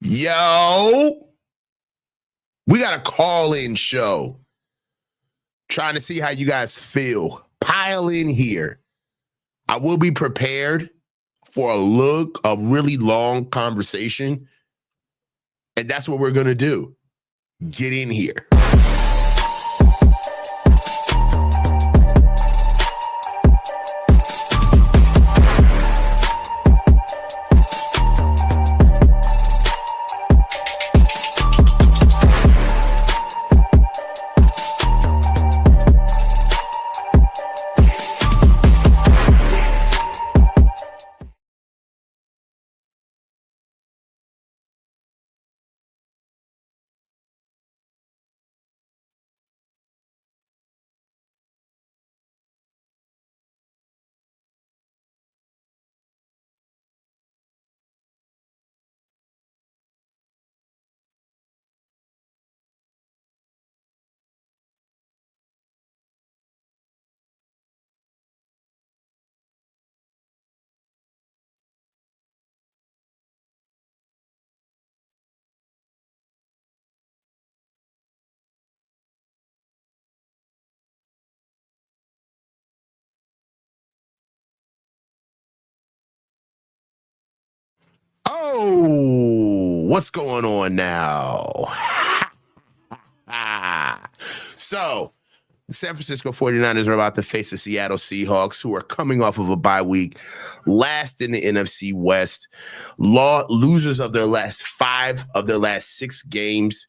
Yo, we got a call-in show. Trying to see how you guys feel. Pile in here. I will be prepared for a really long conversation. And that's what we're going to do. Get in here. Oh, what's going on now? So, the San Francisco 49ers are about to face the Seattle Seahawks, who are coming off of a bye week, last in the NFC West, losers of their last 5 of their last 6 games.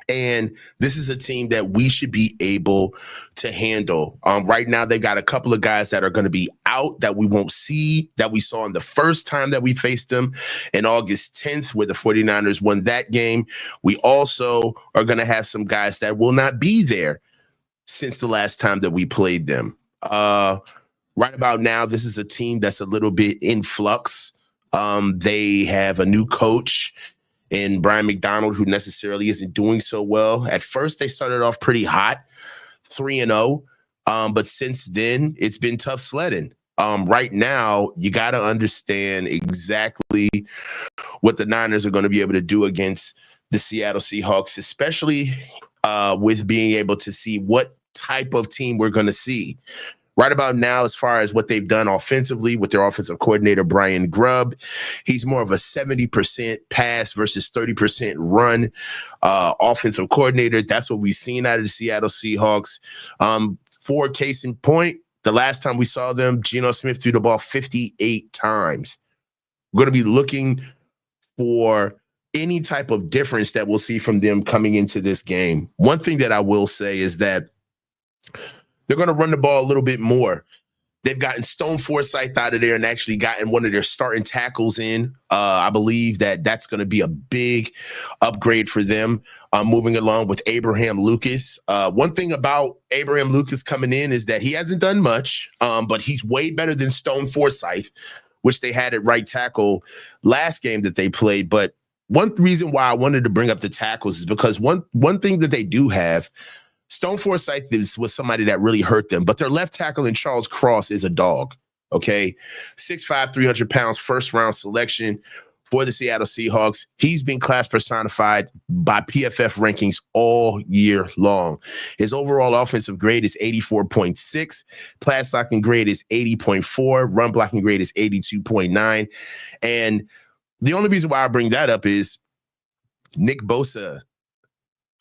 And this is a team that we should be able to handle. Right now, they've got a couple of guys that are going to be out that we won't see, that we saw in the first time that we faced them in August 10th, where the 49ers won that game. We also are going to have some guys that will not be there since the last time that we played them. Right about now, this is a team that's a little bit in flux. They have a new coach and Brian McDonald, who necessarily isn't doing so well. At first, they started off pretty hot, 3-0. But since then, it's been tough sledding. Right now, you got to understand exactly what the Niners are going to be able to do against the Seattle Seahawks, especially with being able to see what type of team we're going to see. Right about now, as far as what they've done offensively with their offensive coordinator, Brian Grubb, he's more of a 70% pass versus 30% run offensive coordinator. That's what we've seen out of the Seattle Seahawks. For case in point, the last time we saw them, Geno Smith threw the ball 58 times. We're going to be looking for any type of difference that we'll see from them coming into this game. One thing that I will say is that they're going to run the ball a little bit more. They've gotten Stone Forsythe out of there and actually gotten one of their starting tackles in. I believe that that's going to be a big upgrade for them moving along with Abraham Lucas. One thing about Abraham Lucas coming in is that he hasn't done much, but he's way better than Stone Forsythe, which they had at right tackle last game that they played. But one reason why I wanted to bring up the tackles is because one thing that they do have, Stone Forsythe was somebody that really hurt them, but their left tackle in Charles Cross is a dog, okay? 6'5", 300 pounds, first-round selection for the Seattle Seahawks. He's been class personified by PFF rankings all year long. His overall offensive grade is 84.6. Pass blocking grade is 80.4. Run blocking grade is 82.9. And the only reason why I bring that up is Nick Bosa.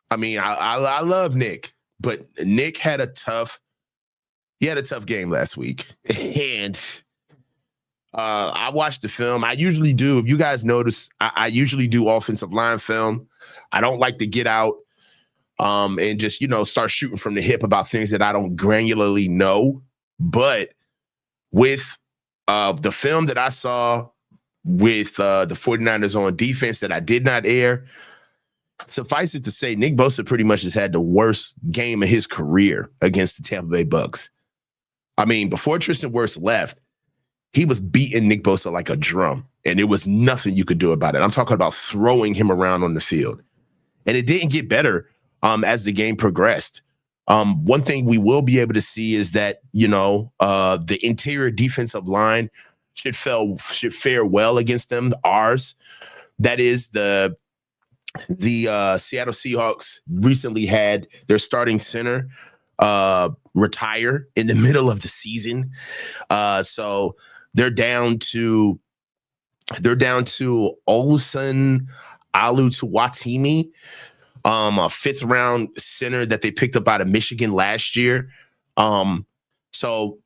I mean, I love Nick. But Nick had a tough game last week. And I watched the film. I usually do. If you guys notice, I usually do offensive line film. I don't like to get out and just, start shooting from the hip about things that I don't granularly know. But with the film that I saw with the 49ers on defense that I did not air, suffice it to say, Nick Bosa pretty much has had the worst game of his career against the Tampa Bay Bucks. I mean, before Tristan Wirfs left, he was beating Nick Bosa like a drum, and there was nothing you could do about it. I'm talking about throwing him around on the field. And it didn't get better as the game progressed. One thing we will be able to see is that, the interior defensive line should fare well against them, ours. That is the Seattle Seahawks recently had their starting center retire in the middle of the season. So they're down to Olsen Alutuwatimi, a fifth round center that they picked up out of Michigan last year. So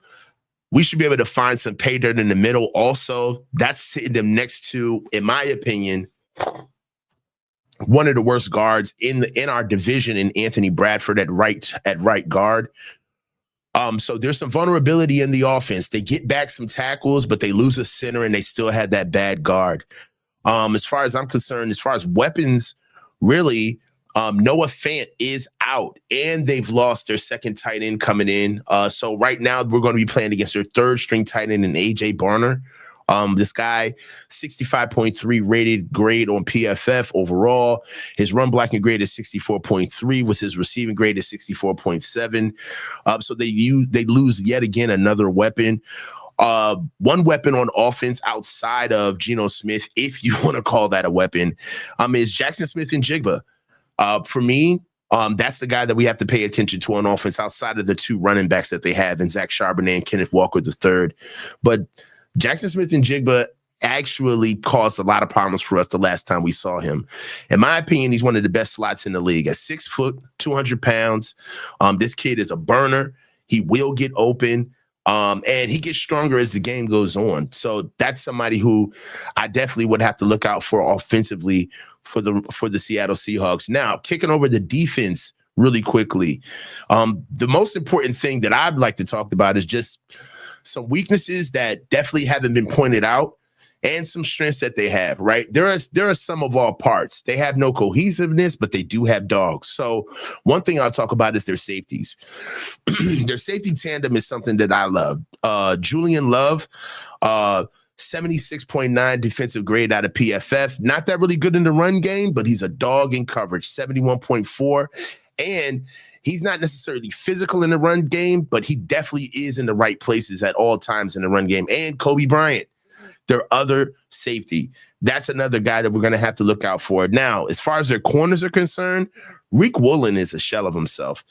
we should be able to find some pay dirt in the middle. Also, that's sitting them next to, in my opinion, one of the worst guards in our division in Anthony Bradford at right guard. So there's some vulnerability in the offense. They get back some tackles, but they lose a center and they still had that bad guard. As far as I'm concerned, as far as weapons, really, Noah Fant is out and they've lost their second tight end coming in. So right now we're going to be playing against their third string tight end in AJ Barner. This guy, 65.3 rated grade on PFF overall. His run blocking grade is 64.3, with his receiving grade is 64.7. So they lose yet again another weapon. One weapon on offense outside of Geno Smith, if you want to call that a weapon, is Jackson Smith-Njigba. For me, that's the guy that we have to pay attention to on offense outside of the two running backs that they have in Zach Charbonnet and Kenneth Walker III. But Jackson Smith-Njigba actually caused a lot of problems for us the last time we saw him. In my opinion, he's one of the best slots in the league. At 6 foot, 200 pounds, this kid is a burner. He will get open. And he gets stronger as the game goes on. So that's somebody who I definitely would have to look out for offensively for the Seattle Seahawks. Now, kicking over the defense really quickly. The most important thing that I'd like to talk about is just some weaknesses that definitely haven't been pointed out and some strengths that they have, right? There are some of all parts. They have no cohesiveness, but they do have dogs. So one thing I'll talk about is their safeties. Their safety tandem is something that I love. Julian Love, 76.9 defensive grade out of PFF. Not that really good in the run game, but he's a dog in coverage, 71.4. And he's not necessarily physical in the run game, but he definitely is in the right places at all times in the run game. And Kobe Bryant, their other safety. That's another guy that we're going to have to look out for. Now, as far as their corners are concerned, Rick Woolen is a shell of himself.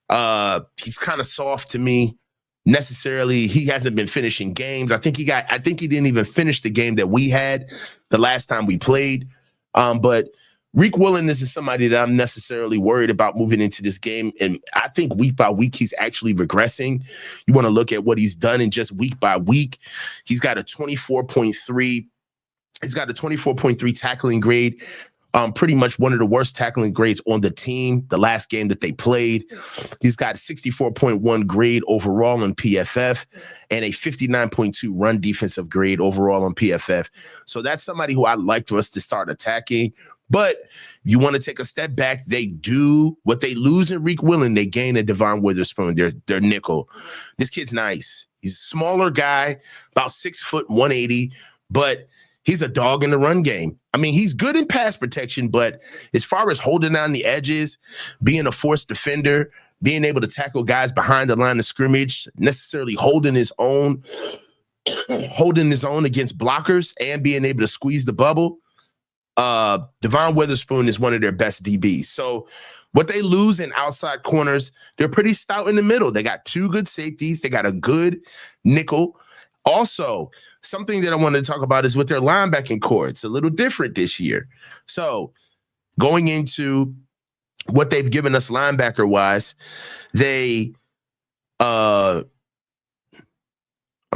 He's kind of soft to me. Necessarily, he hasn't been finishing games. I think he didn't even finish the game that we had the last time we played. But Rick Woolen is somebody that I'm necessarily worried about moving into this game. And I think week by week, he's actually regressing. You want to look at what he's done in just week by week. He's got a 24.3. He's got a 24.3 tackling grade. Pretty much one of the worst tackling grades on the team, the last game that they played. He's got 64.1 grade overall on PFF and a 59.2 run defensive grade overall on PFF. So that's somebody who I'd like for us to start attacking. But you want to take a step back, they do what they lose in Rick Woolen, they gain a Devon Witherspoon, their nickel. This kid's nice. He's a smaller guy, about 6 foot, 180, but he's a dog in the run game. I mean, he's good in pass protection, but as far as holding down the edges, being a forced defender, being able to tackle guys behind the line of scrimmage, necessarily holding his own against blockers and being able to squeeze the bubble, Devon Witherspoon is one of their best DBs. So what they lose in outside corners, they're pretty stout in the middle. They got two good safeties. They got a good nickel. Also, something that I wanted to talk about is with their linebacking core. It's a little different this year. So going into what they've given us linebacker-wise, I'm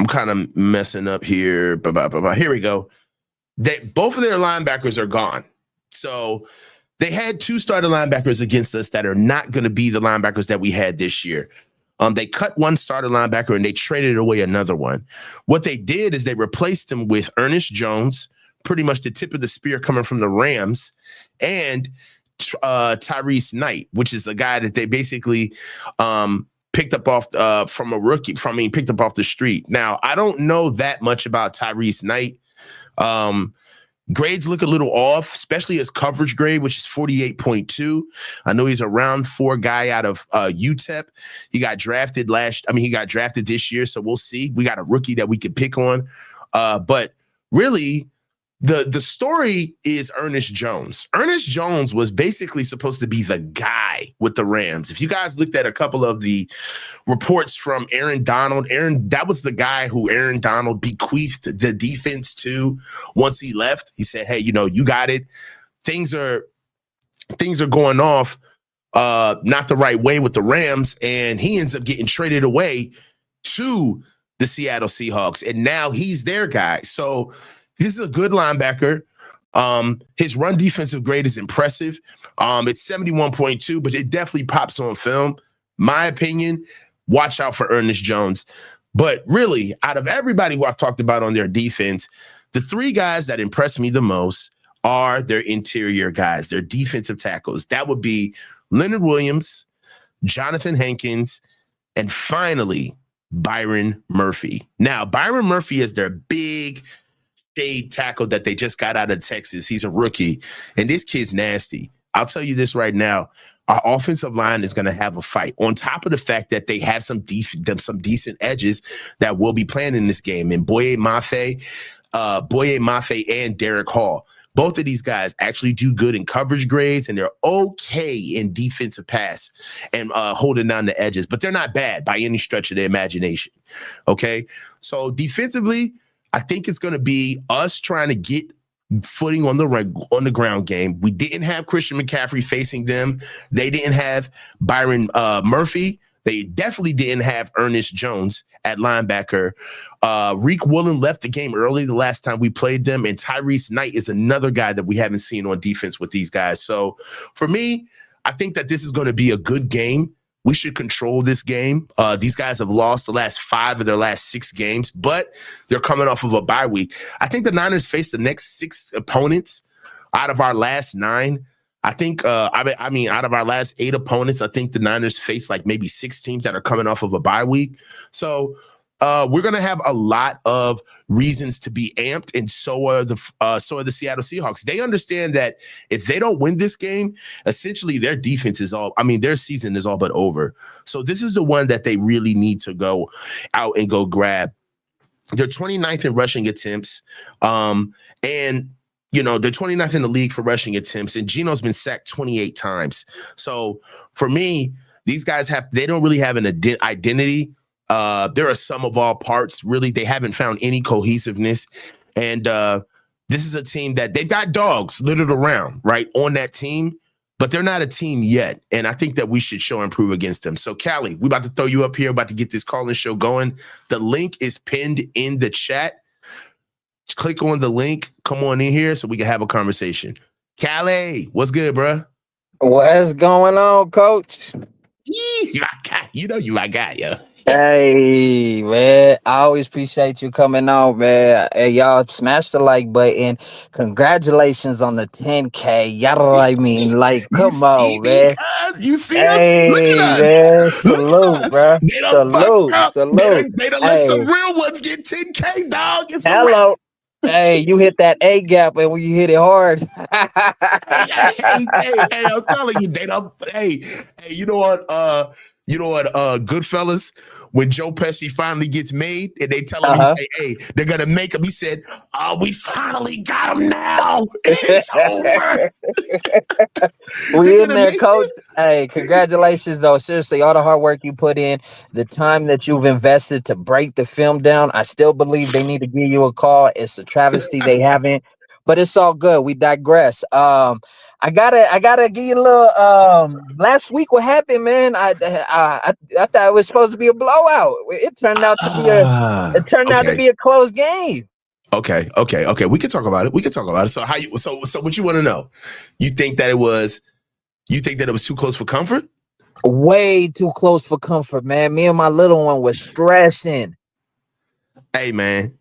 kind of messing up here. Here we go. Both of their linebackers are gone. So they had two starting linebackers against us that are not going to be the linebackers that we had this year. They cut one starter linebacker and they traded away another one. What they did is they replaced him with Ernest Jones, pretty much the tip of the spear coming from the Rams, and Tyrese Knight, which is a guy that they basically picked up off from a rookie, picked up off the street. Now, I don't know that much about Tyrese Knight. Grades look a little off, especially his coverage grade, which is 48.2. I know he's a round 4 guy out of UTEP. He got drafted this year, so we'll see. We got a rookie that we can pick on. But really, The story is Ernest Jones. Ernest Jones was basically supposed to be the guy with the Rams. If you guys looked at a couple of the reports from Aaron Donald, that was the guy who Aaron Donald bequeathed the defense to once he left. He said, hey, you got it. Things are going off not the right way with the Rams, and he ends up getting traded away to the Seattle Seahawks, and now he's their guy. So this is a good linebacker. His run defensive grade is impressive. It's 71.2, but it definitely pops on film. My opinion, watch out for Ernest Jones. But really, out of everybody who I've talked about on their defense, the three guys that impress me the most are their interior guys, their defensive tackles. That would be Leonard Williams, Jonathan Hankins, and finally, Byron Murphy. Now, Byron Murphy is their big shade tackle that they just got out of Texas. He's a rookie, and this kid's nasty. I'll tell you this right now. Our offensive line is going to have a fight, on top of the fact that they have some decent edges that will be playing in this game. And Boye Mafe and Derek Hall. Both of these guys actually do good in coverage grades, and they're okay in defensive pass and holding down the edges, but they're not bad by any stretch of the imagination. Okay, so defensively, I think it's going to be us trying to get footing on the ground game. We didn't have Christian McCaffrey facing them. They didn't have Byron Murphy. They definitely didn't have Ernest Jones at linebacker. Reek Woolen left the game early the last time we played them, and Tyrese Knight is another guy that we haven't seen on defense with these guys. So for me, I think that this is going to be a good game. We should control this game. These guys have lost the last 5 of their last 6 games, but they're coming off of a bye week. I think the Niners face the next 6 opponents out of our last 9. I think, out of our last 8 opponents, I think the Niners face like maybe 6 teams that are coming off of a bye week. So we're going to have a lot of reasons to be amped, and so are the Seattle Seahawks. They understand that if they don't win this game, essentially their defense is their season is all but over. So this is the one that they really need to go out and go grab. They're 29th in rushing attempts, and they're 29th in the league for rushing attempts, and Geno's been sacked 28 times. So for me, these guys they don't really have an identity. They're a sum of all parts. Really, they haven't found any cohesiveness. And this is a team that they've got dogs littered around, right, on that team, but they're not a team yet. And I think that we should show and prove against them. So, Callie, we're about to throw you up here, about to get this call-in show going. The link is pinned in the chat. Click on the link. Come on in here so we can have a conversation. Callie, what's good, bro? What's going on, Coach? You my guy, yo. Hey, man. I always appreciate you coming on, man. Hey, y'all, smash the like button. Congratulations on the 10K. Y'all know what I mean? Like, You come see on, me, man. cuz? You see us? Look at Hey, us. man. Look at Salute, us. bro. They done fucked Salute. up. Salute. They done let some Hey, real ones get 10K, dog. It's a wrap. hello. Hey, you hit that A gap, and when you hit it hard. Hey, I'm telling you, they don't. Hey, you know what? Goodfellas, when Joe Pesci finally gets made, and they tell him, he Uh-huh. say, "Hey, they're gonna make him." He said, "Oh, we finally got him now. It's over. They're We in gonna there, make Coach. this." Hey, congratulations, though. Seriously, all the hard work you put in, the time that you've invested to break the film down. I still believe they need to give you a call. It's a travesty they haven't, but it's all good. We digress. I gotta give you a little. Last week, what happened, man? I thought it was supposed to be a blowout. It turned out to be a. It turned out to Okay. be a close game. Okay. We can talk about it. So so what you want to know? You think that it was too close for comfort? Way too close for comfort, man. Me and my little one was stressing. Hey, man.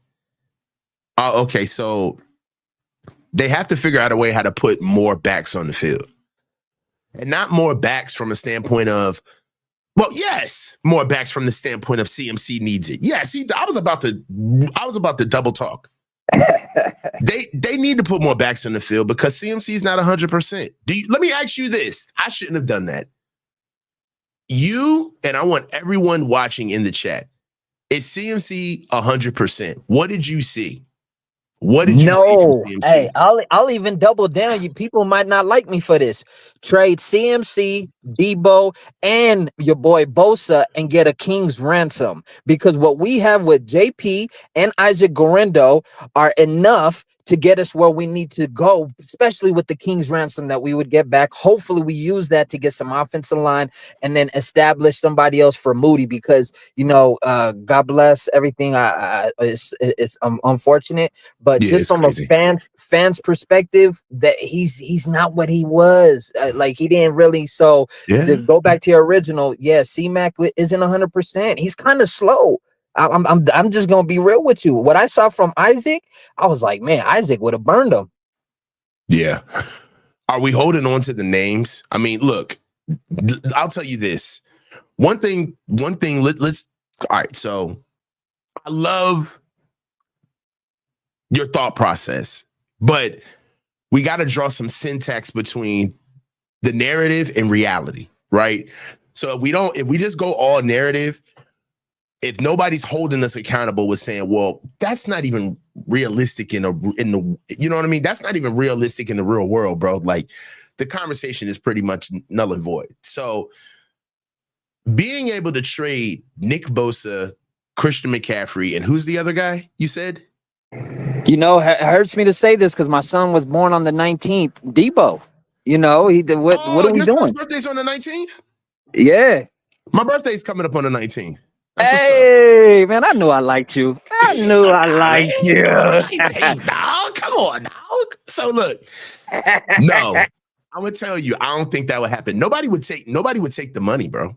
Okay, so they have to figure out a way how to put more backs on the field. And not more backs from a standpoint of, well, yes, more backs from the standpoint of CMC needs it. Yeah, see, I was about to double talk. They need to put more backs on the field because CMC is not 100%. Let me ask you this. I shouldn't have done that. And I want everyone watching in the chat. Is CMC 100%? What did you see? What did you see from No, hey, CMC? I'll even double down. You people might not like me for this. Trade CMC, Debo, and your boy Bosa and get a king's ransom, because what we have with JP and Isaac Guerrero are enough to get us where we need to go, especially with the king's ransom that we would get back. Hopefully, we use that to get some offensive line and then establish somebody else for Moody, because God bless everything. It's unfortunate, but Yeah, just it's from a crazy. fans perspective, that he's not what he was. Like, he didn't really. So to Yeah. go back to your original, yeah, C-Mac isn't 100%. He's kind of slow. I'm just gonna be real with you. What I saw from Isaac, I was like, man, Isaac would have burned him. Yeah. Are we holding on to the names? I mean, look, I'll tell you this. One thing, let's all right. So I love your thought process, but we got to draw some syntax between the narrative and reality, right? So if we just go all narrative, if nobody's holding us accountable with saying, well, that's not even realistic in the, you know what I mean? That's not even realistic in the real world, bro. Like, the conversation is pretty much null and void. So being able to trade Nick Bosa, Christian McCaffrey, and who's the other guy you said? It hurts me to say this because my son was born on the 19th. Debo, he did. What Oh, are we your son's doing? birthday's on the 19th? Yeah. My birthday's coming up on the 19th. That's what's up. Hey, man, I knew I liked you. I knew I Nah, man. liked you. 19th, dog. Come on, dog. So look, no, I'm gonna tell you, I don't think that would happen. Nobody would take the money, bro.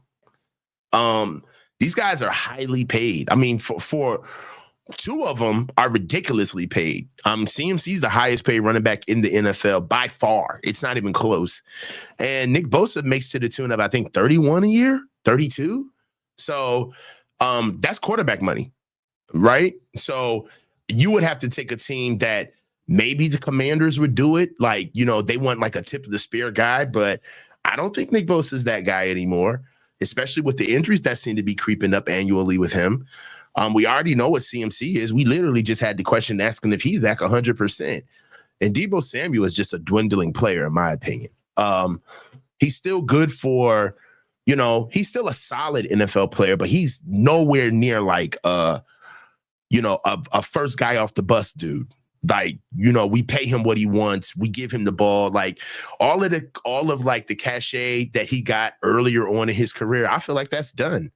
These guys are highly paid. I mean, for two of them are ridiculously paid. CMC's the highest paid running back in the NFL by far. It's not even close. And Nick Bosa makes to the tune of, I think, 31 a year, 32. So that's quarterback money, right? So you would have to take a team that maybe the Commanders would do it. Like, they want like a tip of the spear guy, but I don't think Nick Bosa is that guy anymore, especially with the injuries that seem to be creeping up annually with him. We already know what CMC is. We literally just had the question asking if he's back 100%. And Deebo Samuel is just a dwindling player, in my opinion. He's still good for, he's still a solid NFL player, but he's nowhere near like, a first guy off the bus dude. Like, we pay him what he wants. We give him the ball. Like, all of like the cachet that he got earlier on in his career, I feel like that's done.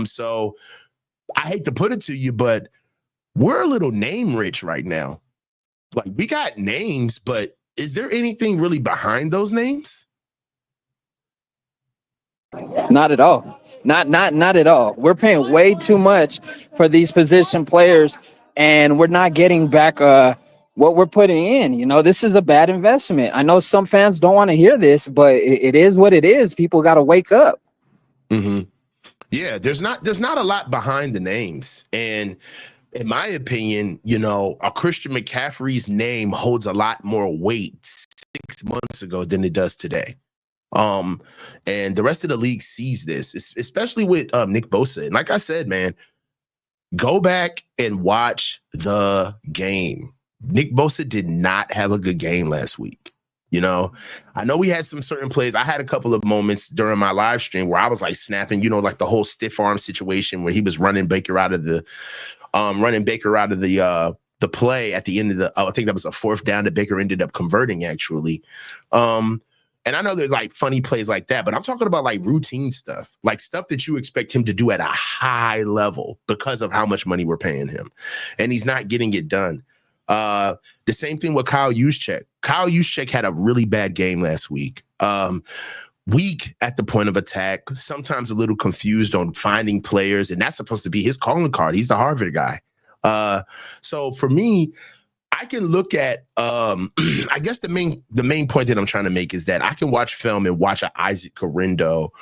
So I hate to put it to you, but we're a little name rich right now. Like, we got names, but is there anything really behind those names? Not at all. Not at all. We're paying way too much for these position players, and we're not getting back what we're putting in. This is a bad investment. I know some fans don't want to hear this, but it is what it is. People got to wake up. Mm-hmm. Yeah, there's not a lot behind the names. And in my opinion, a Christian McCaffrey's name holds a lot more weight 6 months ago than it does today. And the rest of the league sees this, especially with Nick Bosa. And like I said, man, go back and watch the game. Nick Bosa did not have a good game last week. I know we had some certain plays. I had a couple of moments during my live stream where I was like snapping, like the whole stiff arm situation where he was running Baker out of the the play at the end of I think that was a fourth down that Baker ended up converting, actually. And I know there's like funny plays like that, but I'm talking about like routine stuff, like stuff that you expect him to do at a high level because of how much money we're paying him. And he's not getting it done. The same thing with Kyle Juszczyk. Kyle Juszczyk had a really bad game last week. Weak at the point of attack, sometimes a little confused on finding players, and that's supposed to be his calling card. He's the Harvard guy. So for me, I can look at I guess the main point that I'm trying to make is that I can watch film and watch a Isaac Guerrero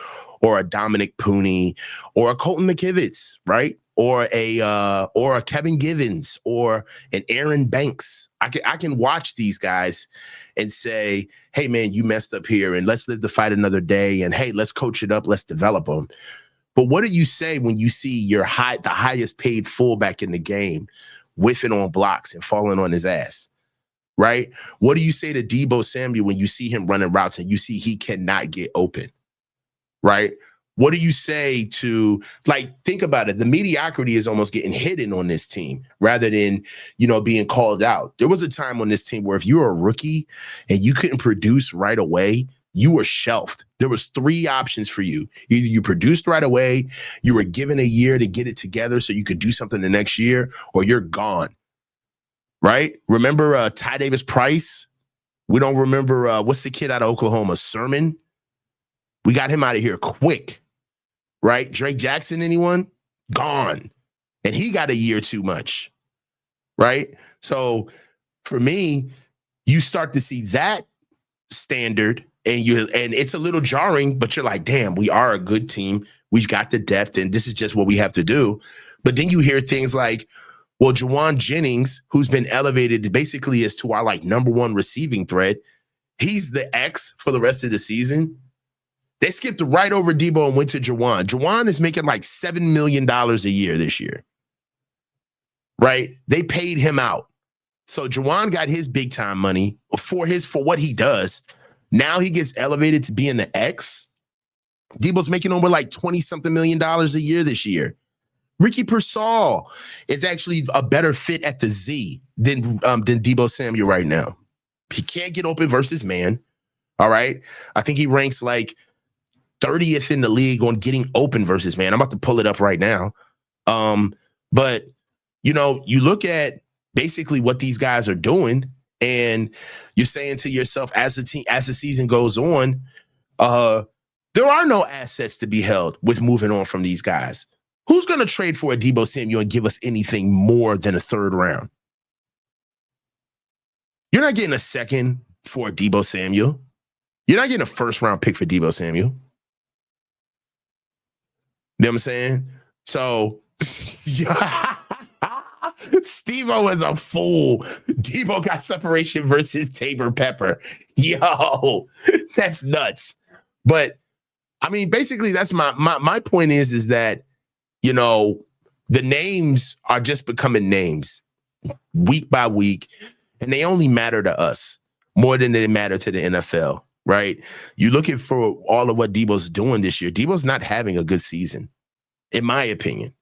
or a Dominic Pooney or a Colton McKivitz, right? Or a Kevin Givens or an Aaron Banks. I can watch these guys and say, hey man, you messed up here and let's live the fight another day, and hey, let's coach it up, let's develop them. But what do you say when you see the highest paid fullback in the game whiffing on blocks and falling on his ass, right? What do you say to Deebo Samuel when you see him running routes and you see he cannot get open, right? What do you say to, like, think about it. The mediocrity is almost getting hidden on this team rather than, being called out. There was a time on this team where if you were a rookie and you couldn't produce right away, you were shelved. There was 3 options for you. Either you produced right away, you were given a year to get it together so you could do something the next year, or you're gone, right? Remember Ty Davis Price? We don't remember, what's the kid out of Oklahoma, Sermon? We got him out of here quick, right? Drake Jackson, anyone? Gone. And he got a year too much, right? So for me, you start to see that standard and it's a little jarring, but you're like, damn, we are a good team. We've got the depth and this is just what we have to do. But then you hear things like, well, Juwan Jennings, who's been elevated basically as to our like number 1 receiving threat, he's the X for the rest of the season. They skipped right over Deebo and went to Juwan. Juwan is making like $7 million a year this year, right? They paid him out. So Juwan got his big time money for what he does. Now he gets elevated to being the X. Deebo's making over like 20-something million a year this year. Ricky Pearsall is actually a better fit at the Z than Deebo Samuel right now. He can't get open versus man. All right. I think he ranks like 30th in the league on getting open versus man. I'm about to pull it up right now. But you look at basically what these guys are doing, and you're saying to yourself, as the season goes on, there are no assets to be held with moving on from these guys. Who's going to trade for a Deebo Samuel and give us anything more than a 3rd round? You're not getting a 2nd for a Deebo Samuel. You're not getting a 1st round pick for Deebo Samuel. You know what I'm saying? So, Steve-O is a fool. Deebo got separation versus Tabor Pepper. Yo, that's nuts. But, I mean, basically, that's my point is that, the names are just becoming names week by week, and they only matter to us more than they matter to the NFL. Right? You're looking for all of what Deebo's doing this year. Deebo's not having a good season, in my opinion.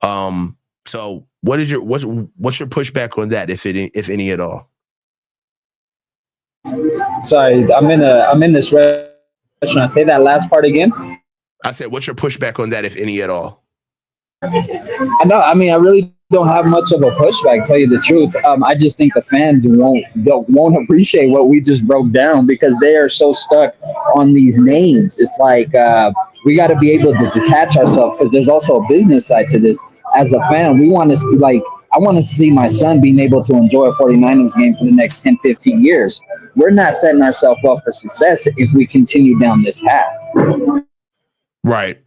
So what's your pushback on that, if any at all? Sorry, I'm in this restaurant. Say that last part again. I said, what's your pushback on that, if any at all? I mean, I really don't have much of a pushback. Tell you the truth, I just think the fans won't appreciate what we just broke down because they are so stuck on these names. It's like we got to be able to detach ourselves because there's also a business side to this. As a fan, we want to I want to see my son being able to enjoy a 49ers game for the next 10, 15 years. We're not setting ourselves up for success if we continue down this path. Right.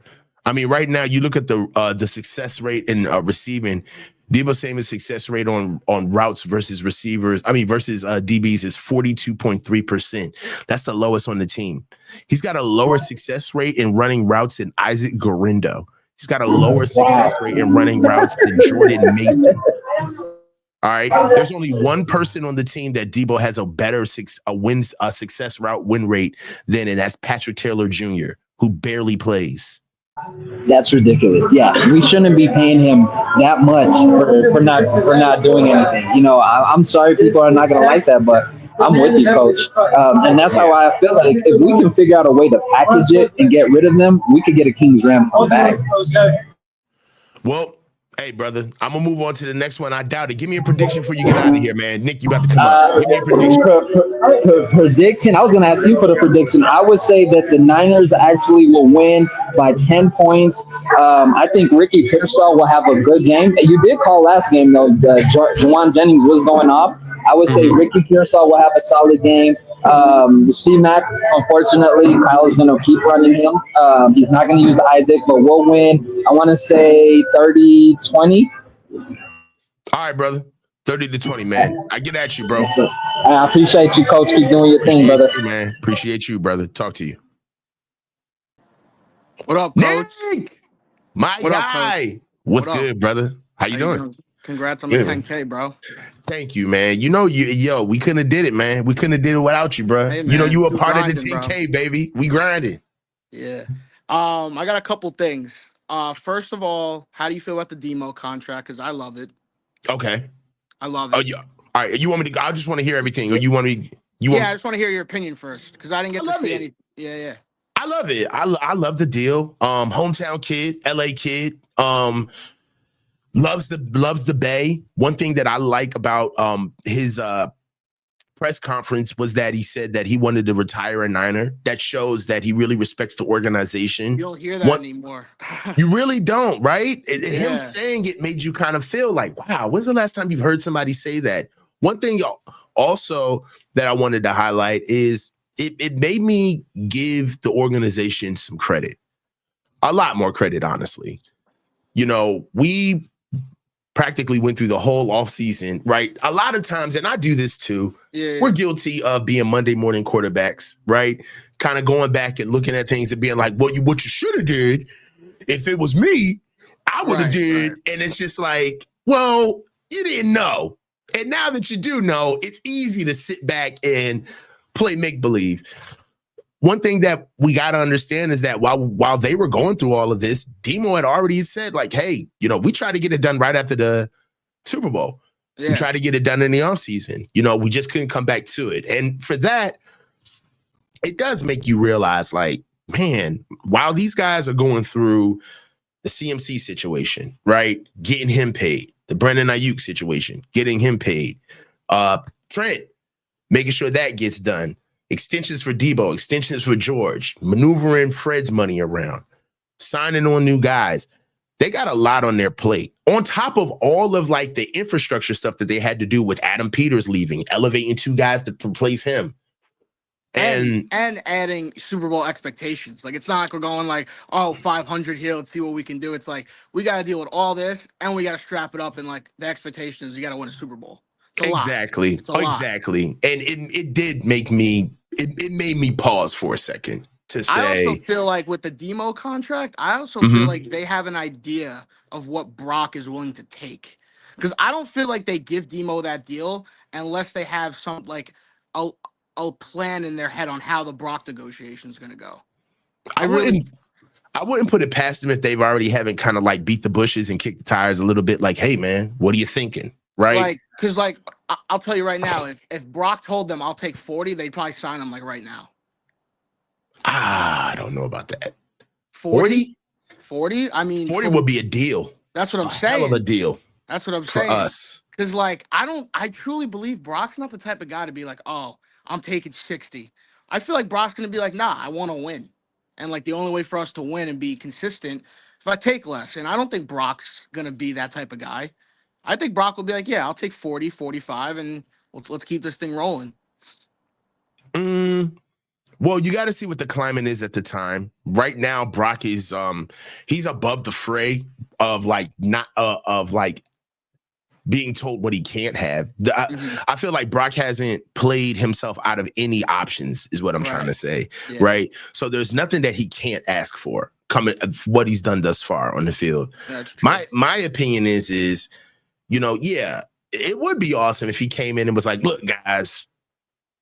I mean, right now you look at the success rate in receiving. Deebo Samuel's success rate on routes versus receivers, versus DBs is 42.3%. That's the lowest on the team. He's got a lower success rate in running routes than Isaac Gorindo. He's got a lower success rate in running routes than Jordan Mason. All right. There's only one person on the team that Deebo has a better success route win rate than, and that's Patrick Taylor Jr., who barely plays. That's ridiculous. Yeah, we shouldn't be paying him that much for not doing anything. I'm sorry, people are not gonna like that, but I'm with you, Coach. And that's how I feel like if we can figure out a way to package it and get rid of them, we could get a King's ransom back. Well, hey, brother, I'm going to move on to the next one. I doubt it. Give me a prediction before you get out of here, man. Nick, you about to come up. Give me a prediction. Prediction? I was going to ask you for the prediction. I would say that the Niners actually will win by 10 points. I think Ricky Pearsall will have a good game. You did call last game, though. Juwan Jennings was going off. I would say Ricky Pearsall will have a solid game. C-Mac, unfortunately, Kyle's going to keep running him. He's not going to use Isaac, but we'll win. I want to say 30-20. All right, brother. 30-20, man. I get at you, bro. I appreciate you, Coach. Keep doing your thing, brother. Man, appreciate you, brother. Talk to you. What up, Coach? Nick, my guy. What's good, brother? How you doing? Congrats on the Yeah. 10K, bro. Thank you, man. We couldn't have did it, man. We couldn't have did it without you, bro. Hey, You man, were keep part of the grinding, bro. 10K, baby. We grinded. Yeah. I got a couple things. First of all, how do you feel about the Demo contract? Because I love it. Okay. I love Oh, it. yeah. All right. You want me to? I just want to hear everything. Or Yeah, you want me? You yeah. I want? just want to hear your opinion first because I didn't I get to love see it. any. Yeah, yeah. I love it. I love the deal. Hometown kid, LA kid. Loves the Bay. One thing that I like about his press conference was that he said that he wanted to retire a Niner. That shows that he really respects the organization. You don't hear that What anymore. you really don't, right? Him Yeah. saying it made you kind of feel like, wow, when's the last time you've heard somebody say that? One thing also that I wanted to highlight is it made me give the organization some credit, a lot more credit, honestly. We practically went through the whole offseason, right? A lot of times, and I do this too, Yeah. we're guilty of being Monday morning quarterbacks, right? Kind of going back and looking at things and being like, well, what you should have did, if it was me, I would have did. Right. And it's just like, well, you didn't know. And now that you do know, it's easy to sit back and play make-believe. One thing that we got to understand is that while they were going through all of this, Demo had already said, like, hey, we tried to get it done right after the Super Bowl. Yeah. We tried to get it done in the offseason. We just couldn't come back to it. And for that, it does make you realize, like, man, while these guys are going through the CMC situation, right? Getting him paid. The Brandon Ayuk situation, getting him paid. Trent, making sure that gets done. Extensions for Debo, extensions for George, maneuvering Fred's money around, signing on new guys. They got a lot on their plate. On top of all of like the infrastructure stuff that they had to do with Adam Peters leaving, elevating two guys to replace him. And adding Super Bowl expectations. Like, it's not like we're going like, 500 here, let's see what we can do. It's like, we got to deal with all this, and we got to strap it up, and like, the expectation is you got to win a Super Bowl. It's a exactly. lot. It's a lot. Exactly. And it did make me, it made me pause for a second to say. I also feel like with the Demo contract, I also feel like they have an idea of what Brock is willing to take. Because I don't feel like they give Demo that deal unless they have some like a plan in their head on how the Brock negotiation is going to go. I wouldn't put it past them if they've already haven't kind of like beat the bushes and kicked the tires a little bit. Like, hey man, what are you thinking? Right? Like, because like I'll tell you right now, if Brock told them I'll take 40, they'd probably sign him like right now. I don't know about that. 40? 40? I mean, 40 would be a deal. That's what I'm saying. Hell of a deal. That's what I'm for saying. Us. Because like I truly believe Brock's not the type of guy to be like, oh, I'm taking 60. I feel like Brock's gonna be like, nah, I want to win. And like the only way for us to win and be consistent if I take less. And I don't think Brock's gonna be that type of guy. I think Brock will be like, yeah, I'll take 40, 45, and let's keep this thing rolling. Well, you got to see what the climate is at the time. Right now, Brock is he's above the fray of like not of like being told what he can't have. I feel like Brock hasn't played himself out of any options, is what I'm trying to say. Yeah. Right. So there's nothing that he can't ask for coming what he's done thus far on the field. My opinion is, yeah, it would be awesome if he came in and was like, look, guys,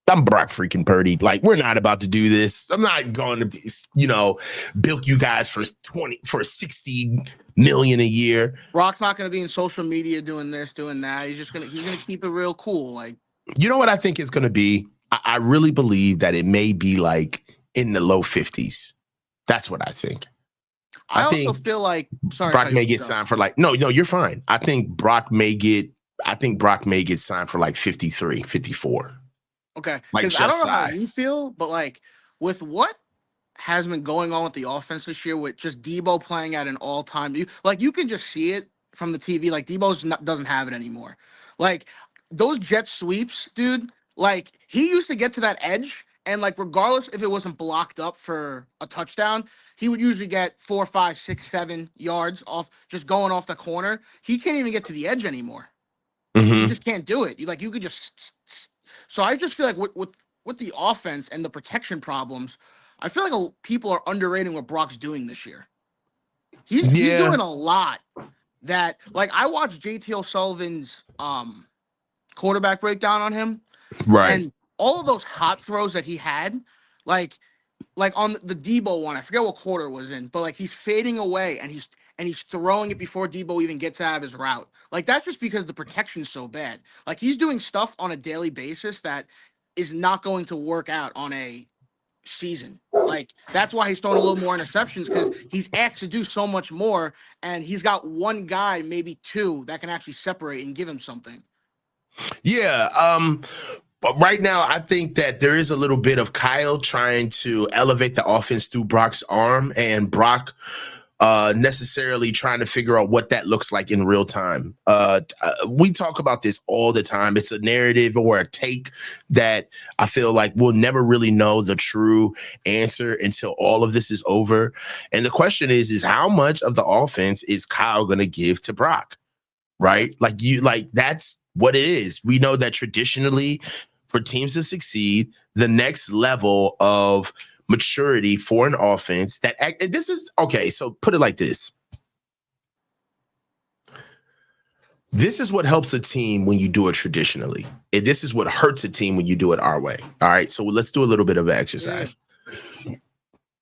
I'm Brock freaking Purdy. Like, we're not about to do this. I'm not going to, bilk you guys for 60 million a year. Brock's not going to be in social media doing this, doing that. He's gonna keep it real cool. Like, you know what I think it's going to be? I really believe that it may be like in the low 50s. That's what I think. I also feel like Brock may get signed for like no, you're fine. I think Brock may get signed for like 53, 54. Okay, because I don't know how you feel, but like with what has been going on with the offense this year, with just Debo playing at an all-time, you can just see it from the TV. Like doesn't have it anymore. Like those jet sweeps, dude. Like he used to get to that edge, and like regardless if it wasn't blocked up for a touchdown, he would usually get 4, 5, 6, 7 yards off just going off the corner. He can't even get to the edge anymore. You just can't do it. You could just. So I just feel like with the offense and the protection problems, I feel like people are underrating what Brock's doing this year. He's doing a lot. that, like, I watched JT O'Sullivan's quarterback breakdown on him, Right. and all of those hot throws that he had, like on the Debo one, I forget what quarter it was in, but like he's fading away and he's throwing it before Debo even gets out of his route. Like, that's just because the protection's so bad. Like, he's doing stuff on a daily basis that is not going to work out on a season. Like, that's why he's throwing a little more interceptions, because he's asked to do so much more, and he's got one guy, maybe two, that can actually separate and give him something. Yeah. But right now, I think that there is a little bit of Kyle trying to elevate the offense through Brock's arm, and Brock necessarily trying to figure out what that looks like in real time. We talk about this all the time. It's a narrative or a take that I feel like we'll never really know the true answer until all of this is over. And the question is how much of the offense is Kyle going to give to Brock? Right? That's what it is. We know that traditionally, for teams to succeed, the next level of maturity for an offense this is okay. So put it like this. This is what helps a team when you do it traditionally. And this is what hurts a team when you do it our way. All right. So let's do a little bit of exercise. Yeah.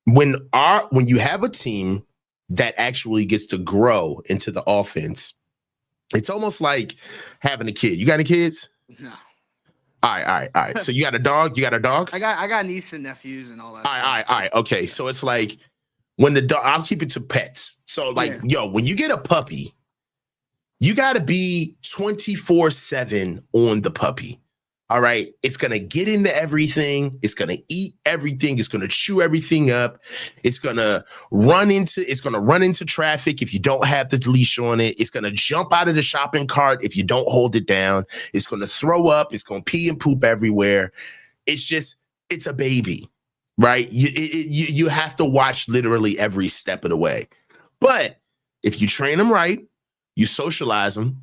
When you have a team that actually gets to grow into the offense, it's almost like having a kid. You got any kids? No. All right. So you got a dog? I got nieces and nephews and all that. All right. Okay. Yeah. So it's like when the dog, I'll keep it to pets. So when you get a puppy, you got to be 24/7 on the puppy. All right. It's going to get into everything. It's going to eat everything. It's going to chew everything up. It's going to run into traffic if you don't have the leash on it. It's going to jump out of the shopping cart if you don't hold it down. It's going to throw up. It's going to pee and poop everywhere. It's a baby, right? You have to watch literally every step of the way. But if you train them right, you socialize them,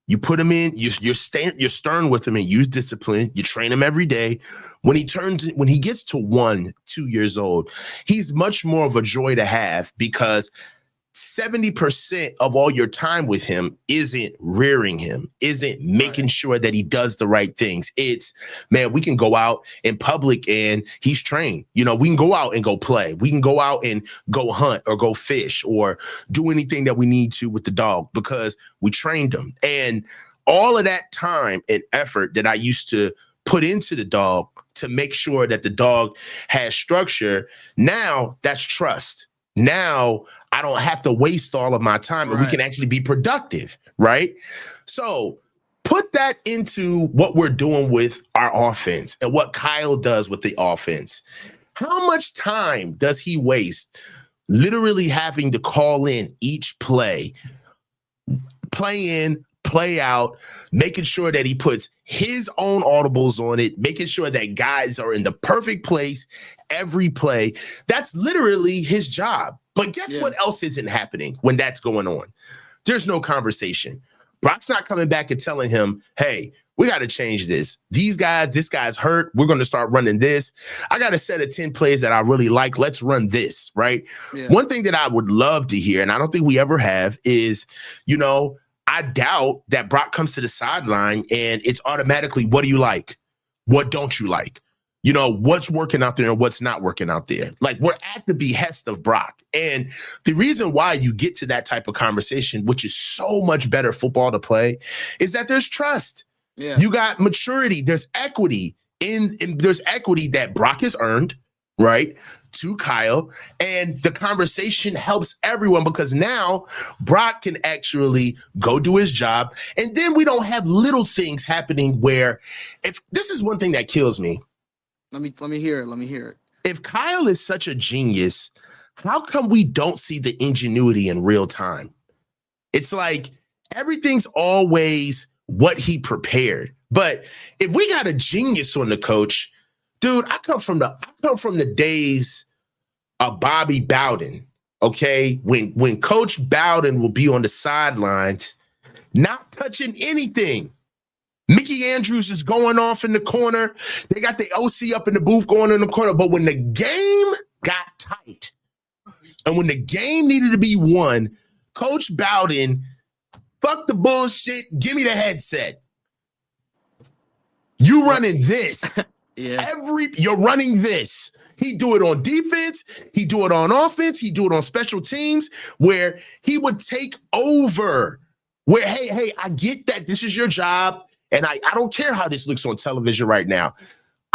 you put him in, you're stern with him and use discipline. You train him every day. When he gets to 1-2 years old, he's much more of a joy to have, because 70% of all your time with him isn't rearing him, isn't making sure that he does the right things. It's, man, we can go out in public and he's trained. We can go out and go play. We can go out and go hunt or go fish or do anything that we need to with the dog because we trained him. And all of that time and effort that I used to put into the dog to make sure that the dog has structure, now that's trust. Now I don't have to waste all of my time and we can actually be productive, right? So put that into what we're doing with our offense and what Kyle does with the offense. How much time does he waste literally having to call in each play in, play out, making sure that he puts his own audibles on it, making sure that guys are in the perfect place every play? That's literally his job. But guess what else isn't happening when that's going on? There's no conversation. Brock's not coming back and telling him, hey, we got to change this. This guy's hurt. We're going to start running this. I got a set of 10 plays that I really like. Let's run this, right? Yeah. One thing that I would love to hear, and I don't think we ever have, is, I doubt that Brock comes to the sideline and it's automatically, what do you like? What don't you like? What's working out there and what's not working out there. Like, we're at the behest of Brock. And the reason why you get to that type of conversation, which is so much better football to play, is that there's trust. Yeah. You got maturity. There's equity there's equity that Brock has earned, right, to Kyle. And the conversation helps everyone because now Brock can actually go do his job. And then we don't have little things happening where, if this is one thing that kills me. Let me hear it. If Kyle is such a genius, how come we don't see the ingenuity in real time? It's like everything's always what he prepared. But if we got a genius on the coach, dude, I come from the days of Bobby Bowden, okay? When Coach Bowden will be on the sidelines, not touching anything. Mickey Andrews is going off in the corner. They got the OC up in the booth going in the corner. But when the game got tight and when the game needed to be won, Coach Bowden Fuck the bullshit. Give me the headset. You running this. Yeah. You're running this. He do it on defense. He do it on offense. He do it on special teams where he would take over. Where, hey, I get that this is your job. And I don't care how this looks on television right now.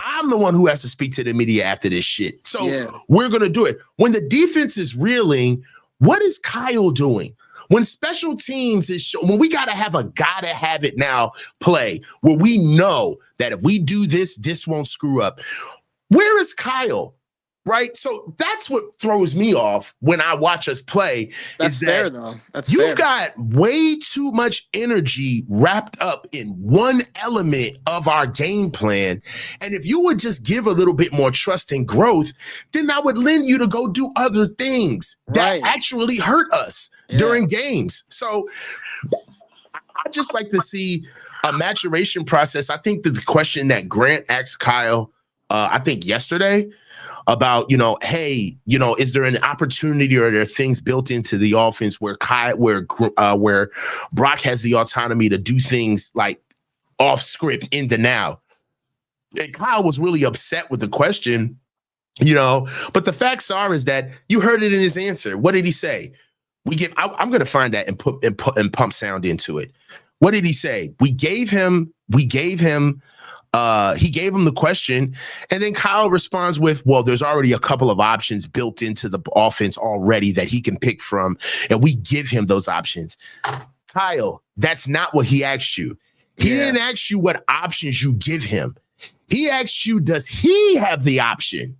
I'm the one who has to speak to the media after this shit. So we're going to do it. When the defense is reeling, what is Kyle doing? When special teams when we got to have a gotta have it now play where we know that if we do this, this won't screw up. Where is Kyle? Right. So that's what throws me off when I watch us play. That's fair, though. That's You've got way too much energy wrapped up in one element of our game plan. And if you would just give a little bit more trust and growth, then I would lend you to go do other things that actually hurt us during games. So I just like to see a maturation process. I think that the question that Grant asked Kyle, I think yesterday, about, hey, is there an opportunity or are there things built into the offense where Brock has the autonomy to do things like off script in the now? And Kyle was really upset with the question, but the facts is that you heard it in his answer. What did he say? I'm going to find that and pump sound into it. What did he say? He gave him the question, and then Kyle responds with, well, there's already a couple of options built into the offense already that he can pick from, and we give him those options. Kyle, that's not what he asked you. He didn't ask you what options you give him. He asked you, does he have the option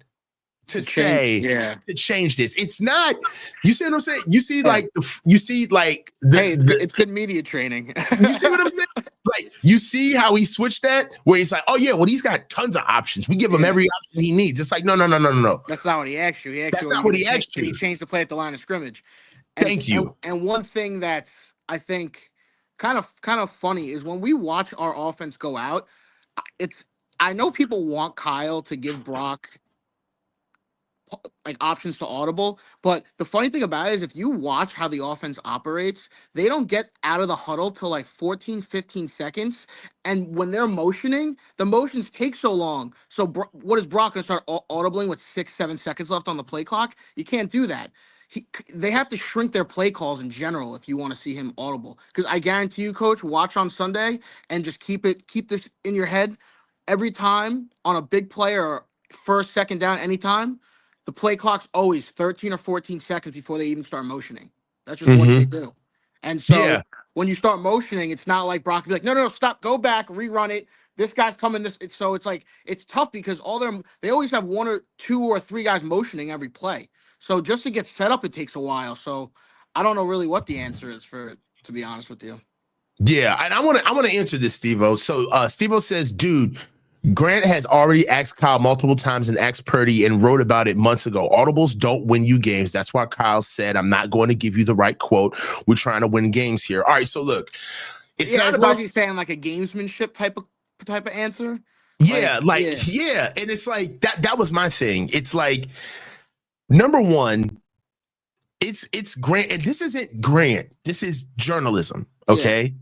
to change this? It's not, you see what I'm saying? You see, it's good media training. You see what I'm saying? Like, you see how he switched that, where he's like, oh yeah, well, he's got tons of options. We give him every option he needs. It's like, no. That's not what he asked you. That's not what he asked you. Can he change the play at the line of scrimmage? Thank you. And one thing that's, I think, kind of funny is when we watch our offense go out, I know people want Kyle to give Brock like options to audible, but the funny thing about it is if you watch how the offense operates, they don't get out of the huddle till like 14-15 seconds, and when they're motioning, the motions take so long. So what is Brock gonna start audibling with 6-7 seconds left on the play clock? You can't do that. They have to shrink their play calls in general if you want to see him audible, because I guarantee you, coach, watch on Sunday and just keep this in your head. Every time on a big play or first, second down, anytime, the play clock's always 13 or 14 seconds before they even start motioning. That's just what they do. And so when you start motioning, it's not like Brock will be like, no, stop, go back, rerun it. This guy's coming. So it's like, it's tough because they always have 1 or 2 or 3 guys motioning every play. So just to get set up, it takes a while. So I don't know really what the answer is to be honest with you. Yeah, and I want to answer this, Steve-O. So Steve-O says, dude, Grant has already asked Kyle multiple times and asked Purdy and wrote about it months ago. Audibles don't win you games. That's why Kyle said, I'm not going to give you the right quote. We're trying to win games here. All right, so look, it's not about, what is he saying, like a gamesmanship type of answer? Yeah, and it's like that was my thing. It's like, number one, it's Grant, and this isn't Grant. This is journalism, okay?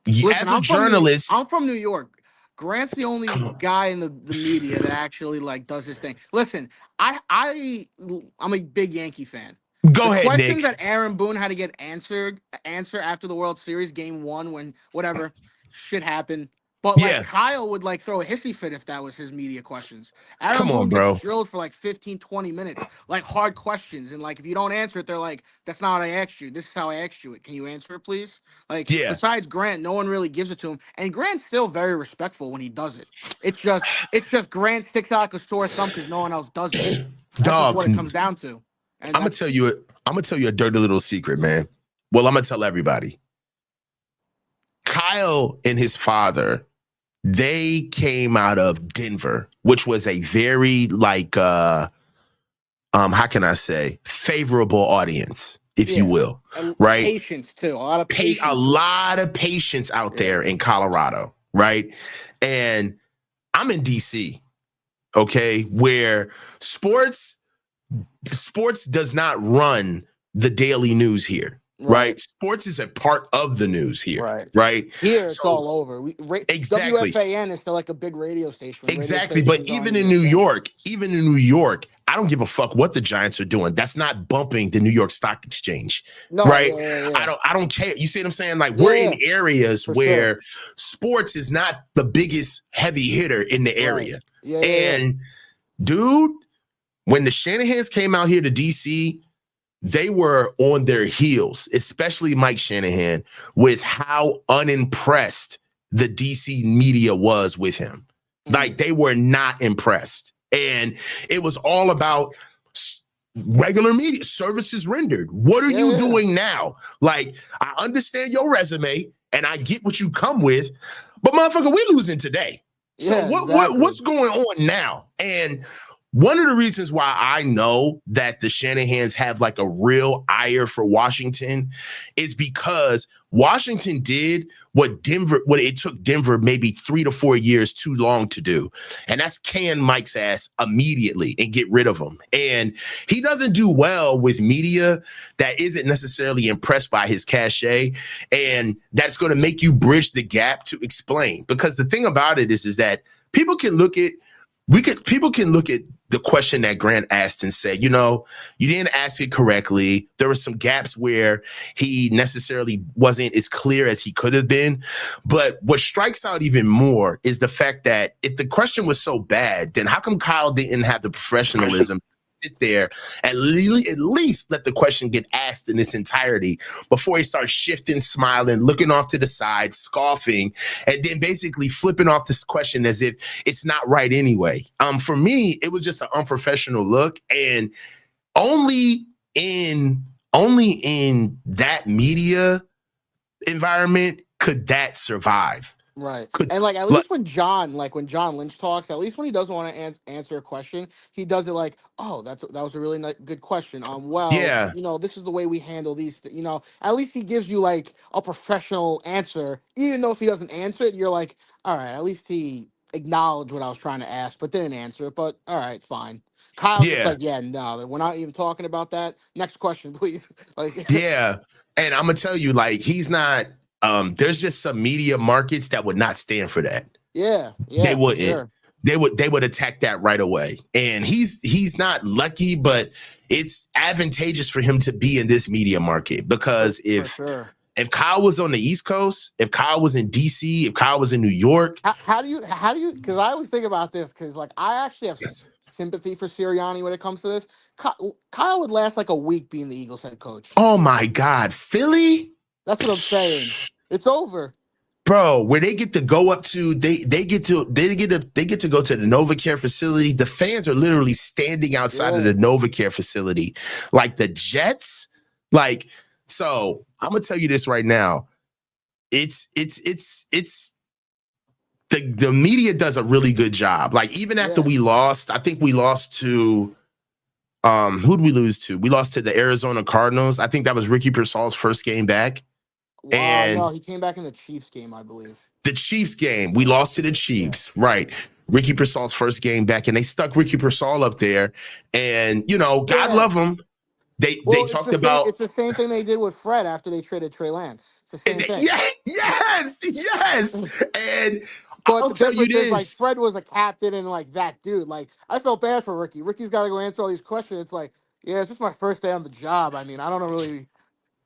Yeah. Listen, as a journalist, I'm from New York. Grant's the only guy in the media that actually like does his thing. Listen, I'm a big Yankee fan. Go ahead, Nick. The questions that Aaron Boone had to get answer after the World Series game 1 when whatever shit happened. But like Kyle would like throw a hissy fit if that was his media questions. Aaron Boone gets drilled for like 15-20 minutes, like hard questions, and like if you don't answer it, they're like, "That's not what I asked you. This is how I asked you it. Can you answer it, please?" Like besides Grant, no one really gives it to him, and Grant's still very respectful when he does it. It's just Grant sticks out like a sore thumb because no one else does it. That's just what it comes down to. And I'm gonna tell you a dirty little secret, man. Well, I'm gonna tell everybody. Kyle and his father, they came out of Denver, which was a very like how can I say, favorable audience, if you will, right? Patience too, a lot of patience out there in Colorado, right? And I'm in DC, okay, where sports does not run the daily news here. right? Sports is a part of the news here, right? Here, it's So all over. exactly. WFAN is still like a big radio station. Radio Exactly. But stations on even in New ESPN. York, I don't give a fuck what the Giants are doing. That's not bumping the New York Stock Exchange. No, right. yeah. I don't care. You see what I'm saying? Like we're in areas where sports is not the biggest heavy hitter in the area. And dude, when the Shanahans came out here to DC, they were on their heels, especially Mike Shanahan, with how unimpressed the DC media was with him. Like they were not impressed. And it was all about regular media services rendered. What are you doing now? Like, I understand your resume and I get what you come with, but motherfucker, we're losing today. So what's going on now? And one of the reasons why I know that the Shanahans have like a real ire for Washington is because Washington did what it took Denver maybe 3 to 4 years too long to do. And that's can Mike's ass immediately and get rid of him. And he doesn't do well with media that isn't necessarily impressed by his cachet. And that's going to make you bridge the gap to explain. Because the thing about it is that people can look at the question that Grant asked and say, you know, you didn't ask it correctly. There were some gaps where he necessarily wasn't as clear as he could have been. But what strikes out even more is the fact that if the question was so bad, then how come Kyle didn't have the professionalism sit there and at least let the question get asked in its entirety before he starts shifting, smiling, looking off to the side, scoffing, and then basically flipping off this question as if it's not right anyway. For me, it was just an unprofessional look, and only in that media environment could that survive. Right. And like at least when John Lynch talks, at least when he doesn't want to answer a question, he does it like, oh, that was a really good question. Well, you know, this is the way we handle these. You know, at least he gives you like a professional answer, even though if he doesn't answer it, you're like, all right, at least he acknowledged what I was trying to ask, but didn't answer it. But all right, fine. Kyle's just like, yeah, no, we're not even talking about that. Next question, please. Like, yeah. And I'm gonna tell you, like, he's not. There's just some media markets that would not stand for that. Yeah, they wouldn't. Sure. They would attack that right away. And he's not lucky, but it's advantageous for him to be in this media market because if Kyle was on the East Coast, if Kyle was in DC, if Kyle was in New York, how do you? Because I always think about this because like I actually have sympathy for Sirianni when it comes to this. Kyle would last like a week being the Eagles head coach. Oh my God, Philly. That's what I'm saying. It's over, bro. Where they get to go up to, they get to go to the NovaCare facility. The fans are literally standing outside of the NovaCare facility, like the Jets. Like, so I'm gonna tell you this right now. It's the media does a really good job. Like even after we lost, I think we lost to. Who'd we lose to? We lost to the Arizona Cardinals. I think that was Ricky Pearsall's first game back. And no, he came back in the Chiefs game, I believe. The Chiefs game. We lost to the Chiefs. Yeah. Right. Ricky Pearsall's first game back, and they stuck Ricky Pearsall up there. And, you know, God love him. They talked about... It's the same thing they did with Fred after they traded Trey Lance. It's the same thing. Yes. And but I'll tell you this. Like, Fred was a captain and, like, that dude. Like, I felt bad for Ricky. Ricky's got to go answer all these questions. It's like, yeah, it's just my first day on the job. I mean, I don't know really...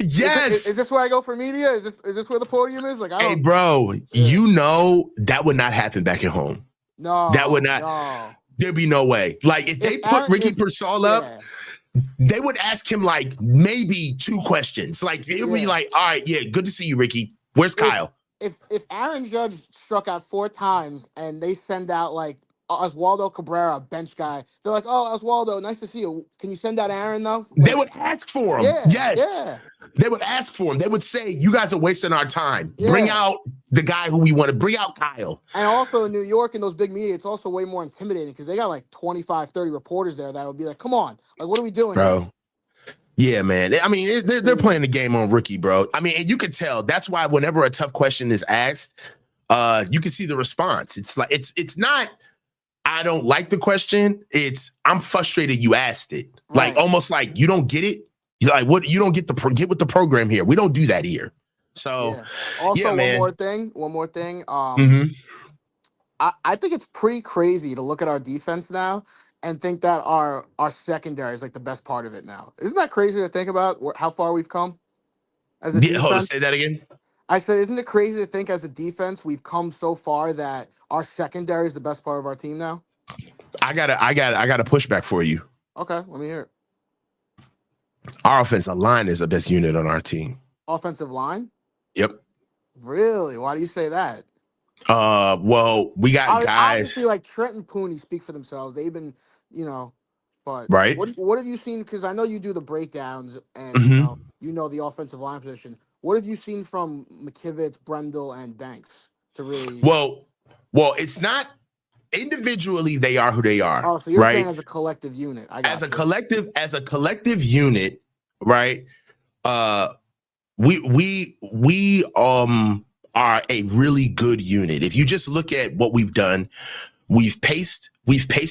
Yes. Is this where I go for media? Is this where the podium is? Like, I don't. Hey, bro, you know that would not happen back at home. No, that would not. No. There'd be no way. Like if they put Ricky Pearsall up, they would ask him like maybe 2 questions. Like it would be like, all right, yeah, good to see you, Ricky. Where's Kyle? If Aaron Judge struck out 4 times and they send out like Oswaldo Cabrera, bench guy. They're like, oh, Oswaldo, nice to see you. Can you send out Aaron, though? Like, they would ask for him. Yes. They would ask for him. They would say, you guys are wasting our time. Bring out the guy who we want to bring out, Kyle. And also in New York and those big media, it's also way more intimidating because they got like 25, 30 reporters there that would be like, come on. Like, what are we doing, bro? Here? Yeah, man. I mean, they're playing the game on Ricky, bro. I mean, and you could tell. That's why whenever a tough question is asked, you can see the response. It's like, it's not, I don't like the question. It's I'm frustrated you asked it. Like almost like you don't get it. You're like, what? You don't get with the program here. We don't do that here. So, yeah. Also, yeah, man. One more thing. Mm-hmm. I think it's pretty crazy to look at our defense now and think that our secondary is like the best part of it now. Isn't that crazy to think about how far we've come as a Hold on, say defense? that again. I said, isn't it crazy to think as a defense we've come so far that our secondary is the best part of our team now? I got a pushback for you. Okay, let me hear it. Our offensive line is the best unit on our team. Offensive line? Yep. Really? Why do you say that? Well, we got guys. Obviously, like Trent and Pooney speak for themselves. They've been, but right. What have you seen? Because I know you do the breakdowns, and Mm-hmm. you know the offensive line position. What have you seen from McKivitz, Brendel, and Banks to really? Well, it's not individually. They are who they are. Oh, so you're right? saying as a collective unit? I got as a collective unit, right? We are a really good unit. If you just look at what we've done, we've paced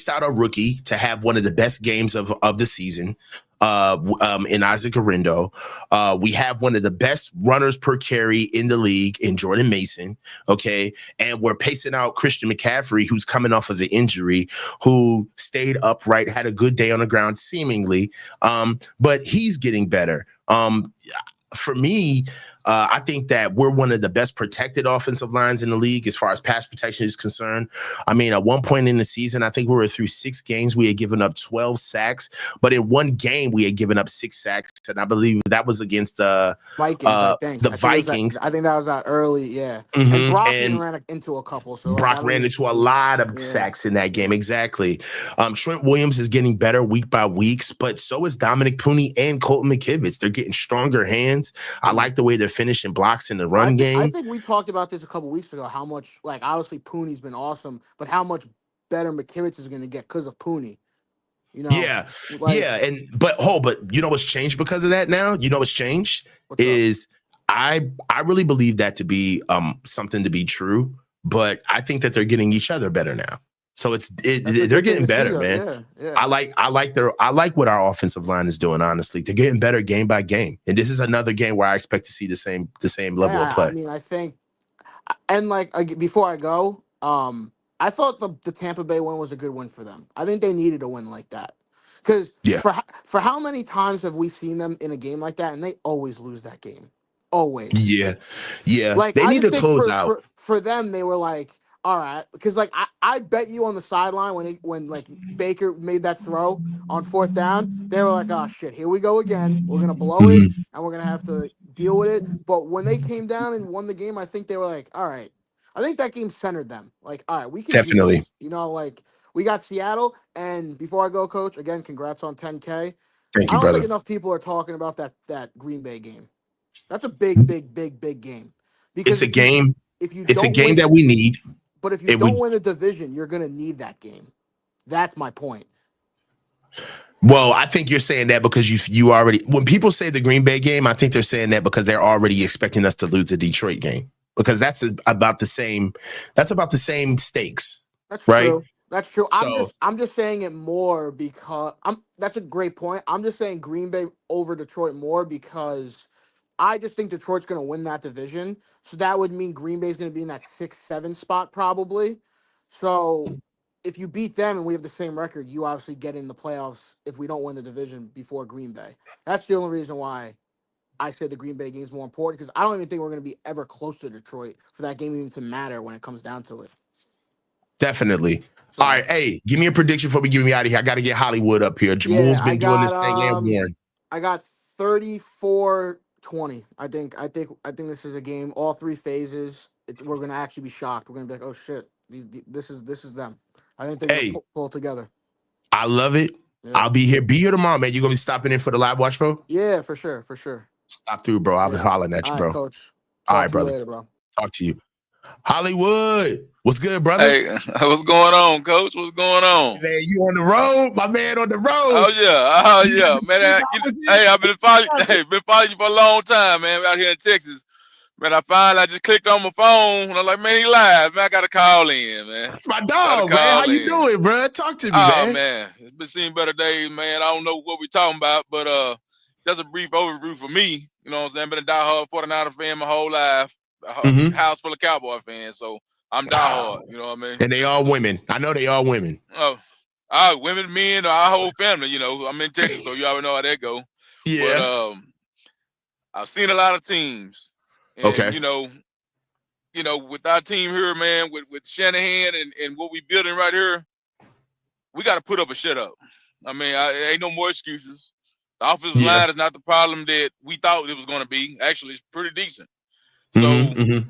out a rookie to have one of the best games of the season in Isaac Orindo. We have one of the best runners per carry in the league in Jordan Mason. Okay. And we're pacing out Christian McCaffrey, who's coming off of the injury, who stayed upright, had a good day on the ground, seemingly. But he's getting better. For me, I think that we're one of the best protected offensive lines in the league as far as pass protection is concerned. I mean, at one point in the season, I think we were through 6 games. We had given up 12 sacks, but in one game we had given up 6 sacks, and I believe that was against Vikings. I think the Vikings. I think that was that early, yeah. Mm-hmm. And Brock even ran into a couple. So Brock ran into a lot of sacks in that game. Exactly. Trent Williams is getting better week by week, but so is Dominic Pooney and Colton McKivitz. They're getting stronger hands. I like the way they're finishing blocks in the run game. I think we talked about this a couple weeks ago, how much, like, obviously Pooney's been awesome, but how much better McKivitz is going to get because of Pooney. Yeah. But you know what's changed because of that now? You know what's changed? I really believe that to be something to be true, but I think that they're getting each other better now. So they're getting better, man. Yeah. I like what our offensive line is doing, honestly. They're getting better game by game. And this is another game where I expect to see the same level of play. I mean, I think, and like before I go, I thought the Tampa Bay one was a good win for them. I think they needed a win like that. Because for how many times have we seen them in a game like that, and they always lose that game? Always. Yeah. Like, they need to close out. For them, they were like, all right, because like I bet you on the sideline when like Baker made that throw on 4th down, they were like, oh shit, here we go again. We're gonna blow it, and we're gonna have to deal with it. But when they came down and won the game, I think they were like, all right. I think that game centered them. Like, all right, we can definitely do this. Like we got Seattle, and before I go, Coach, again, congrats on 10K. Thank you, I don't brother. think enough people are talking about that Green Bay game. That's a big game. Because it's a game. It's a game that we need. But if you don't win the division, you're going to need that game. That's my point. Well, I think you're saying that because you already, when people say the Green Bay game, I think they're saying that because they're already expecting us to lose the Detroit game, because that's about the same stakes. That's right. True. That's true. So, I'm just saying it more because that's a great point. I'm just saying Green Bay over Detroit more because I just think Detroit's going to win that division. So that would mean Green Bay's going to be in that 6-7 spot probably. So if you beat them and we have the same record, you obviously get in the playoffs if we don't win the division before Green Bay. That's the only reason why I say the Green Bay game is more important, because I don't even think we're going to be ever close to Detroit for that game even to matter when it comes down to it. Definitely. So, all right, hey, give me a prediction before we get me out of here. I got to get Hollywood up here. Jamal's been doing this thing and Warren. I got 34-20. I think this is a game, all 3 phases. We're going to actually be shocked. We're going to be like, oh shit, this is them. I think they're going to pull together. I love it. Yeah. I'll be here. Be here tomorrow, man. You going to be stopping in for the live watch, bro? Yeah, for sure. Stop through, bro. I'll be hollering at you, bro. All right, Coach. All right, brother. Later, bro. Talk to you. Hollywood, what's good, brother? Hey, what's going on, Coach? What's going on? Man, you on the road? My man on the road. Oh yeah, man. I've been following you for a long time, man. Out here in Texas, man. I just clicked on my phone and I'm like, man, he live, man. I got to call in, man. That's my dog, man. How you doing, bro? Talk to me, man. Oh man, it's been seeing better days, man. I don't know what we're talking about, but that's a brief overview for me. You know what I'm saying? Been a diehard 49er fan my whole life. House full of Cowboy fans, so I'm diehard. You know what I mean? And they all women. I know they all women. Oh, women, men, our whole family. You know, I'm in Texas, so you already know how that go. Yeah. But I've seen a lot of teams, and okay. you know, with our team here, man, with Shanahan and what we building right here, we got to put up a shut up. I mean, ain't no more excuses. The offensive line is not the problem that we thought it was going to be. Actually, it's pretty decent. So,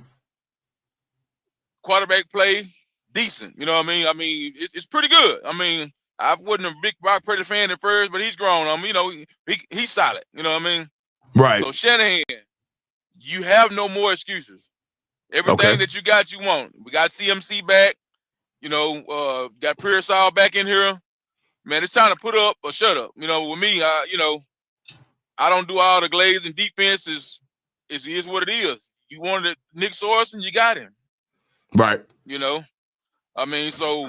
quarterback play, decent. You know what I mean? I mean, it's pretty good. I mean, I wasn't a big Brock Purdy fan at first, but he's grown on me. You know, he's solid. You know what I mean? Right. So, Shanahan, you have no more excuses. Everything that you got, you want. We got CMC back. You know, got Pearsall back in here. Man, it's time to put up or shut up. You know, with me, you know, I don't do all the glaze and defense. Is what it is. You wanted Nick Sorensen, you got him. Right. You know, I mean, so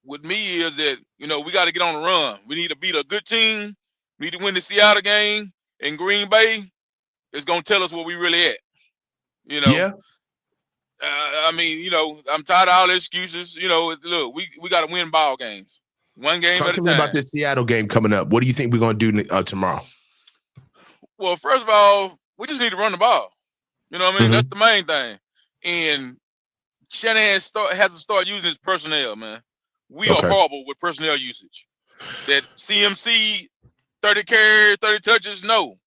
with me is that, you know, we got to get on the run. We need to beat a good team. We need to win the Seattle game, and Green Bay is going to tell us where we really at. You know? Yeah. I mean, you know, I'm tired of all the excuses. You know, look, we got to win ball games. One game Talk at a to time. me about this Seattle game coming up. What do you think we're going to do tomorrow? Well, first of all, we just need to run the ball. You know what I mean? That's the main thing. And Shanahan has to start using his personnel, man. We are horrible with personnel usage. That CMC, 30 carries, 30 touches, no.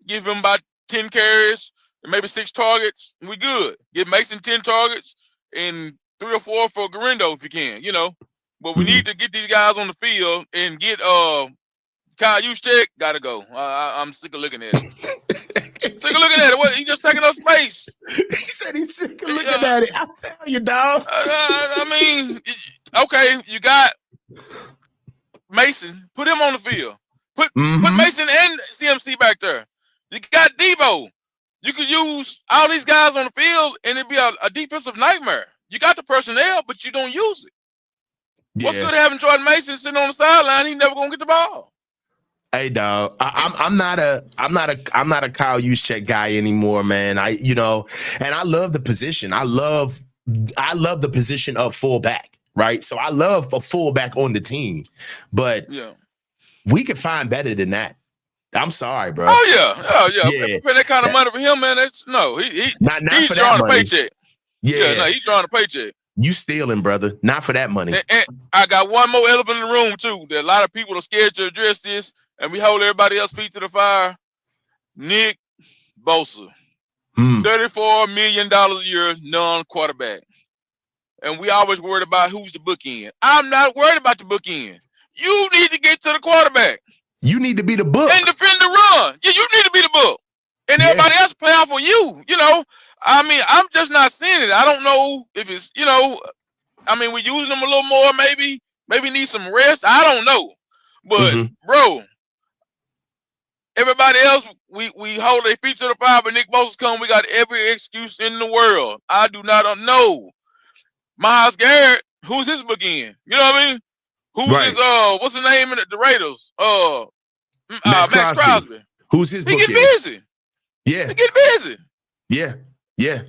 Give him about 10 carries and maybe 6 targets. We good. Give Mason 10 targets and 3 or 4 for Garindo if you can, you know. But we need to get these guys on the field and get Kyle Juszczyk. Gotta go. I'm sick of looking at it. Sick of looking at it. What? He just taking up space. He said he's sick of looking at it. I tell you, dog. I mean, okay, you got Mason. Put him on the field. Put Mason and CMC back there. You got Debo. You could use all these guys on the field, and it'd be a defensive nightmare. You got the personnel, but you don't use it. Yeah. What's good at having Jordan Mason sitting on the sideline? He never gonna get the ball. Hey, dog, I'm not a Kyle Juszczyk guy anymore, man. And I love the position. I love the position of fullback, right? So I love a fullback on the team, but we could find better than that. I'm sorry, bro. Oh yeah. Pay that kind of money for him, man. He's for drawing a paycheck. Yeah, he's drawing a paycheck. You stealing, brother. Not for that money. And I got one more elephant in the room too. That a lot of people are scared to address this, and we hold everybody else feet to the fire. Nick Bosa, $34 million a year, non-quarterback, and we always worried about who's the bookend. I'm not worried about the bookend. You need to get to the quarterback. You need to be the book and defend the run. Yeah, you need to be the book, and everybody else play off of you. You know. I mean, I'm just not seeing it. I don't know if it's, I mean, we're using them a little more, maybe need some rest. I don't know. But, bro, everybody else, we hold their feet to the fire, but Nick Bosa's come. We got every excuse in the world. I do not know. Myles Garrett, who's his bookend? You know what I mean? Who's his, what's the name of the Raiders? Max Crosby. Who's his bookend? He get busy. Yeah. He get busy. Yeah. Yeah.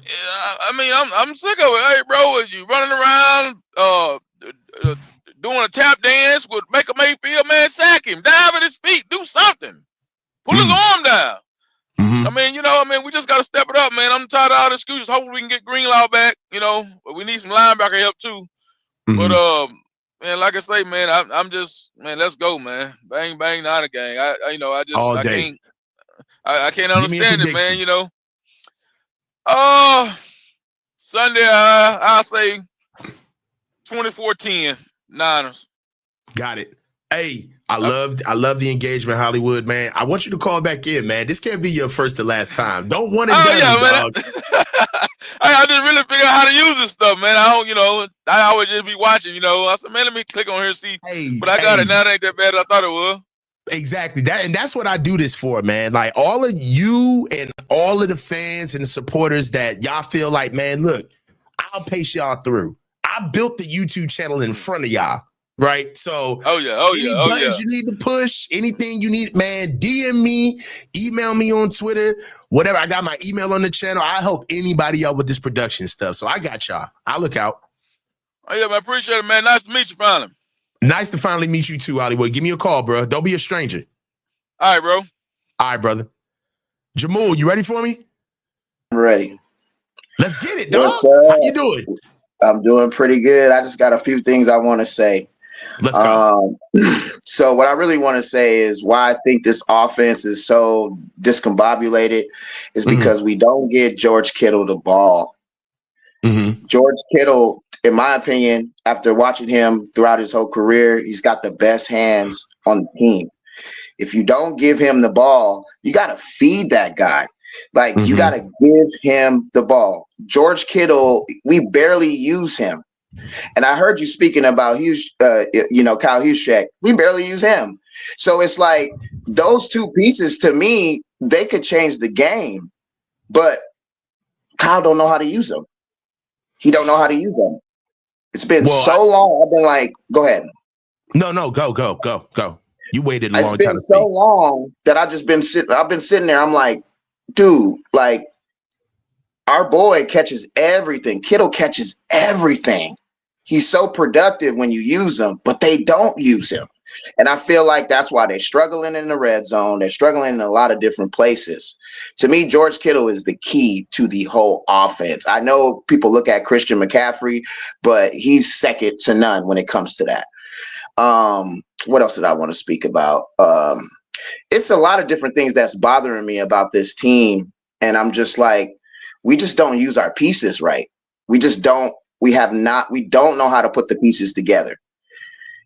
I mean, I'm sick of it. Hey, bro, you running around doing a tap dance with Baker Mayfield, man, sack him. Dive at his feet. Do something. Pull his arm down. I mean, we just got to step it up, man. I'm tired of all the excuses. Hopefully we can get Greenlaw back, but we need some linebacker help too. But, man, like I say, man, I'm just, man, let's go, man. Bang, bang, not a gang. I can't understand it, man, Sunday, I'll say 24-10 Niners. Got it. Hey, I love the engagement, Hollywood, man. I want you to call back in, man. This can't be your first and last time. Don't want it done, dog. I just really figure out how to use this stuff, man. I don't, I always just be watching, I said, man, let me click on here and see. But I got it now. It ain't that bad as I thought it was. Exactly. That's what I do this for, man. Like all of you and all of the fans and the supporters that y'all feel like, man, look, I'll pace y'all through. I built the YouTube channel in front of y'all. Right. So any buttons you need to push, anything you need, man, DM me, email me on Twitter, whatever. I got my email on the channel. I help anybody out with this production stuff. So I got y'all. I'll look out. Oh, yeah, man. Appreciate it, man. Nice to meet you finally. Nice to finally meet you too, Hollywood. Give me a call, bro. Don't be a stranger. All right, bro. All right, brother. Jamal, you ready for me? I'm ready. Let's get it, dog. How you doing? I'm doing pretty good. I just got a few things I want to say. Let's go. So what I really want to say is why I think this offense is so discombobulated is because we don't get George Kittle the ball. George Kittle, in my opinion, after watching him throughout his whole career, he's got the best hands on the team. If you don't give him the ball, you got to feed that guy. Like, you got to give him the ball. George Kittle, we barely use him. And I heard you speaking about Kyle Juszczyk. We barely use him. So it's like those two pieces, to me, they could change the game. But Kyle don't know how to use them. He don't know how to use them. It's been so long. I've been like, go ahead. No, go. You waited a long time. It's been so long that I've been sitting there. I'm like, dude, like, our boy catches everything. Kittle catches everything. He's so productive when you use him, but they don't use him. And I feel like that's why they're struggling in the red zone. They're struggling in a lot of different places. To me, George Kittle is the key to the whole offense. I know people look at Christian McCaffrey, but he's second to none when it comes to that. What else did I want to speak about? It's a lot of different things that's bothering me about this team. And I'm just like, we just don't use our pieces right. We just don't. We don't know how to put the pieces together.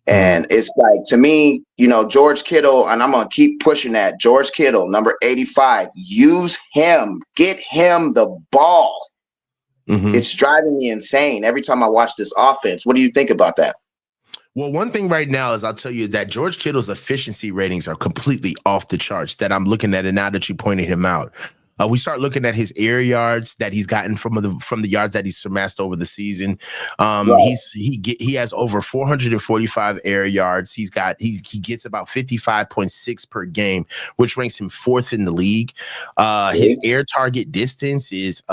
And it's like, to me, George Kittle, and I'm going to keep pushing that. George Kittle, number 85, use him. Get him the ball. It's driving me insane every time I watch this offense. What do you think about that? Well, one thing right now is I'll tell you that George Kittle's efficiency ratings are completely off the charts that I'm looking at it now that you pointed him out. We start looking at his air yards that he's gotten from the yards that he's amassed over the season. He has over 445 air yards. He gets about 55.6 per game, which ranks him fourth in the league. His air target distance is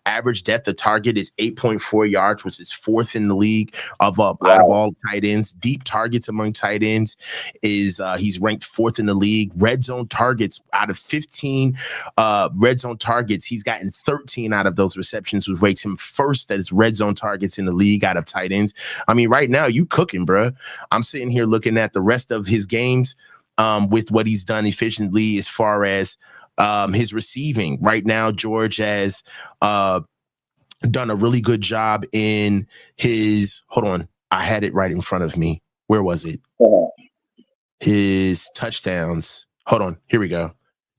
average depth of target is 8.4 yards, which is fourth in the league out of all tight ends. Deep targets among tight ends is he's ranked fourth in the league. Red zone targets out of 15 red zone targets, he's gotten 13 out of those receptions, which makes him first as red zone targets in the league out of tight ends. I mean, right now, you cooking, bro. I'm sitting here looking at the rest of his games with what he's done efficiently as far as his receiving. Right now, George has done a really good job in his, hold on, I had it right in front of me. Where was it? His touchdowns. Hold on, here we go.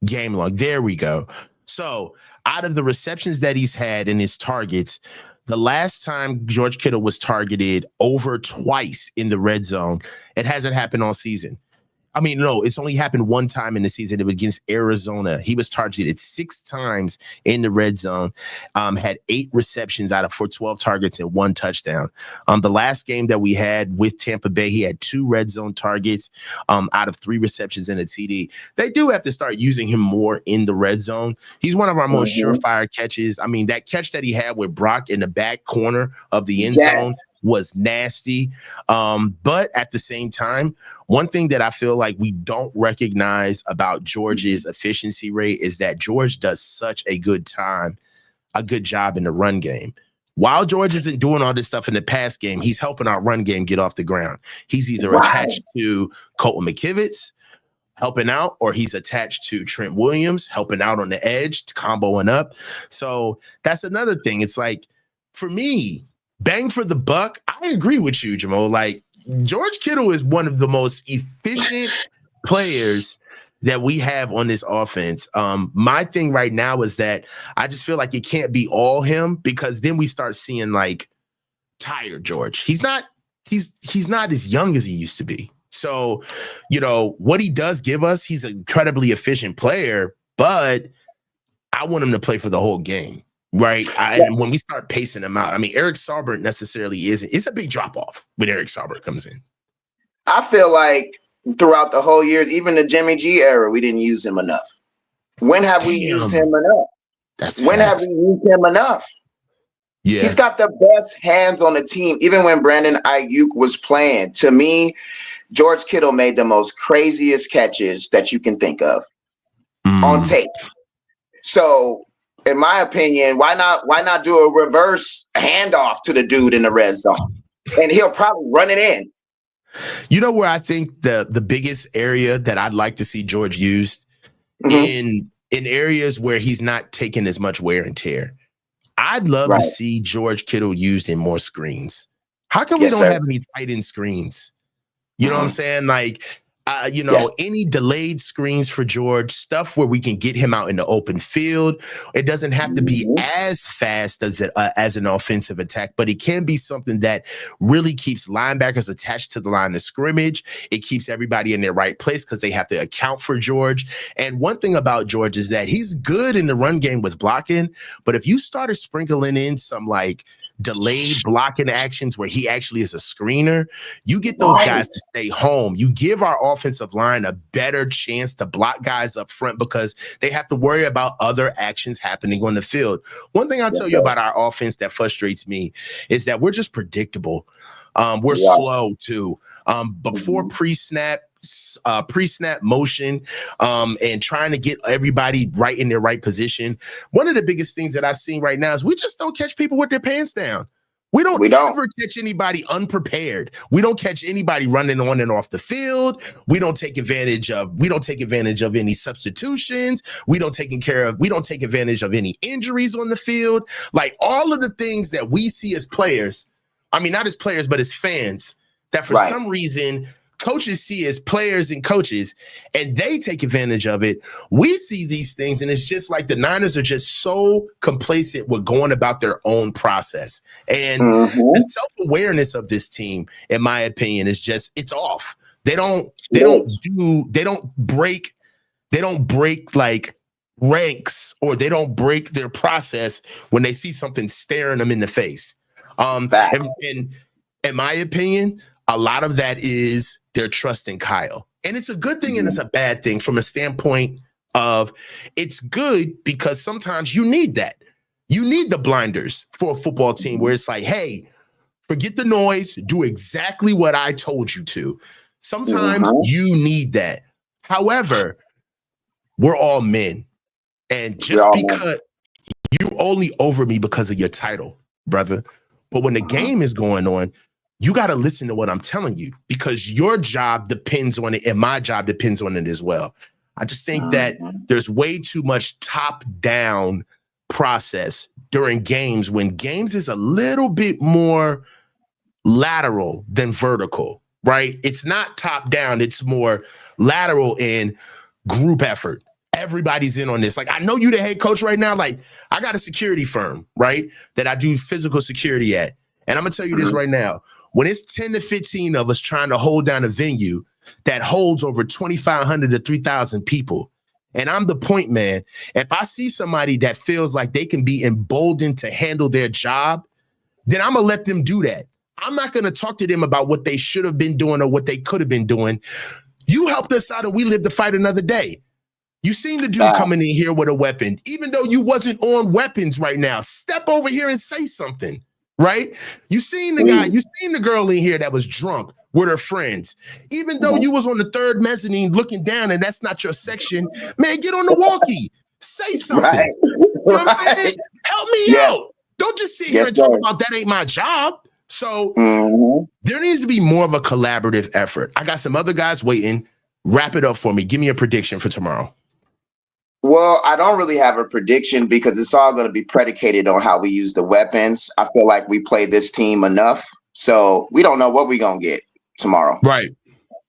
Game log. There we go. So out of the receptions that he's had in his targets, the last time George Kittle was targeted over twice in the red zone, it hasn't happened all season. I mean, no, it's only happened one time in the season. It was against Arizona. He was targeted 6 times in the red zone, had 8 receptions for 12 targets and 1 touchdown. The last game that we had with Tampa Bay, he had 2 red zone targets out of 3 receptions and a TD. They do have to start using him more in the red zone. He's one of our most surefire catches. I mean, that catch that he had with Brock in the back corner of the end zone was nasty. But at the same time, one thing that I feel like we don't recognize about George's efficiency rate is that George does such a good job in the run game. While George isn't doing all this stuff in the pass game, he's helping our run game get off the ground. He's either attached to Colton McKivitz, helping out, or he's attached to Trent Williams, helping out on the edge, comboing up. So that's another thing. It's like, for me, bang for the buck, I agree with you, Jamal. Like, George Kittle is one of the most efficient players that we have on this offense. My thing right now is that I just feel like it can't be all him, because then we start seeing like tired George. He's not as young as he used to be. So, what he does give us, he's an incredibly efficient player, but I want him to play for the whole game. Right. And when we start pacing him out, I mean, Eric Saubert necessarily isn't. It's a big drop off when Eric Saubert comes in. I feel like throughout the whole years, even the Jimmy G era, we didn't use him enough. When have we used him enough? When have we used him enough? Yeah. He's got the best hands on the team. Even when Brandon Ayuk was playing, to me, George Kittle made the most craziest catches that you can think of on tape. So, in my opinion, why not do a reverse handoff to the dude in the red zone? And he'll probably run it in. You know where I think the biggest area that I'd like to see George used in areas where he's not taking as much wear and tear. I'd love to see George Kittle used in more screens. How come we don't have any tight end screens? You know what I'm saying? Like, any delayed screens for George, stuff where we can get him out in the open field. It doesn't have to be as fast as an offensive attack, but it can be something that really keeps linebackers attached to the line of scrimmage. It keeps everybody in their right place because they have to account for George. And one thing about George is that he's good in the run game with blocking, but if you started sprinkling in some like delayed blocking actions where he actually is a screener, you get those guys to stay home. You give our offensive line a better chance to block guys up front because they have to worry about other actions happening on the field. One thing I'll tell you about our offense that frustrates me is that we're just predictable. We're slow too. Before pre-snap motion, and trying to get everybody right in their right position. One of the biggest things that I've seen right now is we just don't catch people with their pants down. We don't ever catch anybody unprepared. We don't catch anybody running on and off the field. We don't take advantage of any substitutions. We don't take advantage of any injuries on the field. Like all of the things that we see as players, I mean, not as players, but as fans, that for some reason coaches see as players and coaches, and they take advantage of it. We see these things, and it's just like the Niners are just so complacent with going about their own process. And the self-awareness of this team, in my opinion, is just, it's off. They don't break like ranks, or they don't break their process when they see something staring them in the face. And in my opinion, a lot of that is their trust in Kyle. And it's a good thing and it's a bad thing from a standpoint of, it's good because sometimes you need that. You need the blinders for a football team where it's like, hey, forget the noise, do exactly what I told you to. Sometimes you need that. However, we're all men. And just because you only over me because of your title, brother. But when the game is going on, you got to listen to what I'm telling you, because your job depends on it and my job depends on it as well. I just think that there's way too much top-down process during games, when games is a little bit more lateral than vertical, right? It's not top-down. It's more lateral in group effort. Everybody's in on this. Like, I know you the head coach right now. Like, I got a security firm, right, that I do physical security at. And I'm going to tell you this right now. When it's 10 to 15 of us trying to hold down a venue that holds over 2,500 to 3,000 people, and I'm the point man, if I see somebody that feels like they can be emboldened to handle their job, then I'm going to let them do that. I'm not going to talk to them about what they should have been doing or what they could have been doing. You helped us out and we live to fight another day. You seen the dude coming in here with a weapon, even though you wasn't on weapons right now. Step over here and say something. Right? You seen the guy, you seen the girl in here that was drunk with her friends. Even though you was on the third mezzanine looking down and that's not your section, man, get on the walkie. Say something. You know what I'm saying? Help me out. Don't just sit here and talk about that ain't my job. So there needs to be more of a collaborative effort. I got some other guys waiting. Wrap it up for me. Give me a prediction for tomorrow. Well, I don't really have a prediction because it's all going to be predicated on how we use the weapons. I feel like we play this team enough, so we don't know what we're going to get tomorrow. Right.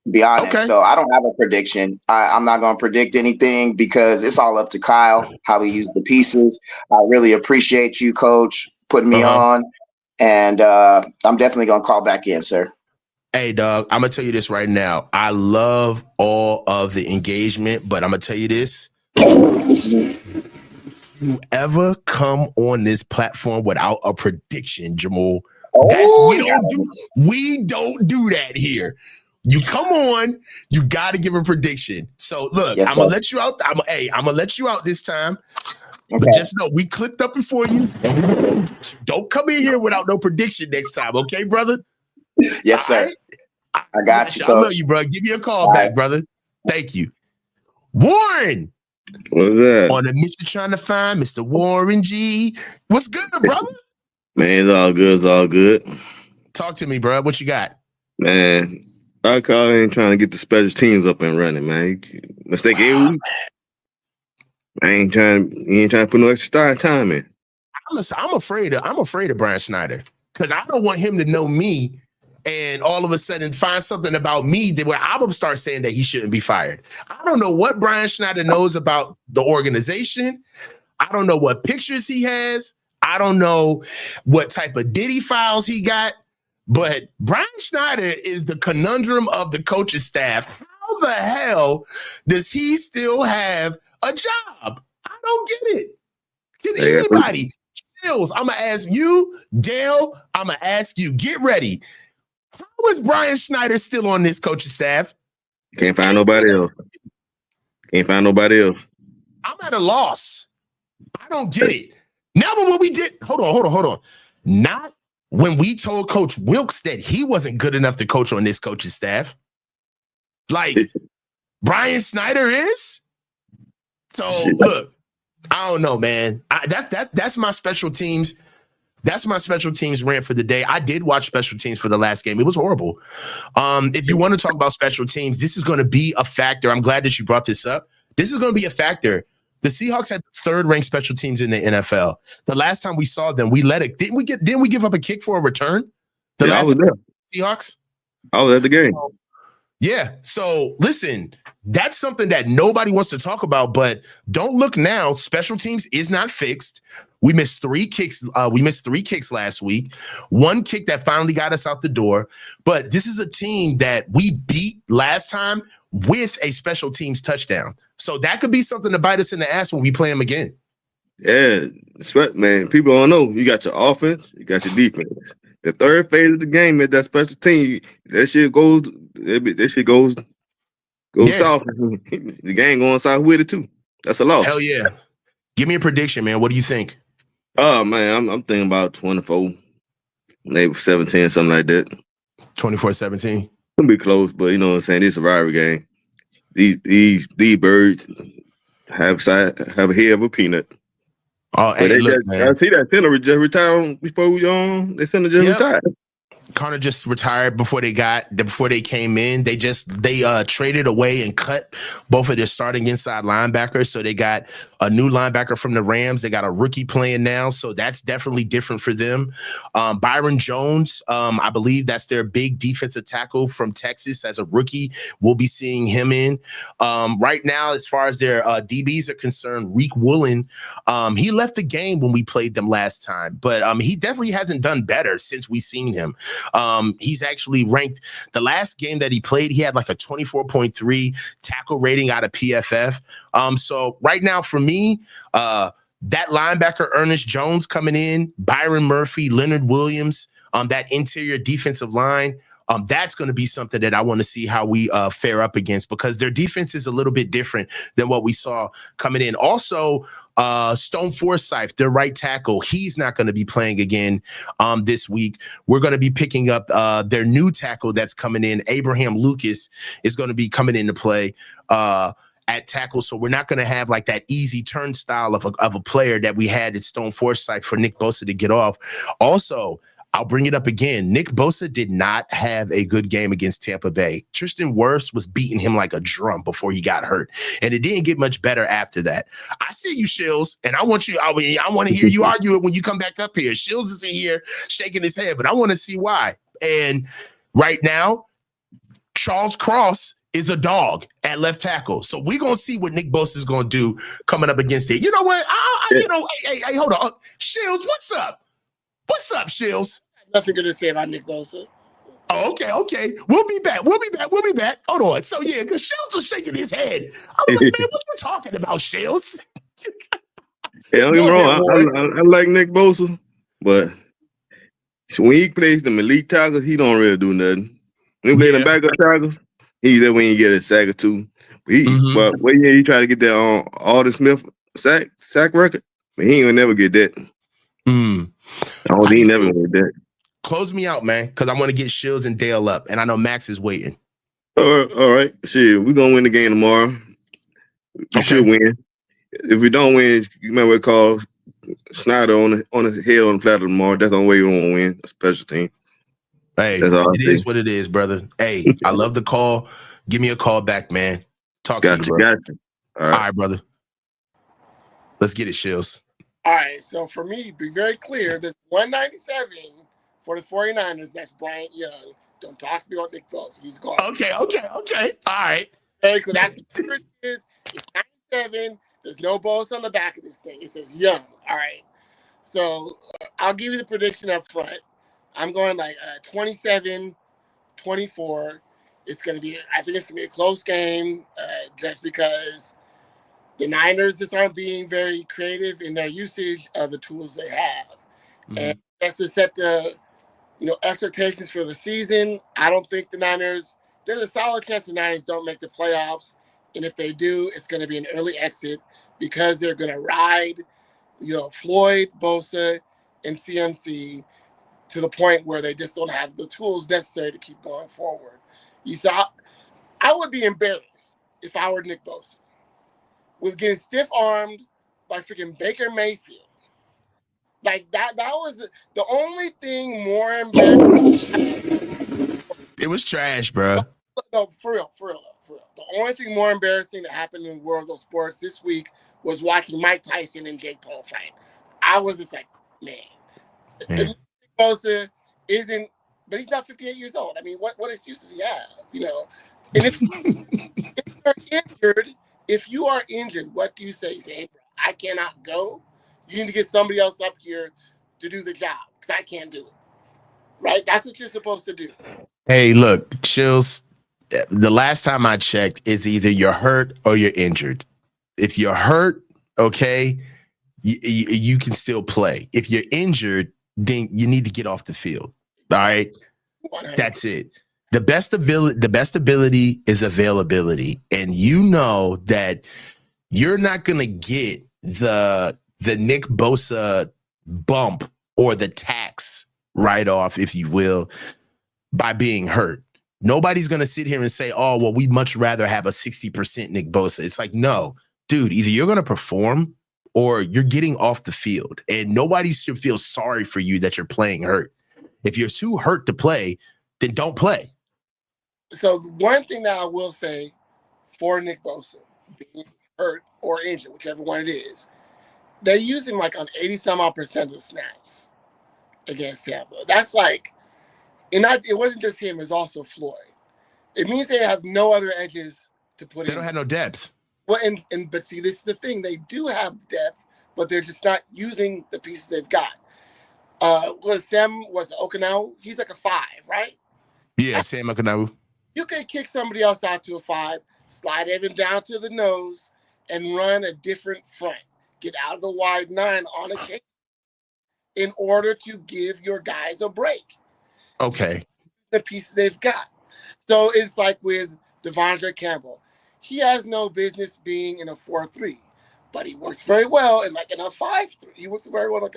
To be honest. Okay. So I don't have a prediction. I'm not going to predict anything because it's all up to Kyle, how he used the pieces. I really appreciate you, Coach, putting me on, and I'm definitely going to call back in, sir. Hey, dog, I'm going to tell you this right now. I love all of the engagement, but I'm going to tell you this. You ever come on this platform without a prediction, Jamal? We don't do that here. You come on. You got to give a prediction. So look, I'm gonna let you out. I'm gonna let you out this time. Okay. But just know we clipped up before you. Don't come in here without no prediction next time, okay, brother? Yes, sir. Right? I got you, I love you, bro. Give me a call back, brother. Thank you. Warren. What's that? On a mission trying to find Mr. Warren G. What's good, brother? Man, it's all good. It's all good. Talk to me, bro. What you got? Man, I call in trying to get the special teams up and running, man. Mistake every week. I ain't trying to put no extra time in. I'm afraid of Brian Schneider because I don't want him to know me and all of a sudden find something about me that where I'm gonna start saying that he shouldn't be fired. I don't know what Brian Schneider knows about the organization. I don't know what pictures he has. I don't know what type of Diddy files he got. But Brian Schneider is the conundrum of the coaching staff. How the hell does he still have a job? I don't get it. Can anybody? Stills, I'm going to ask you. Dale, I'm going to ask you. Get ready. How is Brian Schneider still on this coaching staff? Can't find nobody else. I'm at a loss. I don't get it. Now, what we did, hold on. Not when we told Coach Wilkes that he wasn't good enough to coach on this coaching staff. Like, Brian Schneider is? So, look, I don't know, man. That's my special teams. That's my special teams rant for the day. I did watch special teams for the last game. It was horrible. If you want to talk about special teams, this is going to be a factor. I'm glad that you brought this up. This is going to be a factor. The Seahawks had third-ranked special teams in the NFL. The last time we saw them, we let it. Didn't we give up a kick for a return? I was there. Seahawks. I was at the game. Yeah. So listen, that's something that nobody wants to talk about. But don't look now. Special teams is not fixed. We missed 3 kicks. We missed 3 kicks last week. 1 kick that finally got us out the door. But this is a team that we beat last time with a special teams touchdown. So that could be something to bite us in the ass when we play them again. Yeah, man. People don't know. You got your offense, you got your defense. The third phase of the game is that special team. That shit goes south. The game going south with it too. That's a loss. Hell yeah. Give me a prediction, man. What do you think? Oh man, I'm thinking about 24, maybe 17, something like that. 24-17. It'll be close, but you know what I'm saying. This is a rivalry game. These birds have a head of a peanut. Oh, hey, look, man. I see that center just retired before they center just retired. Connor just retired before they came in. They traded away and cut both of their starting inside linebackers. So they got a new linebacker from the Rams. They got a rookie playing now. So that's definitely different for them. Byron Jones, I believe that's their big defensive tackle from Texas as a rookie. We'll be seeing him in. Right now, as far as their DBs are concerned, Reek Woolen, he left the game when we played them last time, but he definitely hasn't done better since we've seen him. He's actually ranked the last game that he played. He had like a 24.3 tackle rating out of PFF. So right now for me, that linebacker, Ernest Jones coming in, Byron Murphy, Leonard Williams, that interior defensive line, that's going to be something that I want to see how we fare up against, because their defense is a little bit different than what we saw coming in. Also, Stone Forsythe, their right tackle, he's not going to be playing again this week. We're going to be picking up their new tackle that's coming in. Abraham Lucas is going to be coming into play at tackle. So we're not going to have like that easy turnstile of a player that we had at Stone Forsythe for Nick Bosa to get off. Also, I'll bring it up again. Nick Bosa did not have a good game against Tampa Bay. Tristan Wirfs was beating him like a drum before he got hurt, and it didn't get much better after that. I see you, Shills, and I want to hear you argue it when you come back up here. Shills is in here shaking his head, but I want to see why. And right now, Charles Cross is a dog at left tackle. So we're going to see what Nick Bosa is going to do coming up against it. You know what? Hey, hold on. Shills, what's up? What's up, Shills? Nothing good to say about Nick Bosa. Oh, okay. We'll be back. Hold on. So, yeah, because Shills was shaking his head. I was like, man, what you talking about, Shills? Yeah, don't get me wrong. I like Nick Bosa, but when he plays them elite tackles, he don't really do nothing. When he played in backup tackles, he that when you get a sack or two. But what year he try to get that on Alden Smith sack record? But he ain't never get that. He never get that. Close me out, man, because I want to get Shields and Dale up, and I know Max is waiting. All right. Shit, we're gonna win the game tomorrow. We should win. If we don't win, you remember call Snyder on his head on the platter tomorrow. That's the only way we won't win. A special team. Hey, it is what it is, brother. Hey, I love the call. Give me a call back, man. Talk to you, bro. Gotcha. All right, brother. Let's get it, Shields. All right, so for me, be very clear, there's 197 for the 49ers. That's Bryant Young. Don't talk to me about Nick Bosa. He's gone. Okay. All right. Okay, so that's the difference is it's 97. There's no Bosa on the back of this thing. It says Young. All right. So I'll give you the prediction up front. I'm going like 27-24. It's going to be, I think it's going to be a close game just because the Niners just aren't being very creative in their usage of the tools they have. And that's to set the, expectations for the season. I don't think the Niners, there's a solid chance the Niners don't make the playoffs. And if they do, it's going to be an early exit because they're going to ride, Floyd, Bosa, and CMC to the point where they just don't have the tools necessary to keep going forward. You saw, I would be embarrassed if I were Nick Bosa with getting stiff-armed by freaking Baker Mayfield. Like that was the only thing more embarrassing. It was trash, bro. No, for real. The only thing more embarrassing that happened in the world of sports this week was watching Mike Tyson and Jake Paul fight. I was just like, man. Nick Bosa isn't, but he's not 58 years old. I mean, what excuses he have, And if you are injured, what do you say? You say, hey, bro, I cannot go. You need to get somebody else up here to do the job because I can't do it. Right? That's what you're supposed to do. Hey, look, Chills, the last time I checked, it's either you're hurt or you're injured. If you're hurt, okay, you can still play. If you're injured, then you need to get off the field. All right? 100%. That's it. The best ability is availability. And you know that you're not going to get the Nick Bosa bump or the tax write-off, if you will, by being hurt. Nobody's going to sit here and say, oh, well, we'd much rather have a 60% Nick Bosa. It's like, no, dude, either you're going to perform or you're getting off the field. And nobody should feel sorry for you that you're playing hurt. If you're too hurt to play, then don't play. So one thing that I will say for Nick Bosa, being hurt or injured, whichever one it is, they use him like on 80-some-odd% of the snaps against Tampa. That's like, it wasn't just him, it's also Floyd. It means they have no other edges to put in. They don't have no depth. Well, but see, this is the thing. They do have depth, but they're just not using the pieces they've got. Sam Okinawa? He's like a 5, right? Yeah, Sam Okinawa. You can kick somebody else out to a 5, slide Evan down to the nose, and run a different front. Get out of the wide 9 on a kick in order to give your guys a break. Okay. The pieces they've got. So it's like with Devondre Campbell. He has no business being in a 4-3, but he works very well in a 5-3. He works very well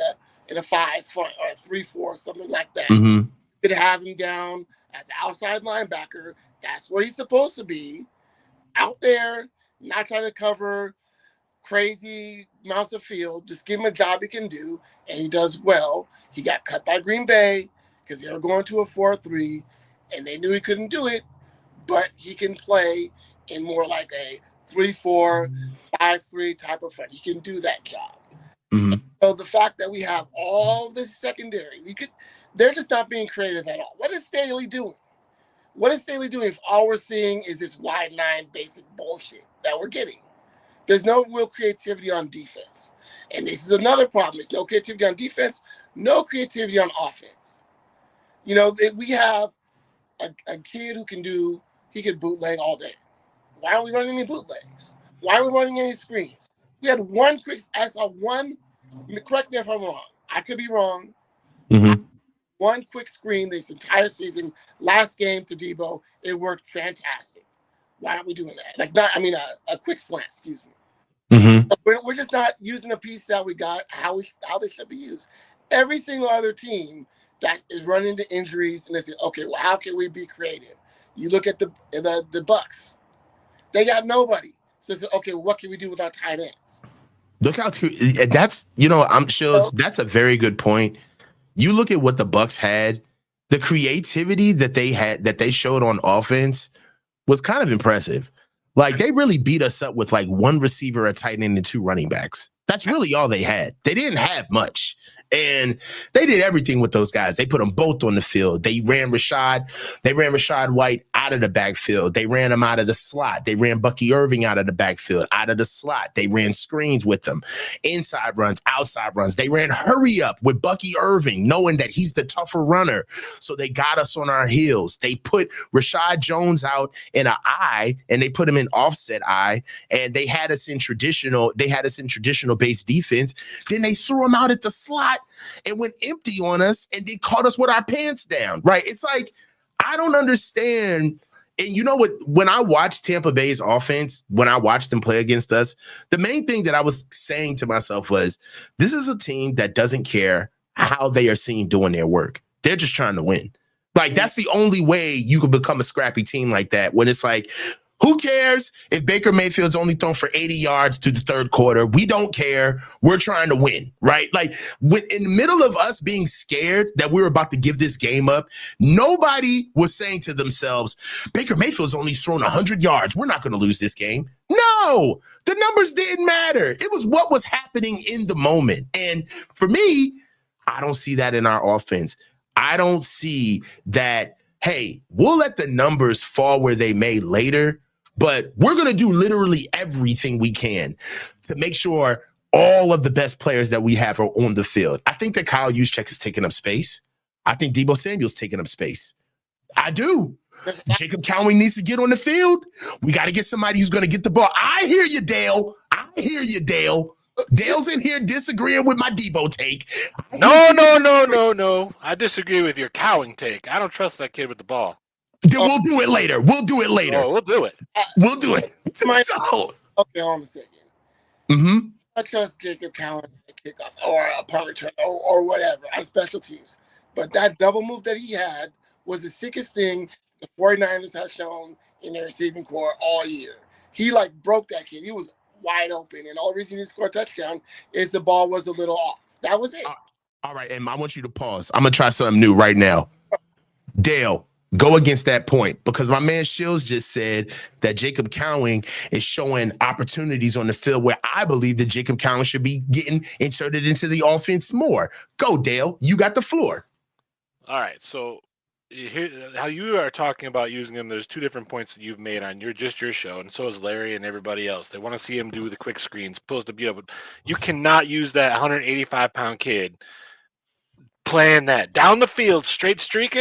in a 5 front or a 3-4, something like that. Mm-hmm. You could have him down as an outside linebacker. That's where he's supposed to be. Out there, not trying to cover crazy amounts of field. Just give him a job he can do, and he does well. He got cut by Green Bay because they were going to a 4-3, and they knew he couldn't do it, but he can play in more like a 3-4, 5-3 type of front. He can do that job. Mm-hmm. So the fact that we have all this secondary, they're just not being creative at all. What is Staley doing? What is Staley doing if all we're seeing is this wide 9 basic bullshit that we're getting? There's no real creativity on defense. And this is another problem. There's no creativity on defense, no creativity on offense. We have a kid who he can bootleg all day. Why aren't we running any bootlegs? Why are we running any screens? We had correct me if I'm wrong. I could be wrong. Mm-hmm. one quick screen this entire season. Last game to Debo, it worked fantastic. Why aren't we doing that? Like, not, I mean, a quick slant, excuse me. Mm-hmm. We're just not using a piece that we got how they should be used. Every single other team that is running into injuries and they say, okay, well, how can we be creative? You look at the Bucks, they got nobody. So it's okay, well, what can we do with our tight ends? Look how that's that's a very good point. You look at what the Bucks had, the creativity that they showed on offense was kind of impressive. Like, they really beat us up with like one receiver, a tight end, and two running backs. That's really all they had. They didn't have much. And they did everything with those guys. They put them both on the field. They ran Rashad White out of the backfield. They ran him out of the slot. They ran Bucky Irving out of the backfield, out of the slot. They ran screens with them, inside runs, outside runs. They ran hurry up with Bucky Irving, knowing that he's the tougher runner. So they got us on our heels. They put Rashad Jones out in an I, and they put him in offset I, and they had us in traditional base defense. Then they threw him out at the slot and went empty on us, and they caught us with our pants down, right? It's like, I don't understand. And you know what? When I watched Tampa Bay's offense, when I watched them play against us, the main thing that I was saying to myself was, this is a team that doesn't care how they are seen doing their work. They're just trying to win. Like, that's the only way you can become a scrappy team like that, when it's like, who cares if Baker Mayfield's only thrown for 80 yards through the third quarter? We don't care. We're trying to win, right? Like, when in the middle of us being scared that we were about to give this game up, nobody was saying to themselves, Baker Mayfield's only thrown 100 yards. We're not going to lose this game. No, the numbers didn't matter. It was what was happening in the moment. And for me, I don't see that in our offense. I don't see that, hey, we'll let the numbers fall where they may later, but we're going to do literally everything we can to make sure all of the best players that we have are on the field. I think that Kyle Juszczyk is taking up space. I think Deebo Samuel's taking up space. I do. Jacob Cowing needs to get on the field. We got to get somebody who's going to get the ball. I hear you, Dale. Dale's in here disagreeing with my Deebo take. No. I disagree with your Cowing take. I don't trust that kid with the ball. We'll do it later. Oh, we'll do it. We'll do it. Okay, hold on a second. Mm-hmm. I trust Jacob Cowing at kickoff or a punt return or whatever on special teams. But that double move that he had was the sickest thing the 49ers have shown in their receiving core all year. He like broke that kid. He was wide open, and all the reason he didn't score a touchdown is the ball was a little off. That was it. All right, and I want you to pause. I'm gonna try something new right now. Dale, go against that point, because my man Shields just said that Jacob Cowing is showing opportunities on the field where I believe that Jacob Cowing should be getting inserted into the offense more. Go, Dale. You got the floor. All right, so here, how you are talking about using him, there's two different points that you've made on your show, and so is Larry and everybody else. They want to see him do the quick screens, supposed to be able. You cannot use that 185-pound kid playing that down the field, straight streak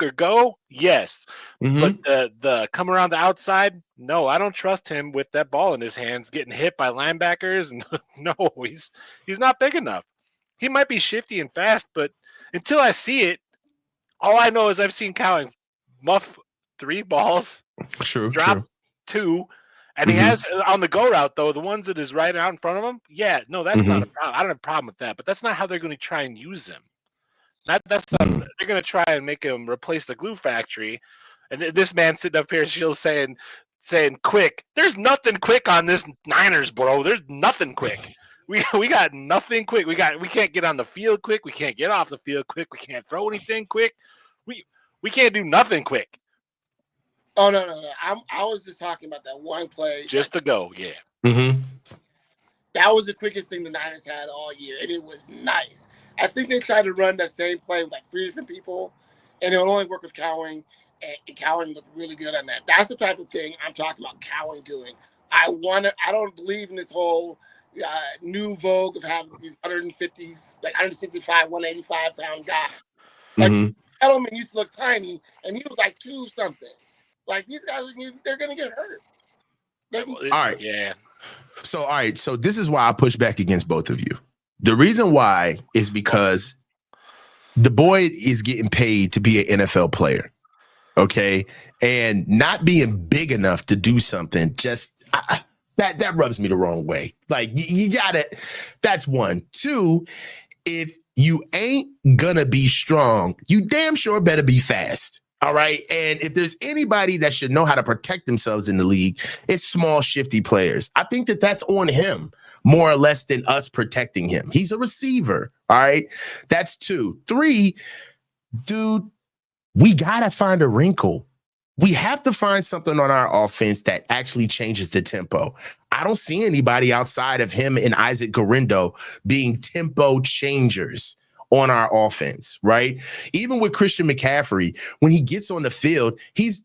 or go. Yes, but the come around the outside, no, I don't trust him with that ball in his hands, getting hit by linebackers. No, he's not big enough. He might be shifty and fast, but until I see it, all I know is I've seen Cowing muff 3 balls, drop 2, and he has on the go route, though, the ones that is right out in front of him. Yeah, no, that's not a problem. I don't have a problem with that, but that's not how they're going to try and use him. That's not, they're going to try and make him replace the glue factory. And this man sitting up here, Shields saying quick. There's nothing quick on this Niners, bro. There's nothing quick. We got nothing quick. We can't get on the field quick. We can't get off the field quick. We can't throw anything quick. We can't do nothing quick. Oh no! I was just talking about that one play. Just to go, yeah. Mm-hmm. That was the quickest thing the Niners had all year, and it was nice. I think they tried to run that same play with like 3 different people, and it would only work with Cowing, and Cowing looked really good on that. That's the type of thing I'm talking about Cowing doing. I don't believe in this whole new vogue of having these 150s, like 165, 185-pound guy. Like Edelman used to look tiny, and he was like 2 something. Like, these guys, they're gonna get hurt. All right, yeah. So this is why I push back against both of you. The reason why is because the boy is getting paid to be an NFL player. Okay. And not being big enough to do something just that rubs me the wrong way. Like you gotta, that's one. Two, if you ain't gonna be strong, you damn sure better be fast. All right. And if there's anybody that should know how to protect themselves in the league, it's small, shifty players. I think that that's on him more or less than us protecting him. He's a receiver. All right. That's two. Three, dude, we got to find a wrinkle. We have to find something on our offense that actually changes the tempo. I don't see anybody outside of him and Isaac Garindo being tempo changers on our offense, right? Even with Christian McCaffrey, when he gets on the field, his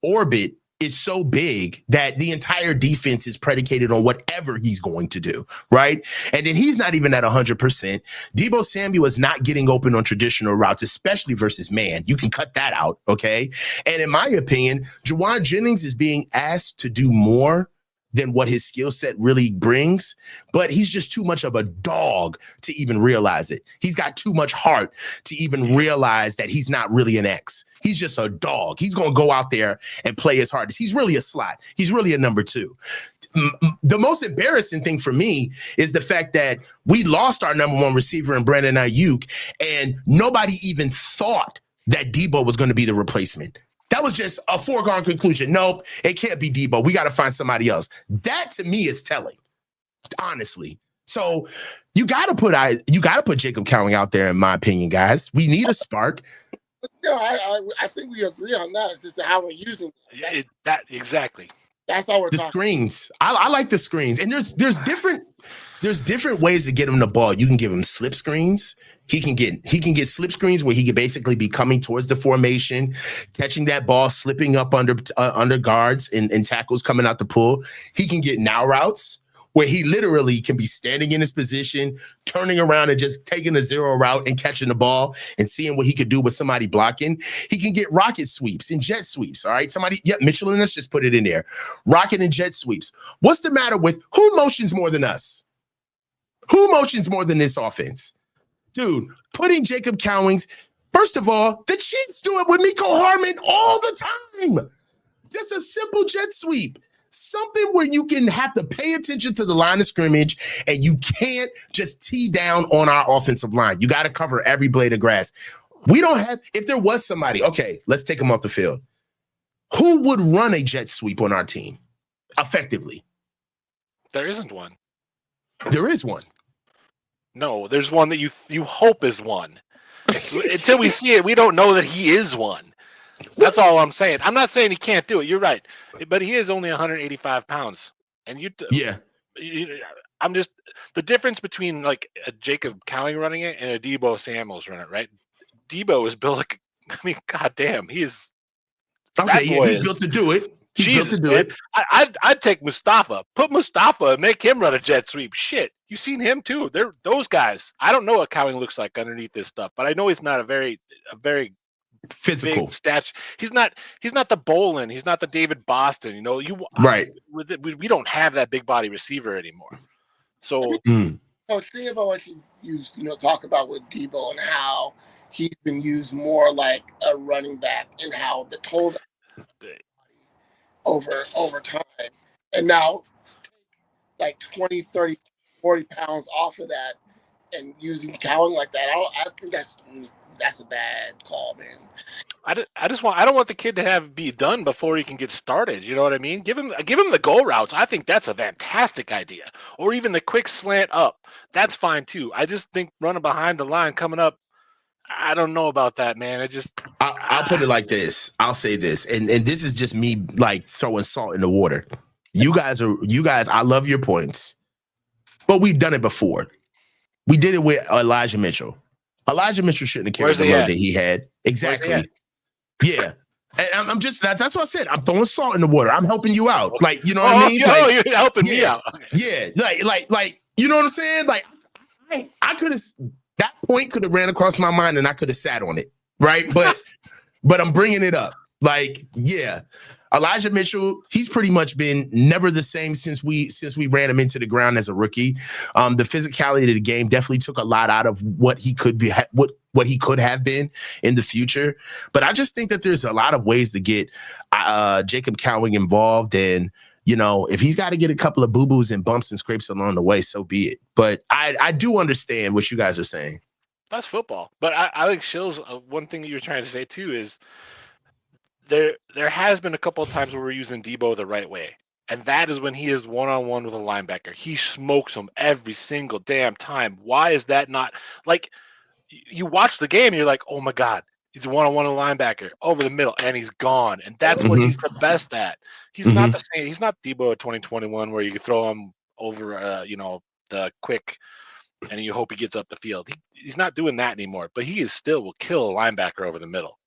orbit is so big that the entire defense is predicated on whatever he's going to do, right? And then he's not even at 100%. Deebo Samuel is not getting open on traditional routes, especially versus man. You can cut that out, okay? And in my opinion, Juwan Jennings is being asked to do more than what his skill set really brings, but he's just too much of a dog to even realize it. He's got too much heart to even realize that he's not really an X. He's just a dog. He's going to go out there and play his hardest. He's really a slot. He's really a number two. The most embarrassing thing for me is the fact that we lost our number one receiver in Brandon Ayuk, and nobody even thought that Deebo was going to be the replacement. That was just a foregone conclusion. Nope, it can't be Deebo. We got to find somebody else. That to me is telling, honestly. So you got to put Jacob Cowing out there, in my opinion, guys. We need a spark. No, I think we agree on that. It's just how we're using it. Exactly. That's all we're talking. The screens. I like the screens, and there's different ways to get him the ball. You can give him slip screens. He can get slip screens where he can basically be coming towards the formation, catching that ball, slipping up under guards and tackles coming out the pool. He can get now routes where he literally can be standing in his position, turning around and just taking a zero route and catching the ball and seeing what he could do with somebody blocking. He can get rocket sweeps and jet sweeps. All right. Mitchell and us just put it in there. Rocket and jet sweeps. What's the matter with who motions more than us? Who motions more than this offense? Dude, putting Jacob Cowings, first of all, the Chiefs do it with Mecole Hardman all the time. Just a simple jet sweep. Something where you can have to pay attention to the line of scrimmage and you can't just tee down on our offensive line. You got to cover every blade of grass. We don't have, if there was somebody, okay, let's take him off the field. Who would run a jet sweep on our team effectively? There isn't one. There is one. No, there's one that you hope is one. Until we see it, we don't know that he is one. That's all I'm saying. I'm not saying he can't do it. You're right, but he is only 185 pounds, and I'm just the difference between like a Jacob Cowing running it and a Deebo Samuel's running it. Right? Deebo is built like, I mean, goddamn, he is. Okay, yeah, he's built to do it. Jesus, man. I'd take Mustafa, put Mustafa, and make him run a jet sweep. Shit, you've seen him too. They're those guys. I don't know what Cowing looks like underneath this stuff, but I know he's not a very physical big stature. He's not the Bolin. He's not the David Boston. You know, right. We don't have that big body receiver anymore. So, Coach, think about what you've used. Talk about with Deebo and how he's been used more like a running back and how the toll over time. And now like 20, 30, 40 pounds off of that and using Cowing like that. I think that's a bad call, man. I don't want the kid to be done before he can get started. You know what I mean? Give him the go routes. I think that's a fantastic idea. Or even the quick slant up. That's fine too. I just think running behind the line coming up, I don't know about that, man. I'll put it like this. I'll say this, and this is just me like throwing salt in the water. You guys, I love your points, but we've done it before. We did it with Elijah Mitchell. Elijah Mitchell shouldn't have carried the load that he had. Exactly. Yeah. And I'm just that's what I said. I'm throwing salt in the water. I'm helping you out. Okay. Like, you know what I mean? You're helping me out. Okay. Yeah. Like, you know what I'm saying? Like, I could have. That point could have ran across my mind and I could have sat on it, right? But I'm bringing it up. Like, yeah, Elijah Mitchell, he's pretty much been never the same since we ran him into the ground as a rookie. The physicality of the game definitely took a lot out of what he could be, what what he could have been in the future. But I just think that there's a lot of ways to get Jacob Cowing involved. And, if he's got to get a couple of boo-boos and bumps and scrapes along the way, so be it. But I do understand what you guys are saying. That's football. But I think Shills, one thing that you were trying to say too is there has been a couple of times where we're using Debo the right way. And that is when he is one-on-one with a linebacker. He smokes him every single damn time. Why is that not like you watch the game and you're like, oh my God, he's a one-on-one linebacker over the middle and he's gone. And that's what he's the best at. He's not the same. He's not Debo at 2021 where you can throw him over, the quick and you hope he gets up the field. He's not doing that anymore, but he will kill a linebacker over the middle.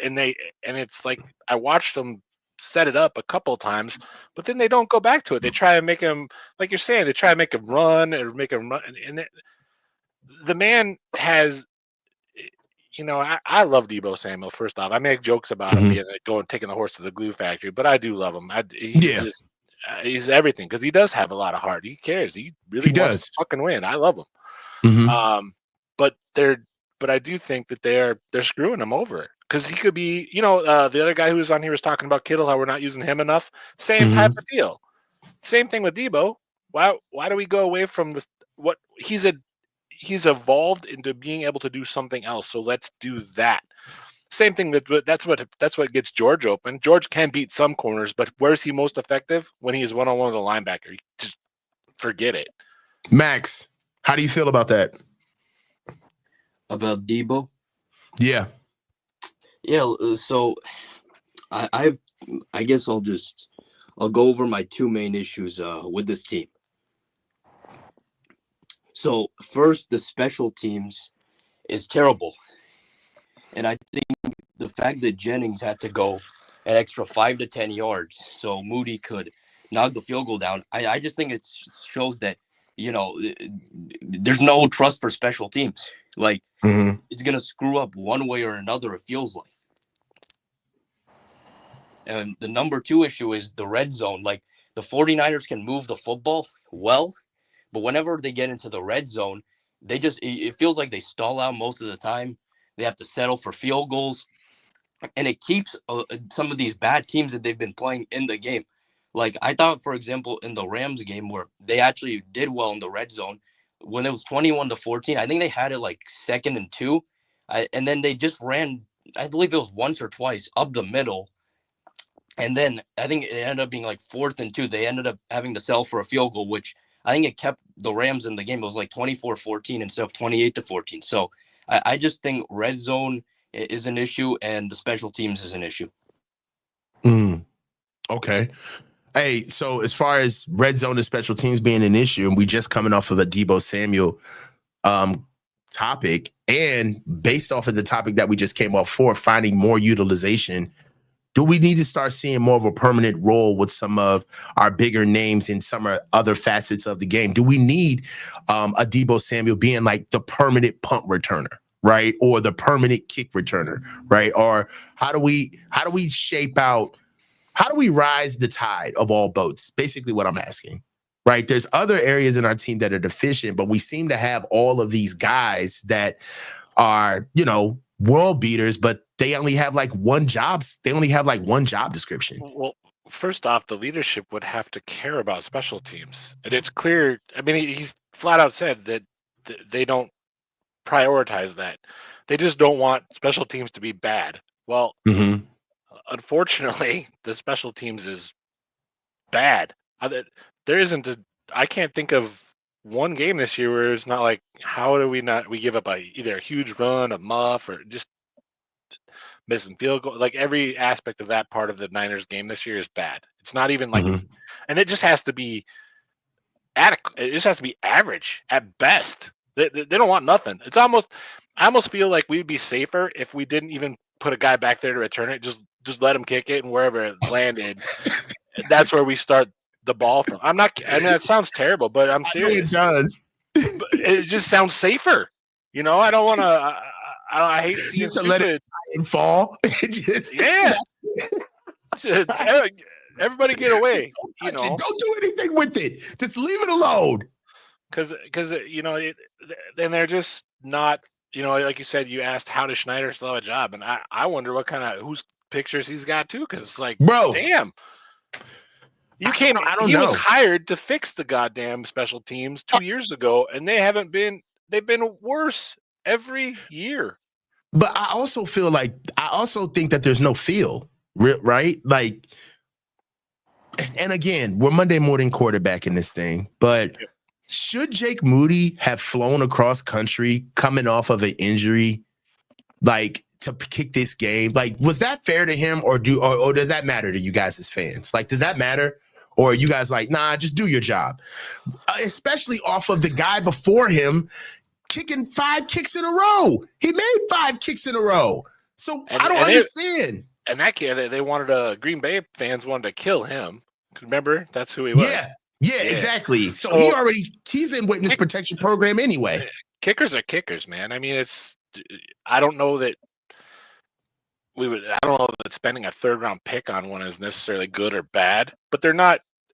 And it's like I watched them set it up a couple of times, but then they don't go back to it. They try to make him, like you're saying, they try to make him run or make him run. And the man has, I love Debo Samuel. First off, I make jokes about him being taking the horse to the glue factory, but I do love him. He's everything because he does have a lot of heart. He cares. He really wants to fucking win. I love him. But I do think that they're screwing him over because he could be, the other guy who was on here was talking about Kittle, how we're not using him enough. Same type of deal. Same thing with Debo. Why do we go away from this? What he's evolved into being able to do something else. So let's do that. Same thing. That's what gets George open. George can beat some corners, but where's he most effective? When he is one-on-one with a linebacker. Just forget it. Max, how do you feel about that? About Debo? Yeah. So I guess I'll go over my two main issues with this team. So first, the special teams is terrible. And I think the fact that Jennings had to go an extra 5 to 10 yards so Moody could knock the field goal down, I just think it shows that, there's no trust for special teams. Like, it's going to screw up one way or another, it feels like. And the number two issue is the red zone. Like, the 49ers can move the football well, but whenever they get into the red zone, it feels like they stall out most of the time. They have to settle for field goals. And it keeps some of these bad teams that they've been playing in the game. Like, I thought, for example, in the Rams game where they actually did well in the red zone, when it was 21-14, I think they had it like 2nd and 2. And then they just ran, I believe it was once or twice, up the middle. And then I think it ended up being like 4th and 2. They ended up having to settle for a field goal, which I think it kept the Rams in the game. It was like 24-14 instead of 28-14. So I just think red zone is an issue and the special teams is an issue. Okay. Hey, so as far as red zone and special teams being an issue, and we just coming off of a Debo Samuel topic, and based off of the topic that we just came off for, finding more utilization, do we need to start seeing more of a permanent role with some of our bigger names in some other facets of the game? Do we need a Debo Samuel being like the permanent punt returner, right? Or the permanent kick returner, right? Or how do we shape out, how do we rise the tide of all boats? Basically what I'm asking, right? There's other areas in our team that are deficient, but we seem to have all of these guys that are, world beaters, but they only have like one job. They only have like one job description. Well, first off, the leadership would have to care about special teams. And it's clear. I mean, he's flat out said that they don't prioritize that. They just don't want special teams to be bad. Well, unfortunately, the special teams is bad. I can't think of one game this year where it's not like, how do we give up either a huge run, a muff, or just missing field goal? Like, every aspect of that part of the Niners game this year is bad. It's not even like, and it just has to be adequate. It just has to be average at best. They don't want nothing. I almost feel like we'd be safer if we didn't even put a guy back there to return it. Just let him kick it, and wherever it landed, that's where we start the ball from. I mean, that sounds terrible, but I'm serious. It does. But it just sounds safer. I don't want to. I hate seeing just to stupid. let it fall. Yeah. Everybody get away. Don't do anything with it. Just leave it alone. Because then they're just not you know, like you said, you asked how does Schneider still have a job, and I wonder what kind of whose pictures he's got too, because it's like, bro, damn, you can't. I don't he know. was hired to fix the goddamn special teams 2 years ago, and they've been worse every year. But I also think that there's no feel, right? Like, and again, we're Monday morning quarterbacking this thing, but should Jake Moody have flown across country coming off of an injury, like, to kick this game? Like, was that fair to him, or does that matter to you guys as fans? Like, does that matter? Or are you guys like, nah, just do your job? Especially off of the guy before him kicking 5 kicks in a row. He made 5 kicks in a row. So I don't understand. And that kid, they wanted Green Bay fans wanted to kill him. Remember, that's who he was. Yeah, exactly. So he's in witness protection program anyway. Kickers are kickers, man. I mean, I don't know that spending a 3rd round pick on one is necessarily good or bad, but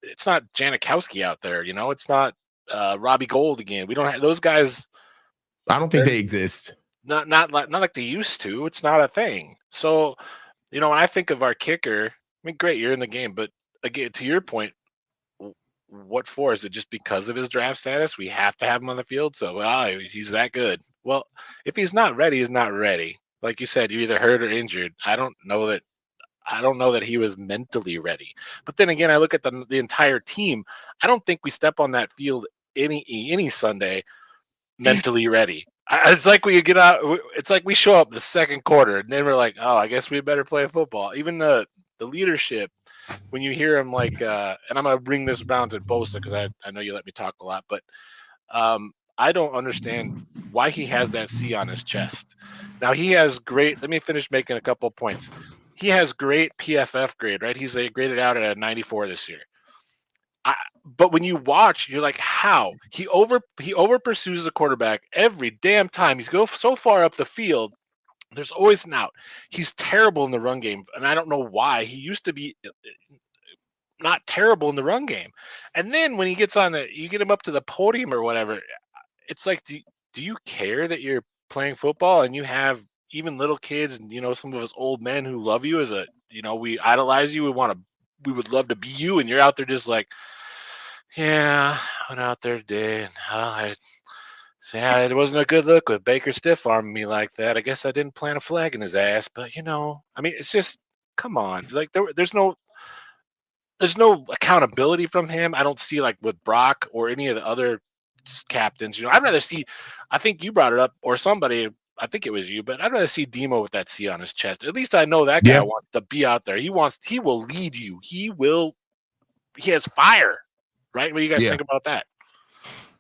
it's not Janikowski out there, you know, it's not Robbie Gold again. We don't have those guys. I don't think they exist. Not like they used to. It's not a thing. So, you know, when I think of our kicker, I mean, great, you're in the game, but again, to your point, what for? Is it just because of his draft status? We have to have him on the field. So, he's that good. Well, if he's not ready, he's not ready. Like you said, you're either hurt or injured. I don't know that he was mentally ready. But then again, I look at the entire team. I don't think we step on that field any Sunday mentally ready. It's like we get out. It's like we show up the second quarter, and then we're like, "Oh, I guess we better play football." Even the leadership, when you hear him like, and I'm gonna bring this around to Bosa because I know you let me talk a lot, but I don't understand why he has that C on his chest. Now he has great. Let me finish making a couple of points. He has great PFF grade, right? He's graded out at a 94 this year. But when you watch, you're like, how? He over pursues the quarterback every damn time. He's go so far up the field. There's always an out. He's terrible in the run game, and I don't know why. He used to be not terrible in the run game. And then when he gets you get him up to the podium or whatever, it's like, do you care that you're playing football and you have even little kids and, you know, some of us old men who love you we idolize you. We would love to be you. And you're out there just like, yeah, I went out there today and it wasn't a good look with Baker stiff arming me like that. I guess I didn't plant a flag in his ass, but, you know, I mean, it's just, come on. Like there's no accountability from him. I don't see, like, with Brock or any of the other captains. You know, I'd rather see, I think you brought it up, or somebody, I think it was you, but I'd rather see Demo with that C on his chest. At least I know that guy wants to be out there. He will lead you. He has fire, right? What do you guys think about that?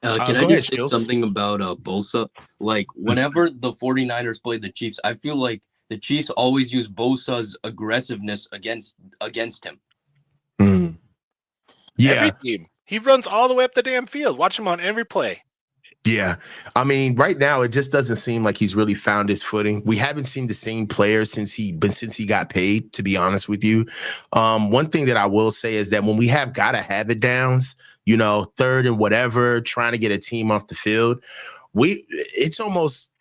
Can I just say something about Bosa? Like, whenever the 49ers played the Chiefs, I feel like the Chiefs always use Bosa's aggressiveness against him. Mm. Yeah. Every team. He runs all the way up the damn field. Watch him on every play. Yeah. I mean, right now, it just doesn't seem like he's really found his footing. We haven't seen the same player since he got paid, to be honest with you. One thing that I will say is that when we have gotta have it downs, you know, 3rd and whatever, trying to get a team off the field, it's almost,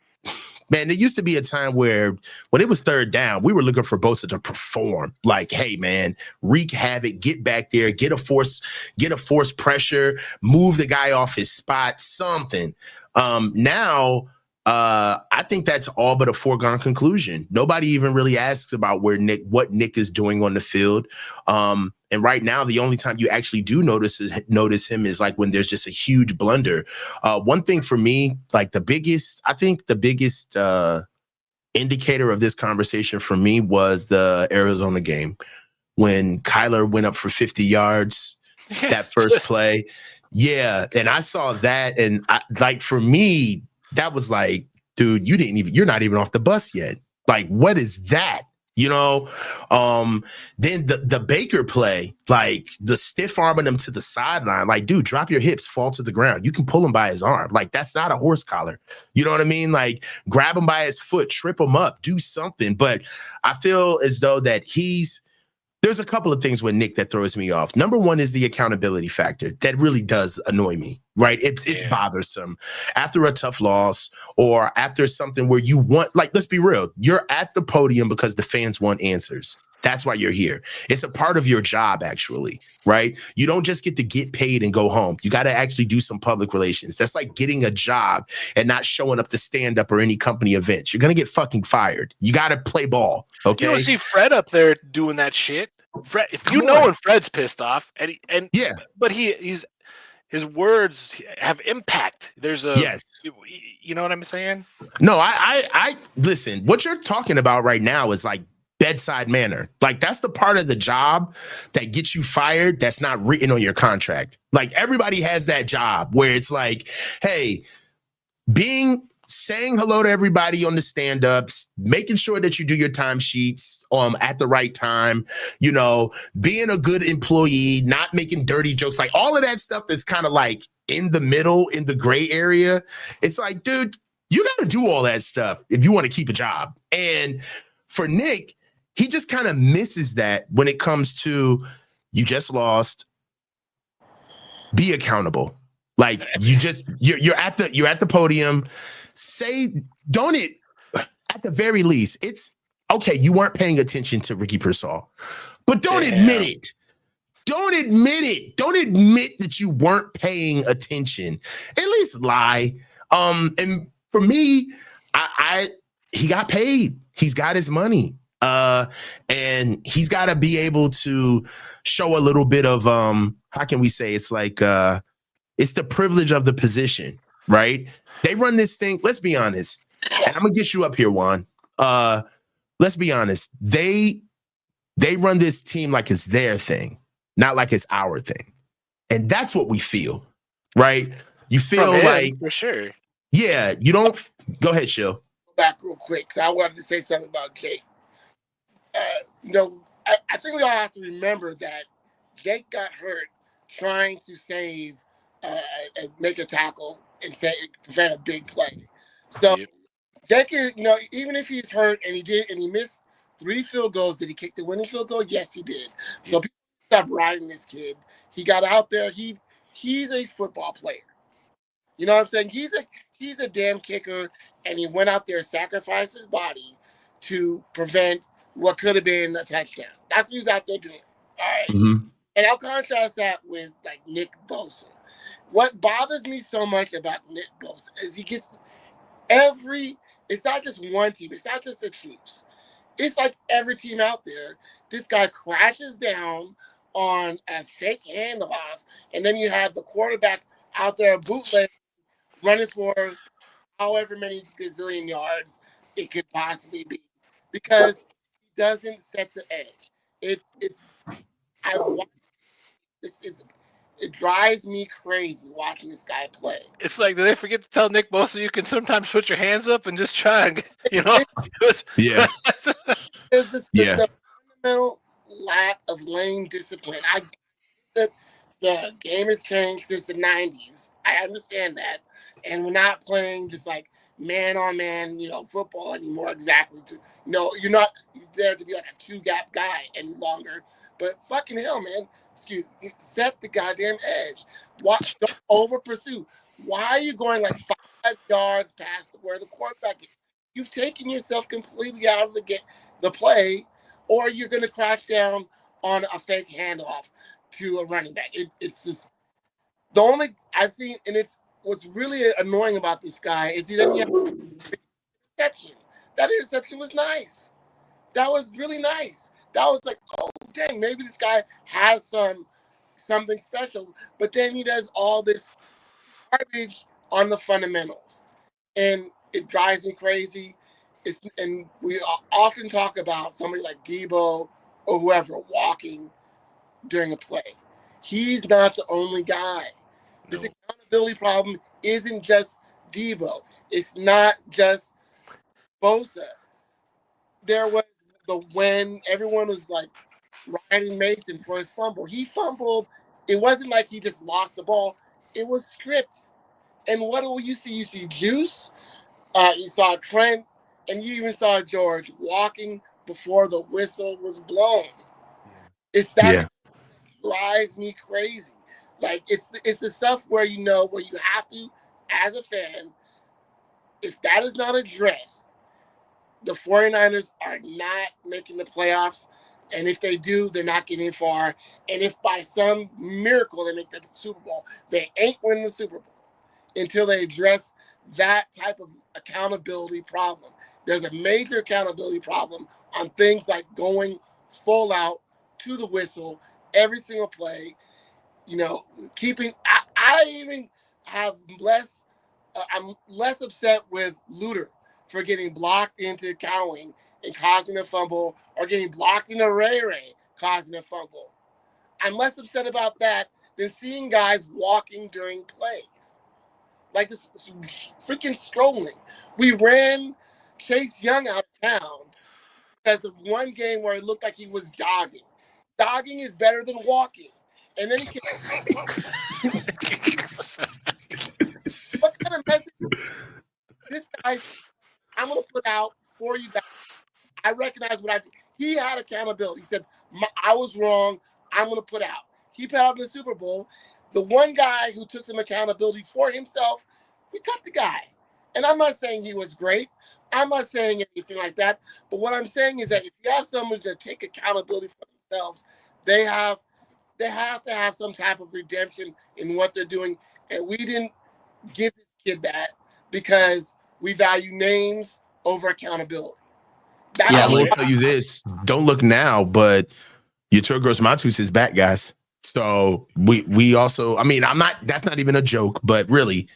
man, there used to be a time where when it was 3rd down, we were looking for Bosa to perform. Like, hey, man, wreak havoc, get back there, get a force pressure, move the guy off his spot, something. Now, I think that's all but a foregone conclusion. Nobody even really asks about what Nick is doing on the field. And right now, the only time you actually do notice him is like when there's just a huge blunder. One thing for me, like the biggest indicator of this conversation for me was the Arizona game when Kyler went up for 50 yards that first play. Yeah, and I saw that, and for me, that was like, dude, you're not even off the bus yet. Like, what is that? You know, then the Baker play, like the stiff arming him to the sideline, like, dude, drop your hips, fall to the ground. You can pull him by his arm. Like, that's not a horse collar. You know what I mean? Like, grab him by his foot, trip him up, do something. But I feel as though that he's there's a couple of things with Nick that throws me off. Number one is the accountability factor. That really does annoy me, right? It's bothersome. After a tough loss or after something where you want, like, let's be real, you're at the podium because the fans want answers. That's why you're here. It's a part of your job, actually, right? You don't just get to get paid and go home. You got to actually do some public relations. That's like getting a job and not showing up to stand up or any company events. You're going to get fucking fired. You got to play ball, okay? You don't see Fred up there doing that shit. Fred, if you know when Fred's pissed off, but his words have impact. There's a you know what I'm saying? No, I listen. What you're talking about right now is like bedside manner. Like, that's the part of the job that gets you fired that's not written on your contract. Like, everybody has that job where it's like, hey, saying hello to everybody on the stand-ups, making sure that you do your time sheets at the right time, you know, being a good employee, not making dirty jokes, like all of that stuff that's kind of like in the middle, in the gray area. It's like, dude, you got to do all that stuff if you want to keep a job. And for Nick, he just kind of misses that when it comes to, you just lost, be accountable. Like, you're at the podium. At the very least, it's okay. You weren't paying attention to Ricky Pearsall, but don't admit it. Don't admit it. Don't admit that you weren't paying attention. At least lie. And for me, he got paid. He's got his money. And he's got to be able to show a little bit of how can we say, it's like it's the privilege of the position, right? They run this thing. Let's be honest. And I'm gonna get you up here, Juan. Let's be honest. They run this team like it's their thing, not like it's our thing. And that's what we feel, right? You feel like, for sure. Yeah, you don't. Go ahead, Shill. Back real quick, so I wanted to say something about Jake. I think we all have to remember that Jake got hurt trying to save and make a tackle and prevent a big play. So Jake is, even if he's hurt and he missed 3 field goals, did he kick the winning field goal? Yes, he did. So people stop riding this kid. He got out there. He's a football player. You know what I'm saying? He's a damn kicker, and he went out there and sacrificed his body to prevent what could have been a touchdown. That's what he was out there doing. All right. Mm-hmm. And I'll contrast that with like Nick Bosa. What bothers me so much about Nick Bosa is he gets it's not just one team, it's not just the Chiefs. It's like every team out there, this guy crashes down on a fake handoff, and then you have the quarterback out there bootleg running for however many gazillion yards it could possibly be, because he doesn't set the edge. It drives me crazy watching this guy play. It's like, did they forget to tell Nick Bosa you can sometimes put your hands up and just try and, Yeah. There's the fundamental lack of lane discipline. I get that the game has changed since the 90s. I understand that. And we're not playing just like man-on-man, football anymore exactly. You're not there to be like a 2-gap guy any longer. But fucking hell, man. Set the goddamn edge. Don't over pursue. Why are you going like 5 yards past where the quarterback is? You've taken yourself completely out of the play, or you're going to crash down on a fake handoff to a running back. It's just the only I've seen, and it's what's really annoying about this guy is he doesn't have an interception. That interception was nice. That was really nice. That was like, oh dang, maybe this guy has something special. But then he does all this garbage on the fundamentals, and it drives me crazy. And we often talk about somebody like Debo or whoever walking during a play. He's not the only guy. This accountability problem isn't just Debo. It's not just Bosa. There was when everyone was like riding Mason for his fumble. He fumbled. It wasn't like he just lost the ball. It was stripped. And what do you see? You see Juice. You saw Trent. And you even saw George walking before the whistle was blown. It's that drives me crazy. Like it's the stuff where you have to, as a fan, if that is not addressed, the 49ers are not making the playoffs. And if they do, they're not getting far. And if by some miracle they make the Super Bowl, they ain't winning the Super Bowl until they address that type of accountability problem. There's a major accountability problem on things like going full out to the whistle every single play. Keeping. I even have less. I'm less upset with Luter for getting blocked into Cowing and causing a fumble, or getting blocked into Ray causing a fumble. I'm less upset about that than seeing guys walking during plays. Like this freaking strolling. We ran Chase Young out of town because of one game where it looked like he was jogging. Jogging is better than walking. And then he came. What kind of message? This guy, I'm going to put out for you guys. I recognize what I did. He had accountability. He said, I was wrong. I'm going to put out. He put out in the Super Bowl. The one guy who took some accountability for himself, we cut the guy. And I'm not saying he was great. I'm not saying anything like that. But what I'm saying is that if you have someone who's going to take accountability for themselves, they have to have some type of redemption in what they're doing. And we didn't give this kid that because we value names over accountability. I will tell you this. Don't look now, but Yetur Gross-Matos is back, guys. So we also, that's not even a joke, but really,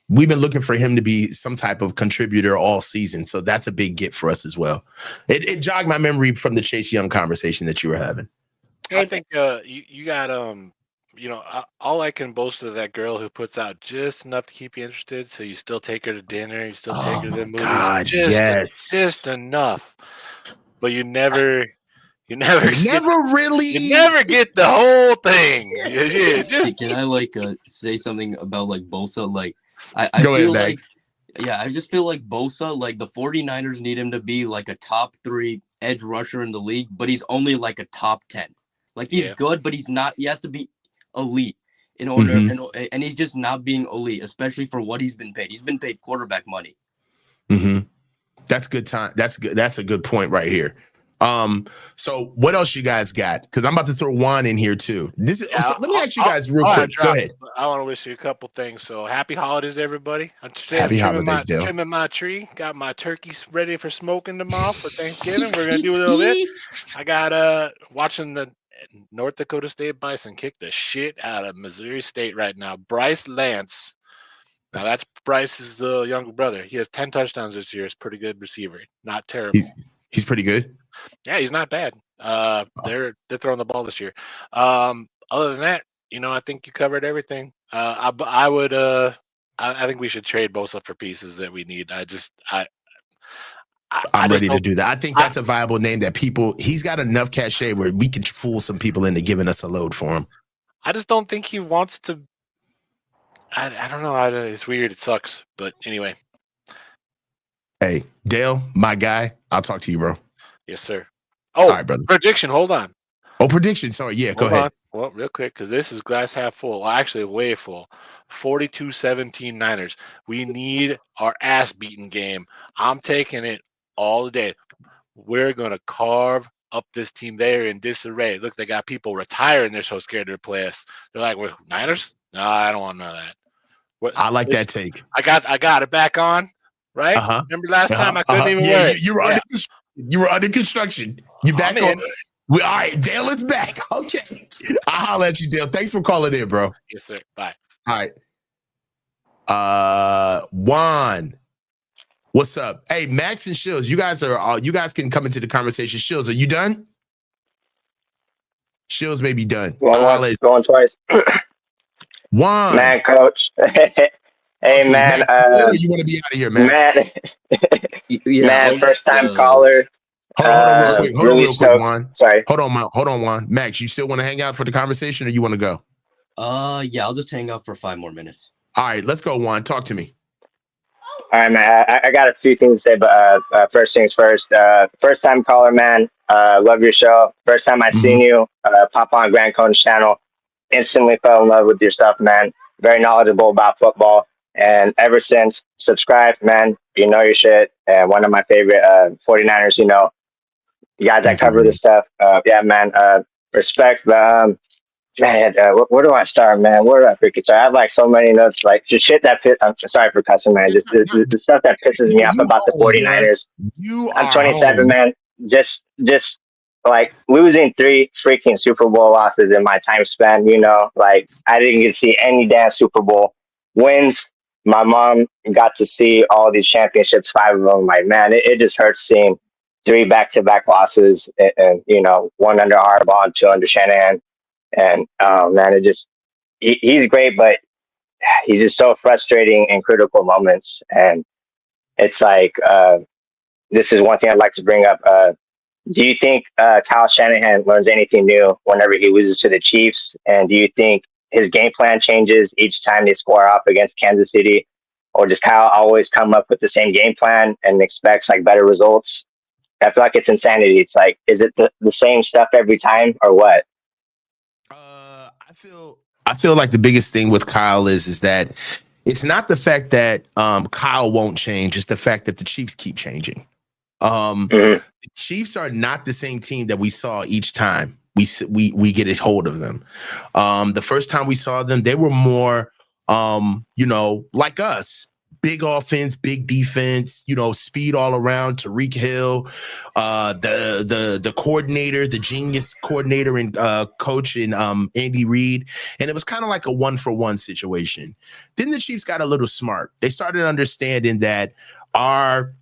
we've been looking for him to be some type of contributor all season. So that's a big get for us as well. It jogged my memory from the Chase Young conversation that you were having. I think you got all I can boast of that girl who puts out just enough to keep you interested, so you still take her to dinner, you still take her to the movies. God, just enough. But you never really, you never get the whole thing. Can I say something about Bosa? I Go feel ahead, I just feel like Bosa, the 49ers need him to be a top 3 edge rusher in the league, but he's only a top 10. He's good, but he's not. He has to be elite in order, and he's just not being elite, especially for what he's been paid. He's been paid quarterback money. Mm-hmm. That's good time. That's good. That's a good point right here. So what else you guys got? Because I'm about to throw Juan in here too. Let me ask you guys real quick. Go ahead. I want to wish you a couple things. So happy holidays, everybody. Happy holidays, Dale. Trimming my tree. Got my turkeys ready for smoking tomorrow for Thanksgiving. We're gonna do a little bit. I got watching the North Dakota State Bison kick the shit out of Missouri State right now. Bryce Lance. Now that's Bryce's younger brother. He has 10 touchdowns this year. He's a pretty good receiver. Not terrible. He's pretty good. Yeah, he's not bad. They're throwing the ball this year. Other than that, I think you covered everything. I think we should trade Bosa for pieces that we need. I'm ready to do that. I think that's a viable name that he's got enough cachet where we can fool some people into giving us a load for him. I just don't think he wants to. I don't know. It's weird. It sucks. But anyway. Hey, Dale, my guy. I'll talk to you, bro. Yes, sir. Oh, all right, brother. Prediction. Hold on. Oh, prediction. Sorry. Yeah, go ahead. Well, real quick, because this is glass half full. Well, actually, way full. 42-17 Niners. We need our ass beaten game. I'm taking it all day. We're going to carve up this team. They're in disarray. Look, they got people retiring. They're so scared to play us. They're like, we're Niners? No, I don't want none of that. I like that take. I got it back on, right? Remember last time I couldn't even wear it. You were under construction. You back on. All right, Dale, it's back. Okay. I'll holler at you, Dale. Thanks for calling in, bro. Yes, sir. Bye. All right. Juan. What's up? Hey, Max and Shills, you guys can come into the conversation. Shills, are you done? Shills may be done. Going twice. Juan. Man, coach. Hey, man. You want to be out of here, Max? Man, first time caller. Hold on real quick, Juan. Sorry. Hold on, Juan. Max, you still want to hang out for the conversation or you want to go? Yeah, I'll just hang out for 5 more minutes. All right, let's go, Juan. Talk to me. All right, man. I got a few things to say, but first things first. First time caller, man. Love your show. First time I seen you pop on Grand Cone's channel, instantly fell in love with your stuff, man. Very knowledgeable about football. And ever since, subscribe, man. You know your shit. And one of my favorite 49ers, you guys that cover this stuff. Yeah, man. Respect. Man, where do I start, man? Where do I freaking start? I have like so many notes, like just shit that I'm sorry for cussing, man. Just the stuff that pisses me off about the 49ers. I'm 27, man. Just like losing 3 freaking Super Bowl losses in my time span, like I didn't get to see any damn Super Bowl wins. My mom got to see all these championships, 5 of them. Like, man, it just hurts seeing 3 back-to-back losses and 1 under Harbaugh and 2 under Shanahan. And man, he's great, but he's just so frustrating in critical moments. And it's like, this is one thing I'd like to bring up. Do you think Kyle Shanahan learns anything new whenever he loses to the Chiefs? And do you think his game plan changes each time they score off against Kansas City? Or does Kyle always come up with the same game plan and expects like better results? I feel like it's insanity. It's like, is it the same stuff every time or what? I feel like the biggest thing with Kyle is that it's not the fact that Kyle won't change. It's the fact that the Chiefs keep changing. The Chiefs are not the same team that we saw each time we get a hold of them. The first time we saw them, they were more, like us. Big offense, big defense, speed all around. Tyreek Hill, the coordinator, the genius coordinator and coach in Andy Reid. And it was kind of like a 1-for-1 situation. Then the Chiefs got a little smart. They started understanding that our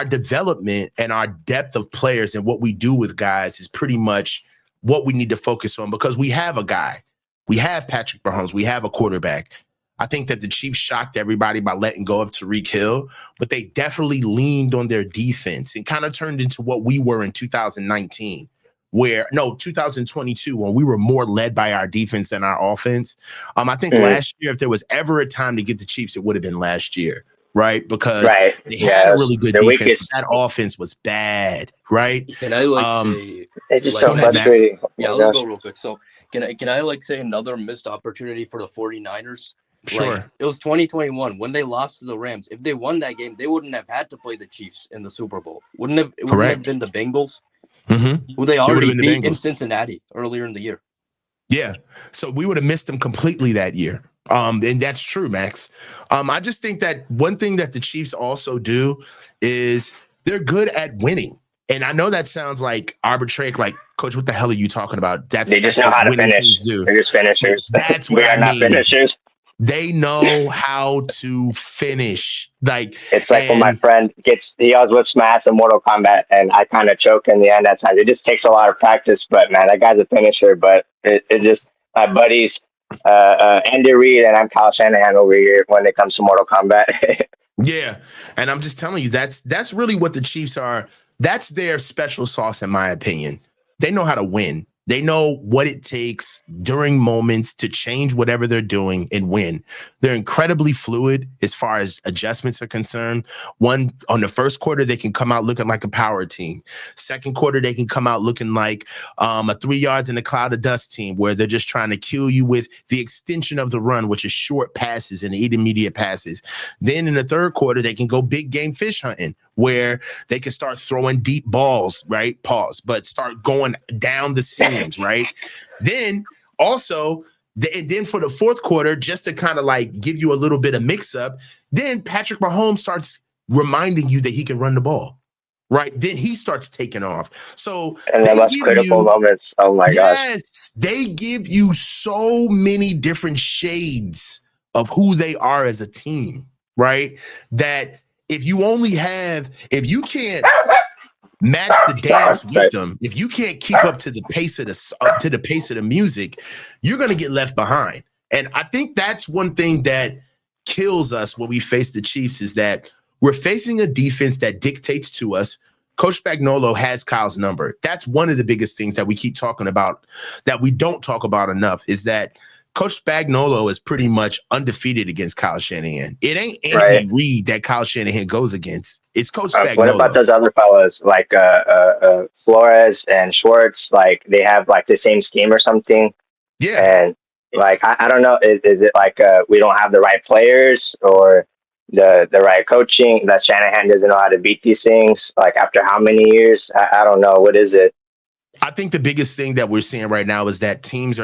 development and our depth of players and what we do with guys is pretty much what we need to focus on, because we have a guy. We have Patrick Mahomes. We have a quarterback. I think that the Chiefs shocked everybody by letting go of Tyreek Hill, but they definitely leaned on their defense and kind of turned into what we were in 2019, 2022, when we were more led by our defense than our offense. I think last year, if there was ever a time to get the Chiefs, it would have been last year, right? Because they had a really good defense, but that offense was bad, right? Can I say, it's just so frustrating. Yeah, let's go real quick. So can I say another missed opportunity for the 49ers? Sure. Like, it was 2021 when they lost to the Rams. If they won that game, they wouldn't have had to play the Chiefs in the Super Bowl. It wouldn't have been the Bengals, who they already beat in Cincinnati earlier in the year. Yeah. So we would have missed them completely that year. And that's true, Max. I just think that one thing that the Chiefs also do is they're good at winning. And I know that sounds like arbitrary, like, Coach, what the hell are you talking about? They just know how to finish. They're just finishers. That's what I mean. Not finishers. They know how to finish. Like, it's like when my friend he always whips my ass in Mortal Kombat, and I kind of choke in the end at times. It just takes a lot of practice, but man, that guy's a finisher. But it just, my buddies, Andy Reid, and I'm Kyle Shanahan over here when it comes to Mortal Kombat. Yeah, and I'm just telling you, that's really what the Chiefs are. That's their special sauce, in my opinion. They know how to win. They know what it takes during moments to change whatever they're doing and win. They're incredibly fluid as far as adjustments are concerned. On the first quarter, they can come out looking like a power team. Second quarter, they can come out looking like a 3 yards in a cloud of dust team, where they're just trying to kill you with the extension of the run, which is short passes and intermediate passes. Then in the third quarter, they can go big game fish hunting, where they can start throwing deep balls, right? But start going down the seams, right? Then also, and then for the fourth quarter, just to kind of like give you a little bit of mix up, then Patrick Mahomes starts reminding you that he can run the ball, right? Then he starts taking off. So, and the most critical moments, oh my gosh. Yes, they give you so many different shades of who they are as a team, right? That if you can't match the dance with them, if you can't keep up to the pace of the music, you're going to get left behind. And I think that's one thing that kills us when we face the Chiefs, is that we're facing a defense that dictates to us. Coach Spagnuolo has Kyle's number. That's one of the biggest things that we keep talking about that we don't talk about enough, is that Coach Spagnuolo is pretty much undefeated against Kyle Shanahan. It ain't Andy Reid that Kyle Shanahan goes against. It's Coach Spagnuolo. What about those other fellows like Flores and Schwartz? Like they have like the same scheme or something. Yeah. And like I don't know, is it like we don't have the right players or the right coaching that Shanahan doesn't know how to beat these things? Like after how many years? I don't know. What is it? I think the biggest thing that we're seeing right now is that teams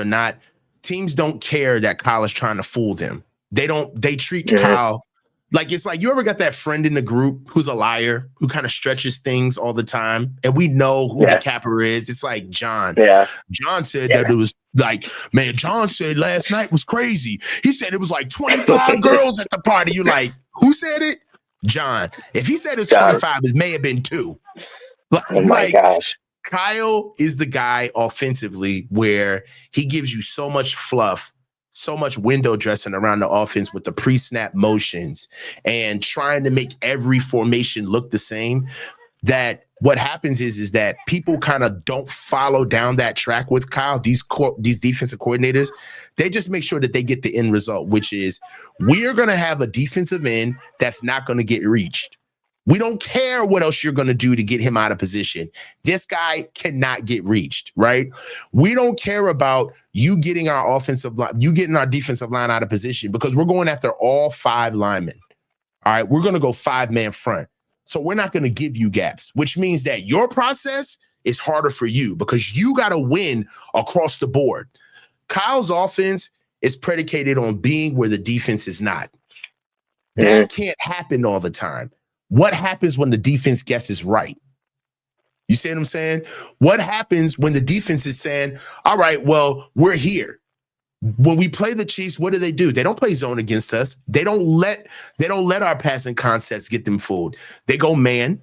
don't care that Kyle is trying to fool them. They treat Kyle like it's like you ever got that friend in the group who's a liar, who kind of stretches things all the time. And we know who the capper is. It's like John. Yeah. John said that it was like, man, John said last night was crazy. He said it was like 25 girls at the party. You like, who said it? John. If he said it's 25, it may have been 2. Oh my gosh. Kyle is the guy offensively where he gives you so much fluff, so much window dressing around the offense with the pre-snap motions and trying to make every formation look the same, that what happens is that people kind of don't follow down that track with Kyle. These defensive coordinators, they just make sure that they get the end result, which is we are going to have a defensive end that's not going to get reached. We don't care what else you're going to do to get him out of position. This guy cannot get reached, right? We don't care about you getting our defensive line out of position because we're going after all 5 linemen. All right, we're going to go 5-man front. So we're not going to give you gaps, which means that your process is harder for you because you got to win across the board. Kyle's offense is predicated on being where the defense is not. That can't happen all the time. What happens when the defense guesses right? You see what I'm saying? What happens when the defense is saying, all right, well, we're here. When we play the Chiefs, what do? They don't play zone against us. They don't let our passing concepts get them fooled. They go man,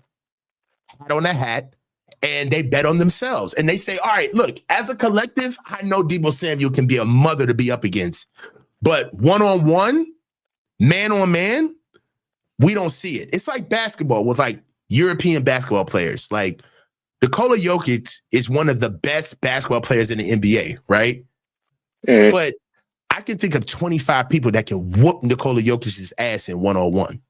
hat on a hat, and they bet on themselves. And they say, all right, look, as a collective, I know Deebo Samuel can be a mother to be up against. But one-on-one, man-on-man, we don't see it. It's like basketball with like European basketball players. Like Nikola Jokic is one of the best basketball players in the NBA, right? But I can think of 25 people that can whoop Nikola Jokic's ass in one-on-one.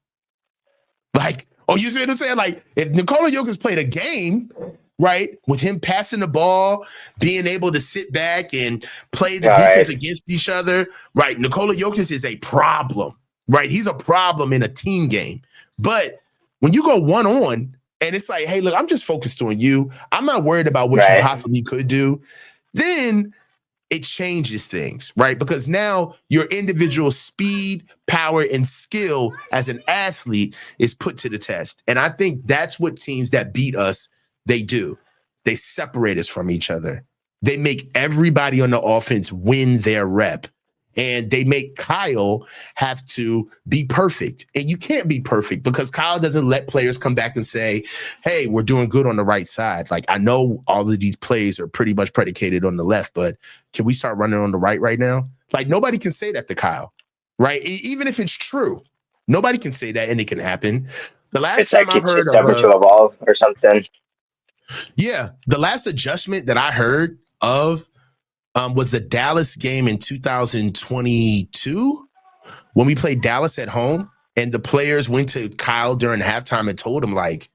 Like, oh, you see what I'm saying? Like, if Nikola Jokic played a game, right, with him passing the ball, being able to sit back and play the defense against each other, right, Nikola Jokic is a problem. Right, he's a problem in a team game. But when you go one-on and it's like, hey, look, I'm just focused on you. I'm not worried about what you possibly could do. Then it changes things, right? Because now your individual speed, power, and skill as an athlete is put to the test. And I think that's what teams that beat us, they do. They separate us from each other. They make everybody on the offense win their rep. And they make Kyle have to be perfect. And you can't be perfect because Kyle doesn't let players come back and say, hey, we're doing good on the right side. Like, I know all of these plays are pretty much predicated on the left, but can we start running on the right now? Like, nobody can say that to Kyle, right? Even if it's true, nobody can say that and it can happen. The last time I heard of evolve or something. Yeah, the last adjustment that I heard of was the Dallas game in 2022 when we played Dallas at home and the players went to Kyle during halftime and told him, like,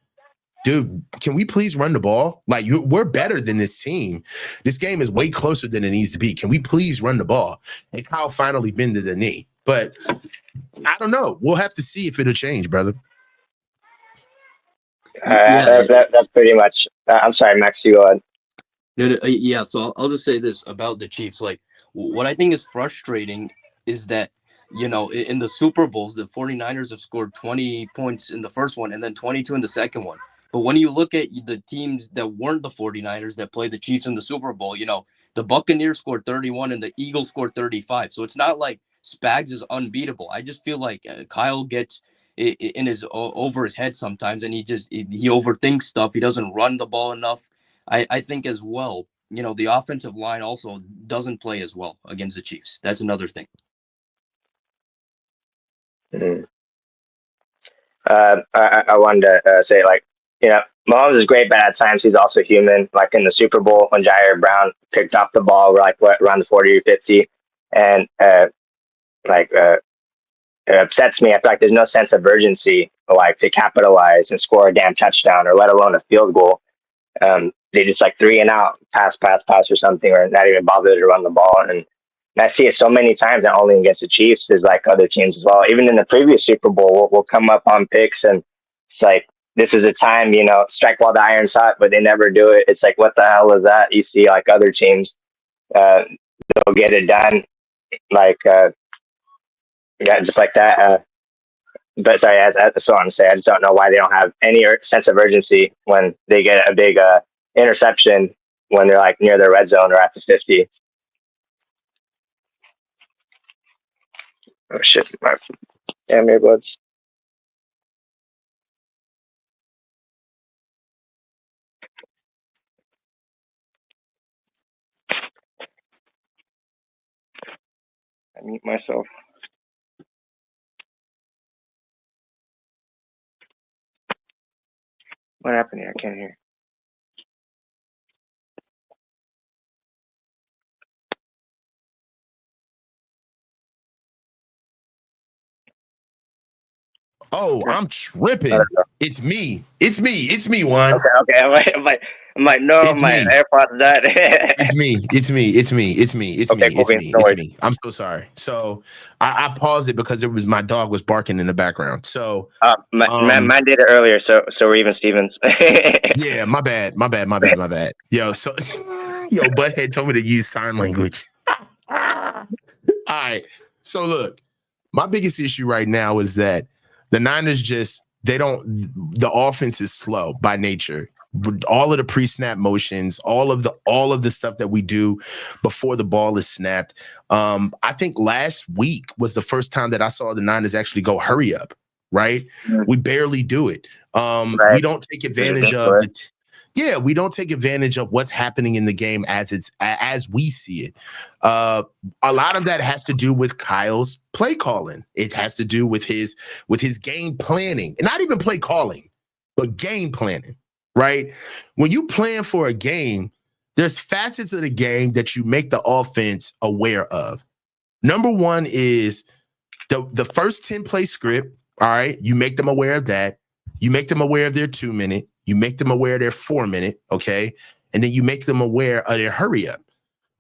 dude, can we please run the ball? Like, we're better than this team. This game is way closer than it needs to be. Can we please run the ball? And Kyle finally bended the knee. But I don't know. We'll have to see if it'll change, brother. That's pretty much. I'm sorry, Max, you go ahead. Yeah, so I'll just say this about the Chiefs. Like, what I think is frustrating is that, you know, in the Super Bowls, the 49ers have scored 20 points in the first one and then 22 in the second one. But when you look at the teams that weren't the 49ers that played the Chiefs in the Super Bowl, you know, the Buccaneers scored 31 and the Eagles scored 35. So it's not like Spags is unbeatable. I just feel like Kyle gets over his head sometimes, and he overthinks stuff. He doesn't run the ball enough. I think as well, you know, the offensive line also doesn't play as well against the Chiefs. That's another thing. I wanted to say, like, you know, Mahomes is great, but at times he's also human. Like in the Super Bowl when Jair Brown picked off the ball, like around the 40 or 50, And it upsets me. I feel like there's no sense of urgency, like to capitalize and score a damn touchdown, or let alone a field goal. They just like 3 and out, pass or something, or not even bother to run the ball. And I see it so many times, not only against the Chiefs, is like other teams as well. Even in the previous Super Bowl, we'll come up on picks, and it's like, this is a time, strike while the iron's hot, but they never do it. It's like, what the hell is that? You see like other teams, they'll get it done, like just like that. But sorry, that's what I'm saying. I just don't know why they don't have any sense of urgency when they get a big interception when they're like near the red zone or at the 50. Oh shit, my damn earbuds. I mute myself. What happened here? I can't hear. Oh, I'm tripping. It's me, Juan. Okay. I'm like, no, it's my me. AirPods died. It's me. I'm so sorry. So I paused it because my dog was barking in the background. So mine did it earlier. So we're even Stevens. Yeah, my bad. Yo, Butthead told me to use sign language. All right. So look, my biggest issue right now is that the Niners the offense is slow by nature. All of the pre-snap motions, all of the stuff that we do before the ball is snapped. I think last week was the first time that I saw the Niners actually go hurry up, right? Mm-hmm. We barely do it. Right. We don't take advantage of we don't take advantage of what's happening in the game as we see it. A lot of that has to do with Kyle's play calling. It has to do with his game planning, and not even play calling, but game planning, right? When you plan for a game, there's facets of the game that you make the offense aware of. Number one is the first 10 play script. All right, you make them aware of that. You make them aware of their 2 minute. You make them aware of their 4 minute, okay? And then you make them aware of their hurry up,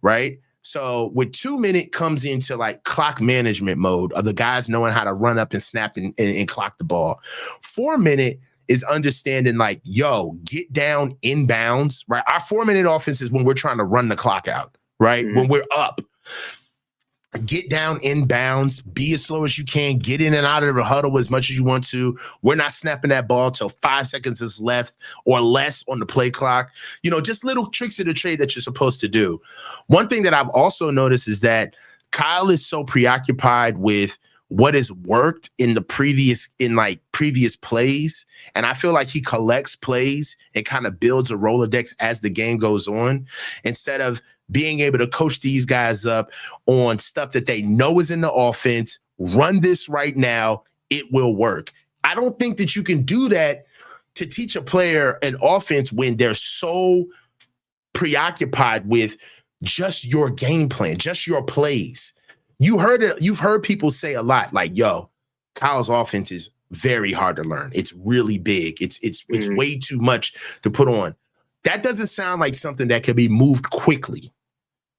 right? So with 2 minute comes into like clock management mode of the guys knowing how to run up and snap and clock the ball. 4 minute is understanding like, yo, get down inbounds, right? Our 4 minute offense is when we're trying to run the clock out, right? Mm-hmm. When we're up. Get down inbounds, be as slow as you can, get in and out of the huddle as much as you want to. We're not snapping that ball till 5 seconds is left or less on the play clock. Just little tricks of the trade that you're supposed to do. One thing that I've also noticed is that Kyle is so preoccupied with what has worked in previous plays. And I feel like he collects plays and kind of builds a Rolodex as the game goes on, instead of being able to coach these guys up on stuff that they know is in the offense. Run this right now. It will work. I don't think that you can do that to teach a player an offense when they're so preoccupied with just your game plan, just your plays. You've heard people say a lot like, yo, Kyle's offense is very hard to learn. It's really big. It's way too much to put on. That doesn't sound like something that can be moved quickly,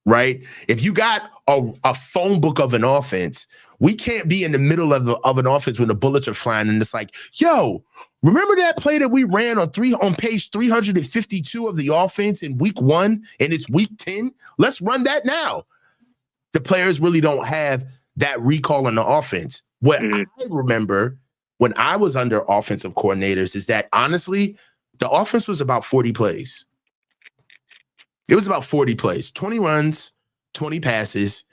right? If you got a phone book of an offense, we can't be in the middle of an offense when the bullets are flying and it's like, yo, remember that play that we ran on page 352 of the offense in week 1 and it's week 10? Let's run that now. The players really don't have that recall in the offense. What I remember when I was under offensive coordinators is that, honestly, the offense was about 40 plays. It was about 40 plays, 20 runs, 20 passes,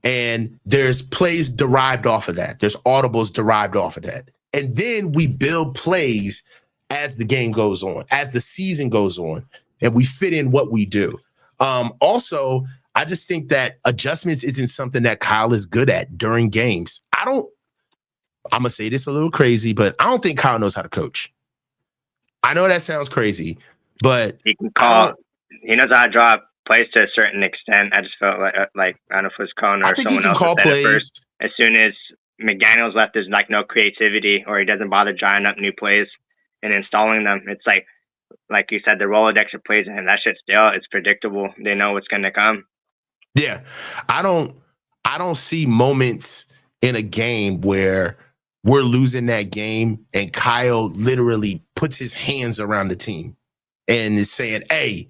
and there's plays derived off of that. There's audibles derived off of that. And then we build plays as the game goes on, as the season goes on, and we fit in what we do. Also, I just think that adjustments isn't something that Kyle is good at during games. I'm going to say this a little crazy, but I don't think Kyle knows how to coach. I know that sounds crazy, but he knows how to draw plays to a certain extent. I just felt like I don't know if it was Cohn or someone else call said plays. it first. As soon as McDaniels left, there's like no creativity, or he doesn't bother drawing up new plays and installing them. It's like you said, the Rolodex of plays, and that shit's still, it's predictable. They know what's going to come. Yeah, I don't see moments in a game where we're losing that game and Kyle literally puts his hands around the team and is saying, "Hey,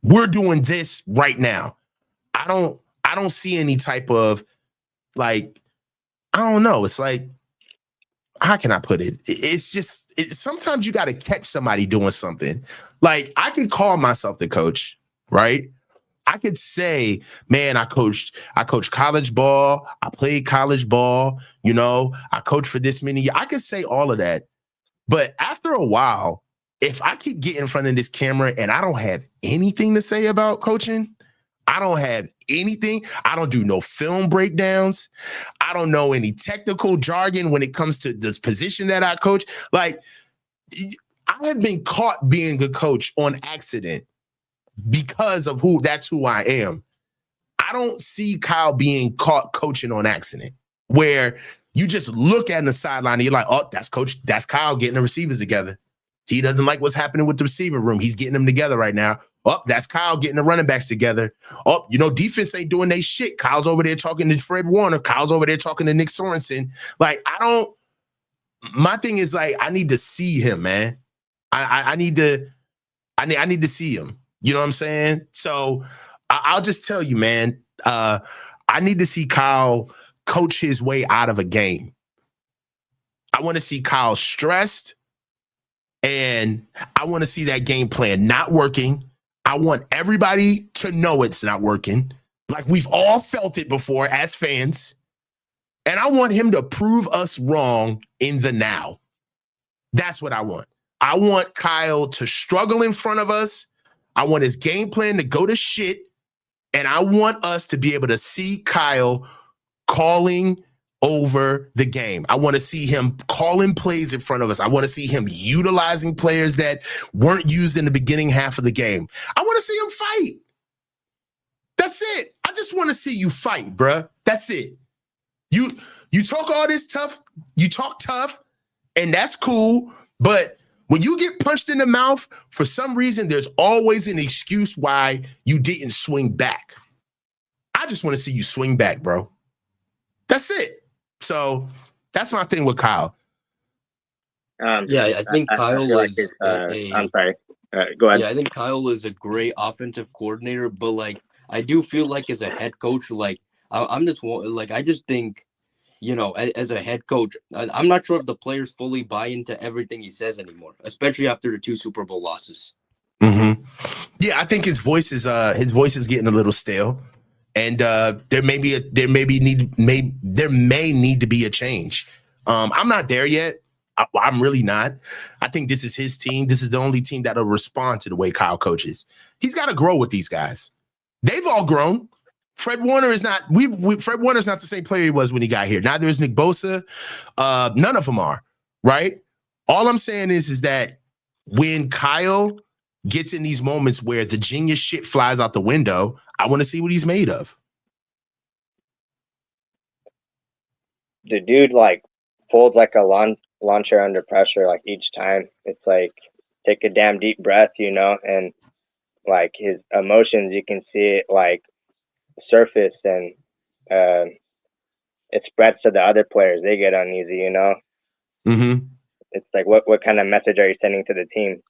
we're doing this right now." I don't see any type of like, I don't know. It's like, how can I put it? It's just, sometimes you got to catch somebody doing something. Like, I can call myself the coach, right? I could say, man, I coached college ball. I played college ball. You know, I coached for this many years. I could say all of that. But after a while, if I keep getting in front of this camera and I don't have anything to say about coaching, I don't have anything. I don't do no film breakdowns. I don't know any technical jargon when it comes to this position that I coach. Like, I have been caught being a coach on accident because of that's who I am. I don't see Kyle being caught coaching on accident, where you just look at the sideline and you're like, oh, that's Kyle getting the receivers together. He doesn't like what's happening with the receiver room. He's getting them together right now. Oh, that's Kyle getting the running backs together. Oh, defense ain't doing they shit. Kyle's over there talking to Fred Warner. Kyle's over there talking to Nick Sorensen. Like, my thing is, like, I need to see him, man. I need to see him. You know what I'm saying? So I'll just tell you, man, I need to see Kyle coach his way out of a game. I want to see Kyle stressed, and I want to see that game plan not working. I want everybody to know it's not working. Like, we've all felt it before as fans. And I want him to prove us wrong in the now. That's what I want. I want Kyle to struggle in front of us. I want his game plan to go to shit. And I want us to be able to see Kyle calling over the game. I want to see him calling plays in front of us. I want to see him utilizing players that weren't used in the beginning half of the game. I want to see him fight. That's it. I just want to see you fight, bruh. That's it. You talk all this tough, you talk tough, and that's cool, but when you get punched in the mouth, for some reason, there's always an excuse why you didn't swing back. I just want to see you swing back, bro. That's it. So that's my thing with Kyle. I think Kyle is I'm sorry. Go ahead. Yeah, I think Kyle is a great offensive coordinator, but like, I do feel like as a head coach, like I just think, as a head coach, I'm not sure if the players fully buy into everything he says anymore, especially after the 2 Super Bowl losses. Mm-hmm. Yeah, I think his voice is getting a little stale, and there may need to be a change. I'm not there yet. I'm really not. I think this is his team. This is the only team that'll respond to the way Kyle coaches. He's got to grow with these guys. They've all grown. Fred Warner is not. Fred Warner's not the same player he was when he got here. Neither is Nick Bosa. None of them are. Right. All I'm saying is that when Kyle gets in these moments where the genius shit flies out the window, I want to see what he's made of. The dude folds like a launcher under pressure. Like, each time, it's like, take a damn deep breath, and like his emotions, you can see it surface, and it spreads to the other players. They get uneasy, Mm-hmm. It's like, what kind of message are you sending to the team?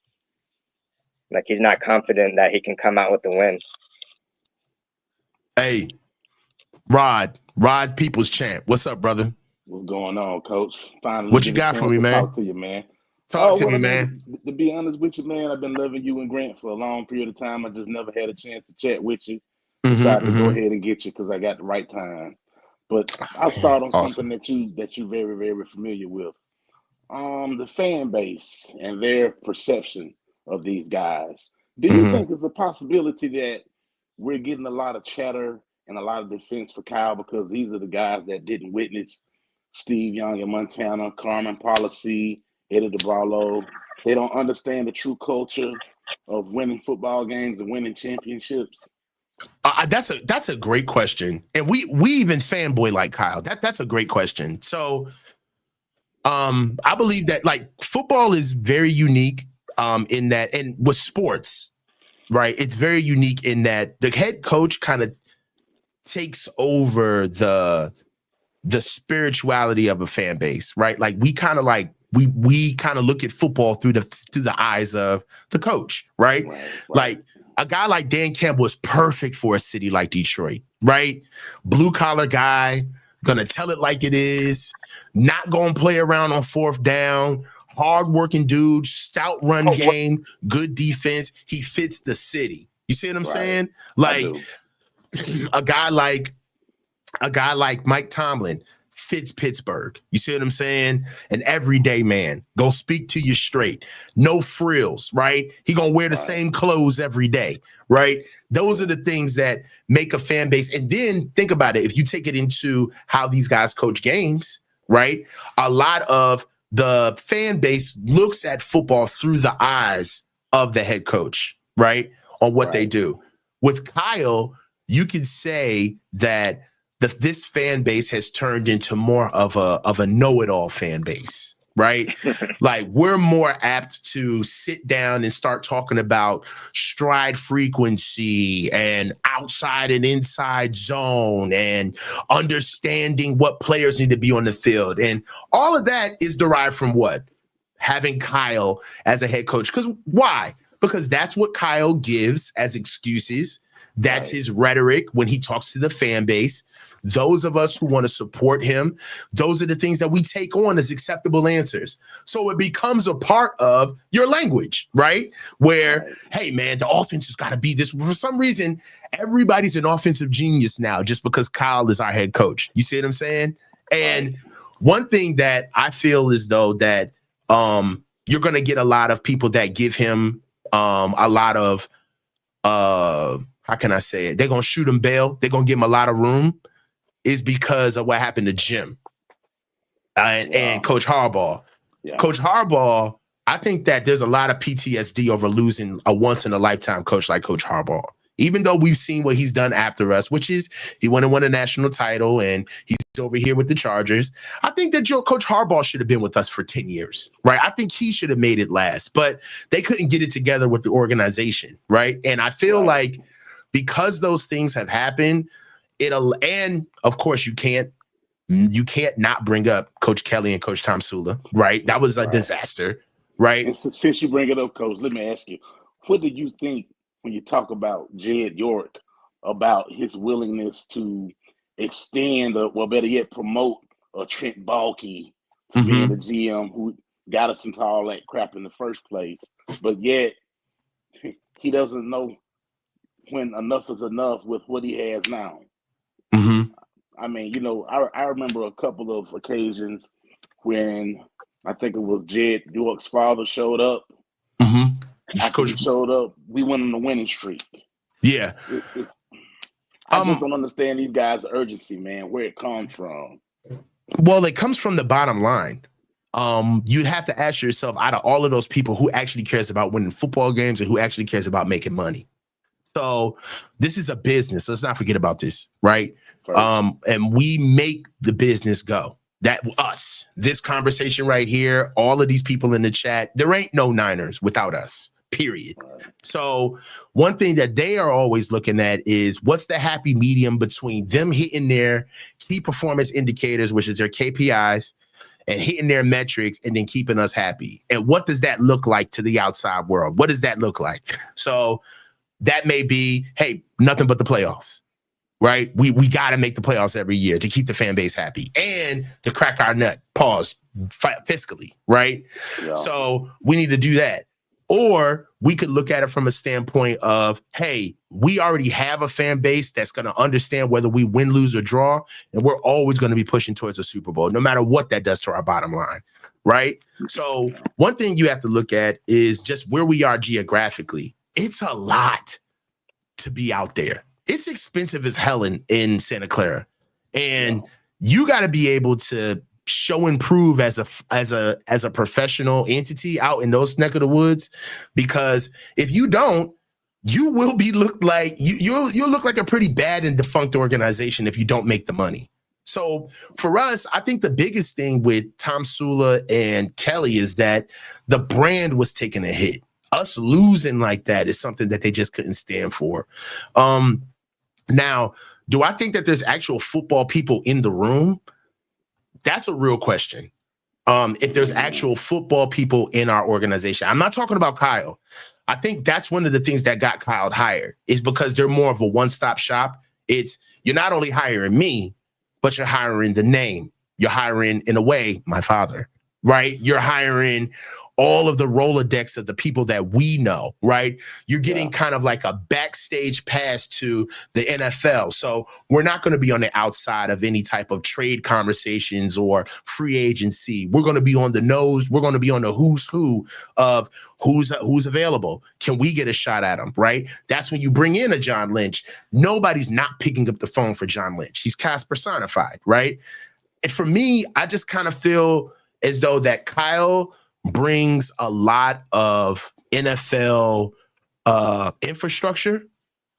Like, he's not confident that he can come out with the win. Hey, Rod Peoples Champ. What's up, brother? What's going on, Coach? Finally, what you got for me, man? Talk to you, man. Talk to me, man. To be honest with you, man, I've been loving you and Grant for a long period of time. I just never had a chance to chat with you. Decided to go ahead and get you because I got the right time. But I'll start on something that you're very, very familiar with. The fan base and their perception of these guys. Do you think there's a possibility that we're getting a lot of chatter and a lot of defense for Kyle because these are the guys that didn't witness Steve Young in Montana, Carmen Policy, Eddie DeBarlo? They don't understand the true culture of winning football games and winning championships. That's a great question, and we even fanboy like Kyle. That's a great question. So, I believe that like football is very unique, in that, and with sports, right? It's very unique in that the head coach kind of takes over the spirituality of a fan base, right? Like we kind of look at football through the eyes of the coach, right? Like a guy like Dan Campbell is perfect for a city like Detroit, right? Blue collar guy, gonna tell it like it is, not gonna play around on fourth down, hard-working dude, stout run game, good defense. He fits the city. You see what I'm saying? Like a guy like Mike Tomlin fits Pittsburgh. You see what I'm saying? An everyday man. Go speak to you straight. No frills, right? He gonna wear the same clothes every day, right? Those are the things that make a fan base. And then think about it. If you take it into how these guys coach games, right? A lot of the fan base looks at football through the eyes of the head coach, right? On what they do. With Kyle, you can say that this fan base has turned into more of a know-it-all fan base, right? Like we're more apt to sit down and start talking about stride frequency and outside and inside zone and understanding what players need to be on the field. And all of that is derived from what? Having Kyle as a head coach. Because why? Because that's what Kyle gives as excuses. That's his rhetoric when he talks to the fan base. Those of us who want to support him, those are the things that we take on as acceptable answers. So it becomes a part of your language, right? Where, hey, man, the offense has got to be this. For some reason, everybody's an offensive genius now just because Kyle is our head coach. You see what I'm saying? And one thing that I feel is, though, that you're going to get a lot of people that give him a lot of, how can I say it? They're going to shoot him bail. They're going to give him a lot of room. Is because of what happened to Jim and Coach Harbaugh. Coach Harbaugh, I think that there's a lot of PTSD over losing a once-in-a-lifetime coach like Coach Harbaugh. Even though we've seen what he's done after us, which is he went and won a national title and he's over here with the Chargers. I think that Coach Harbaugh should have been with us for 10 years, right? I think he should have made it last, but they couldn't get it together with the organization, right? And I feel like because those things have happened, and of course you can't not bring up Coach Kelly and Coach Tom Sula, right? That was a disaster, right? And since you bring it up, Coach, let me ask you, what do you think when you talk about Jed York, about his willingness to extend, or better yet, promote a Trent Baalke to being the GM who got us into all that crap in the first place, but yet he doesn't know when enough is enough with what he has now? I mean, you know, I remember a couple of occasions when I think it was Jed York's father showed up. After he showed up, we went on a winning streak. Yeah. I just don't understand these guys' urgency, man, where it comes from. Well, it comes from the bottom line. You'd have to ask yourself, out of all of those people, who actually cares about winning football games and who actually cares about making money? So this is a business. Let's not forget about this, right? And we make the business go. This conversation right here, all of these people in the chat, there ain't no Niners without us, period. So one thing that they are always looking at is what's the happy medium between them hitting their key performance indicators, which is their KPIs, and hitting their metrics and then keeping us happy. And what does that look like to the outside world? What does that look like? So that may be, hey, nothing but the playoffs, right? We got to make the playoffs every year to keep the fan base happy and to crack our nut, fiscally, right? So we need to do that. Or we could look at it from a standpoint of, hey, we already have a fan base that's going to understand whether we win, lose, or draw, and we're always going to be pushing towards a Super Bowl, no matter what that does to our bottom line, right? So one thing you have to look at is just where we are geographically. It's a lot to be out there. It's expensive as hell in Santa Clara. And you got to be able to show and prove as a professional entity out in those neck of the woods, because if you don't, you will be looked like you'll look like a pretty bad and defunct organization if you don't make the money. So for us, I think the biggest thing with Tom Sula and Kelly is that the brand was taking a hit. Us losing like that is something that they just couldn't stand for. Now, do I think that there's actual football people in the room? That's a real question. If there's actual football people in our organization, I'm not talking about Kyle. I think that's one of the things that got Kyle hired is because they're more of a one-stop shop. It's you're not only hiring me, but you're hiring the name. You're hiring, in a way, my father, right? You're hiring all of the Rolodex of the people that we know, right? You're getting kind of like a backstage pass to the NFL. So we're not going to be on the outside of any type of trade conversations or free agency. We're going to be on the nose. We're going to be on the who's who of who's available. Can we get a shot at him, right? That's when you bring in a John Lynch. Nobody's not picking up the phone for John Lynch. He's cast personified, right? And for me, I just kind of feel as though that Kyle brings a lot of NFL infrastructure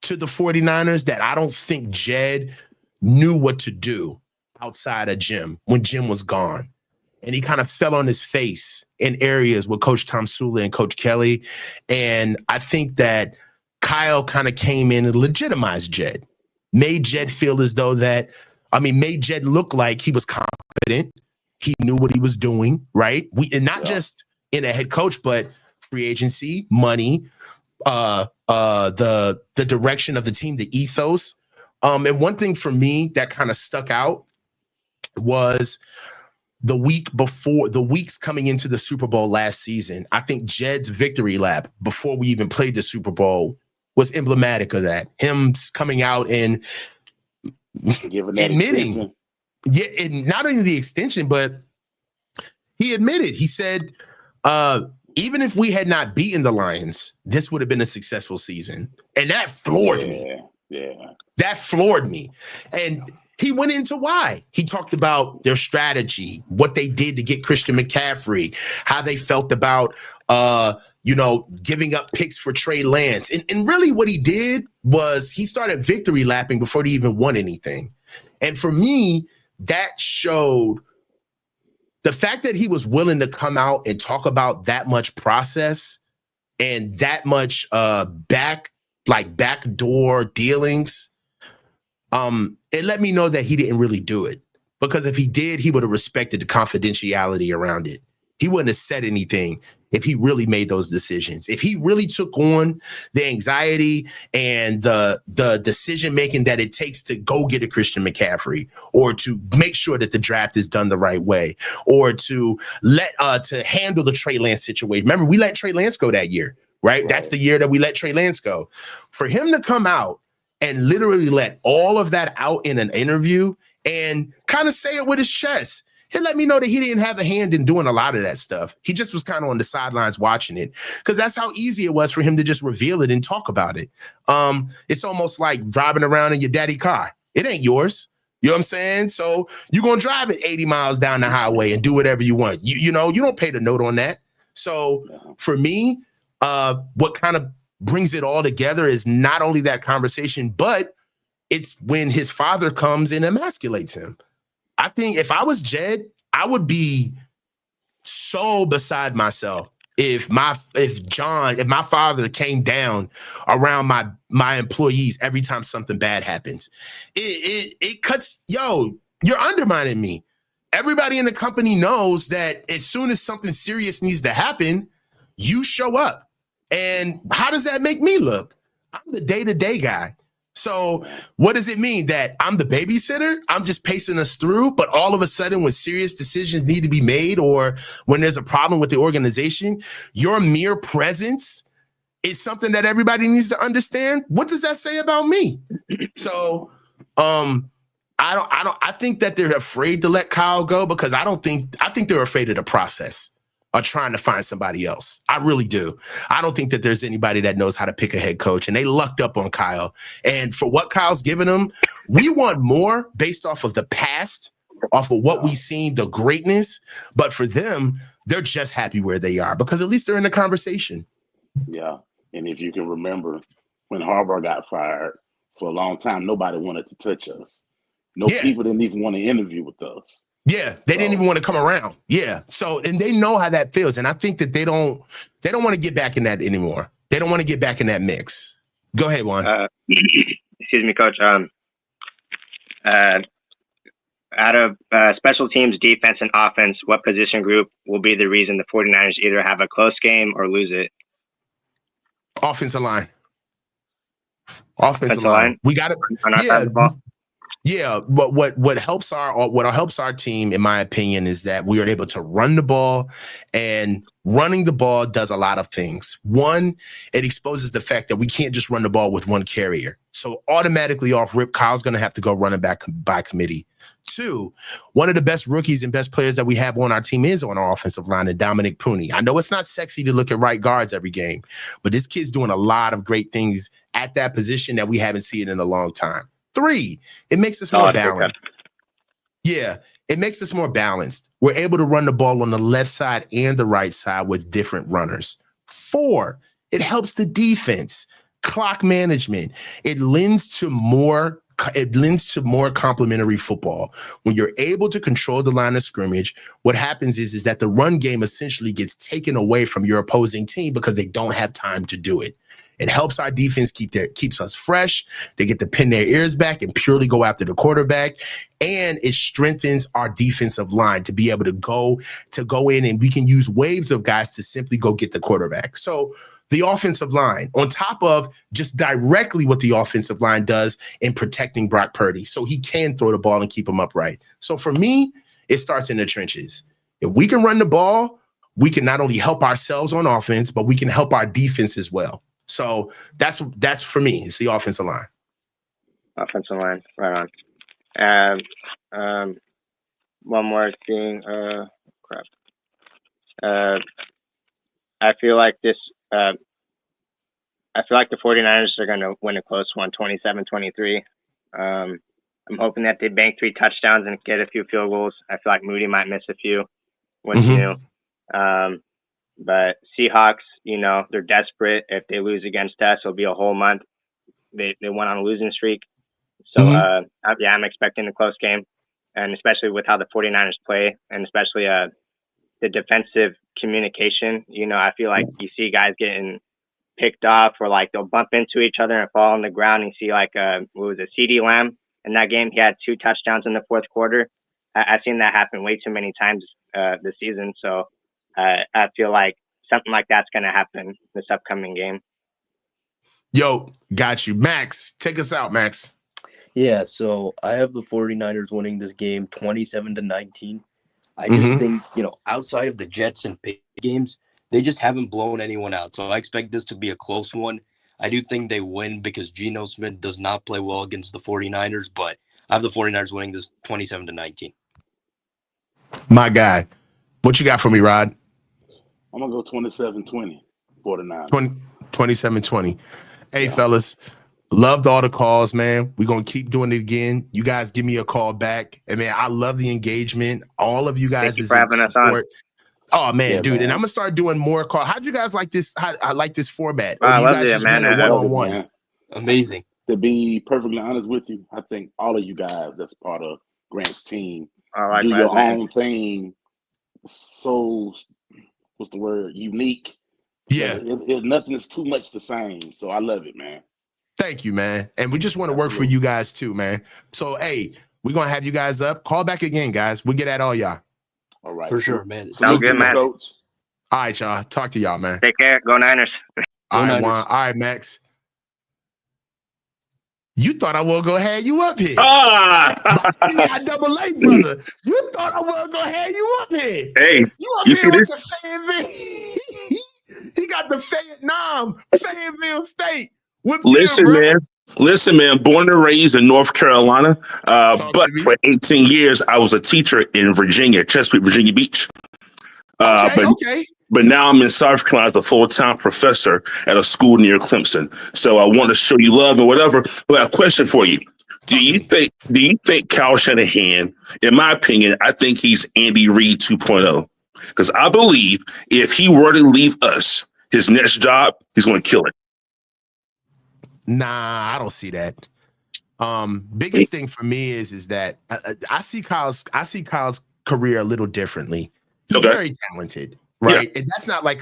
to the 49ers that I don't think Jed knew what to do outside of Jim when Jim was gone. And he kind of fell on his face in areas with Coach Tom Sula and Coach Kelly. And I think that Kyle kind of came in and legitimized Jed, made Jed feel as though made Jed look like he was competent. He knew what he was doing, right? And not just in a head coach, but free agency, money, the direction of the team, the ethos. And one thing for me that kind of stuck out was the weeks coming into the Super Bowl last season. I think Jed's victory lap before we even played the Super Bowl was emblematic of that. Him coming out and admitting, and not only the extension, but he admitted, he said, even if we had not beaten the Lions, this would have been a successful season. And that floored me. Yeah. That floored me. And he went into why. He talked about their strategy, what they did to get Christian McCaffrey, how they felt about, giving up picks for Trey Lance. And really what he did was he started victory lapping before they even won anything. And for me, that showed the fact that he was willing to come out and talk about that much process and that much backdoor dealings. It let me know that he didn't really do it, because if he did, he would have respected the confidentiality around it. He wouldn't have said anything if he really made those decisions. If he really took on the anxiety and the decision-making that it takes to go get a Christian McCaffrey, or to make sure that the draft is done the right way, or to handle the Trey Lance situation. Remember, we let Trey Lance go that year, right? That's the year that we let Trey Lance go. For him to come out and literally let all of that out in an interview and kind of say it with his chest, it let me know that he didn't have a hand in doing a lot of that stuff. He just was kind of on the sidelines watching it, because that's how easy it was for him to just reveal it and talk about it. It's almost like driving around in your daddy car. It ain't yours. You know what I'm saying? So you're going to drive it 80 miles down the highway and do whatever you want. You don't pay the note on that. So for me, what kind of brings it all together is not only that conversation, but it's when his father comes and emasculates him. I think if I was Jed, I would be so beside myself if my father came down around my employees every time something bad happens. It cuts, you're undermining me. Everybody in the company knows that as soon as something serious needs to happen, you show up. And how does that make me look? I'm the day-to-day guy. So what does it mean? That I'm the babysitter? I'm just pacing us through, but all of a sudden when serious decisions need to be made, or when there's a problem with the organization, your mere presence is something that everybody needs to understand. What does that say about me? So I think that they're afraid to let Kyle go, because I think they're afraid of the process are trying to find somebody else. I really do. I don't think that there's anybody that knows how to pick a head coach, and they lucked up on Kyle. And for what Kyle's given them, we want more based off of the past, off of what we've seen, the greatness. But for them, they're just happy where they are, because at least they're in the conversation. Yeah. And if you can remember, when Harbaugh got fired, for a long time, nobody wanted to touch us. People didn't even want to interview with us. Yeah, they didn't even want to come around. Yeah. So, and they know how that feels. And I think that they don't want to get back in that anymore. They don't want to get back in that mix. Go ahead, Juan. Excuse me, Coach. Out of special teams, defense, and offense, what position group will be the reason the 49ers either have a close game or lose it? Offensive line. Offensive line. We got to. Yeah, but what helps our team, in my opinion, is that we are able to run the ball, and running the ball does a lot of things. One, it exposes the fact that we can't just run the ball with one carrier. So automatically off rip, Kyle's going to have to go running back by committee. Two, one of the best rookies and best players that we have on our team is on our offensive line, and Dominic Pooney. I know it's not sexy to look at right guards every game, but this kid's doing a lot of great things at that position that we haven't seen in a long time. Three, it makes us more balanced. Yeah, it makes us more balanced. We're able to run the ball on the left side and the right side with different runners. Four, it helps the defense. Clock management. It lends to more complementary football. When you're able to control the line of scrimmage, what happens is that the run game essentially gets taken away from your opposing team because they don't have time to do it. It helps our defense keeps us fresh. They get to pin their ears back and purely go after the quarterback. And it strengthens our defensive line to be able to go in, and we can use waves of guys to simply go get the quarterback. So the offensive line, on top of just directly what the offensive line does in protecting Brock Purdy, so he can throw the ball and keep him upright. So for me, it starts in the trenches. If we can run the ball, we can not only help ourselves on offense, but we can help our defense as well. So that's for me. It's the offensive line. Offensive line, right on. One more thing. I feel like this. I feel like the 49ers are going to win a close one, 27-23. I'm hoping that they bank 3 touchdowns and get a few field goals. I feel like Moody might miss a few. What's new? But Seahawks, they're desperate. If they lose against us, it'll be a whole month. They went on a losing streak. So, I'm expecting a close game. And especially with how the 49ers play, and especially the defensive communication. I feel like you see guys getting picked off, or like they'll bump into each other and fall on the ground. And you see like, CeeDee Lamb in that game? He had 2 touchdowns in the fourth quarter. I've seen that happen way too many times this season. So I feel like something like that's going to happen this upcoming game. Yo, got you. Max, take us out, Max. Yeah, so I have the 49ers winning this game 27-19. I just think, outside of the Jets and Patriots games, they just haven't blown anyone out. So I expect this to be a close one. I do think they win because Geno Smith does not play well against the 49ers, but I have the 49ers winning this 27-19. My guy. What you got for me, Rod? I'm going to go 27-20, 49ers. 27-20. Hey, fellas, loved all the calls, man. We're going to keep doing it again. You guys give me a call back. And, man, I love the engagement. All of you guys is in support. Oh, man, yeah, dude. Man. And I'm going to start doing more calls. How'd you guys like this? I like this format. Or do you guys just want a one-on-one? Amazing. To be perfectly honest with you, I think all of you guys that's part of Grant's team do your own thing. So, what's the word? Unique. Yeah. It's nothing is too much the same. So I love it, man. Thank you, man. And we just want to work for you guys too, man. So, hey, we're going to have you guys up. Call back again, guys. We'll get at all y'all. All right. For sure, man. Sounds good, man. Coach. All right, y'all. Talk to y'all, man. Take care. Go Niners. All right, Juan. All right, Max. You thought I was going to have you up here. I double A, brother. You thought I was going to have you up here. Hey, you up here with the Fayetteville. He got the Fayetteville State. Listen, man. Born and raised in North Carolina, but for 18 years I was a teacher in Virginia, Chesapeake, Virginia Beach. But now I'm in South Carolina as a full-time professor at a school near Clemson. So I want to show you love and whatever. But I have a question for you. Do you think Kyle Shanahan, in my opinion, I think he's Andy Reid 2.0? Because I believe if he were to leave us, his next job, he's going to kill it. Nah, I don't see that. Biggest thing for me is that I see Kyle's career a little differently. He's very talented, right? Yeah. And that's not like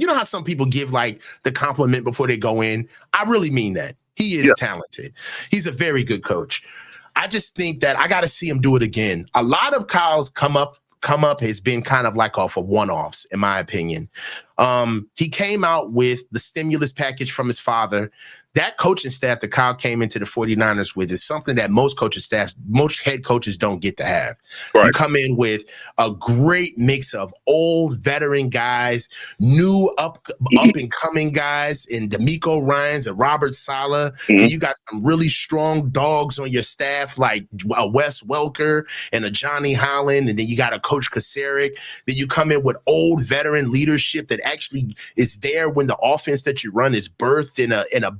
you know how some people give like the compliment before they go in. I really mean that. He is talented. He's a very good coach. I just think that I got to see him do it again. A lot of Kyle's come up has been kind of like off of one-offs, in my opinion. He came out with the stimulus package from his father. That coaching staff that Kyle came into the 49ers with is something that most head coaches don't get to have. Right. You come in with a great mix of old veteran guys, new up and coming guys in D'Amico Ryans and Robert Saleh. Mm-hmm. And you got some really strong dogs on your staff like Wes Welker and a Johnny Holland. And then you got a Coach Kasarik. Then you come in with old veteran leadership that actually is there when the offense that you run is birthed in a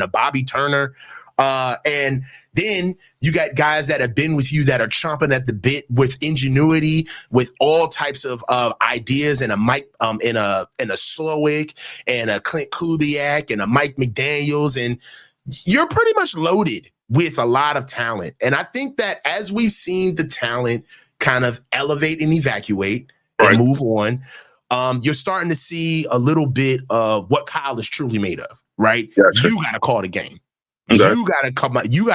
Bobby Turner. And then you got guys that have been with you that are chomping at the bit with ingenuity, with all types of ideas, and a Mike and a Slowick and a Clint Kubiak and a Mike McDaniels, and you're pretty much loaded with a lot of talent. And I think that as we've seen the talent kind of elevate and evacuate and move on, you're starting to see a little bit of what Kyle is truly made of. Right? Gotcha. You got to call the game. Okay. You got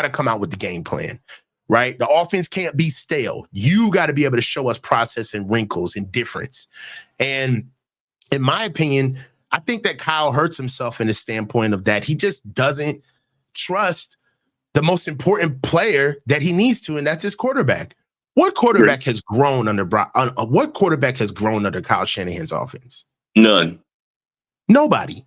to come out with the game plan. Right? The offense can't be stale. You got to be able to show us process and wrinkles and difference. And in my opinion, I think that Kyle hurts himself in the standpoint of that he just doesn't trust the most important player that he needs to, and that's his quarterback. What quarterback has grown under Kyle Shanahan's offense? None. Nobody.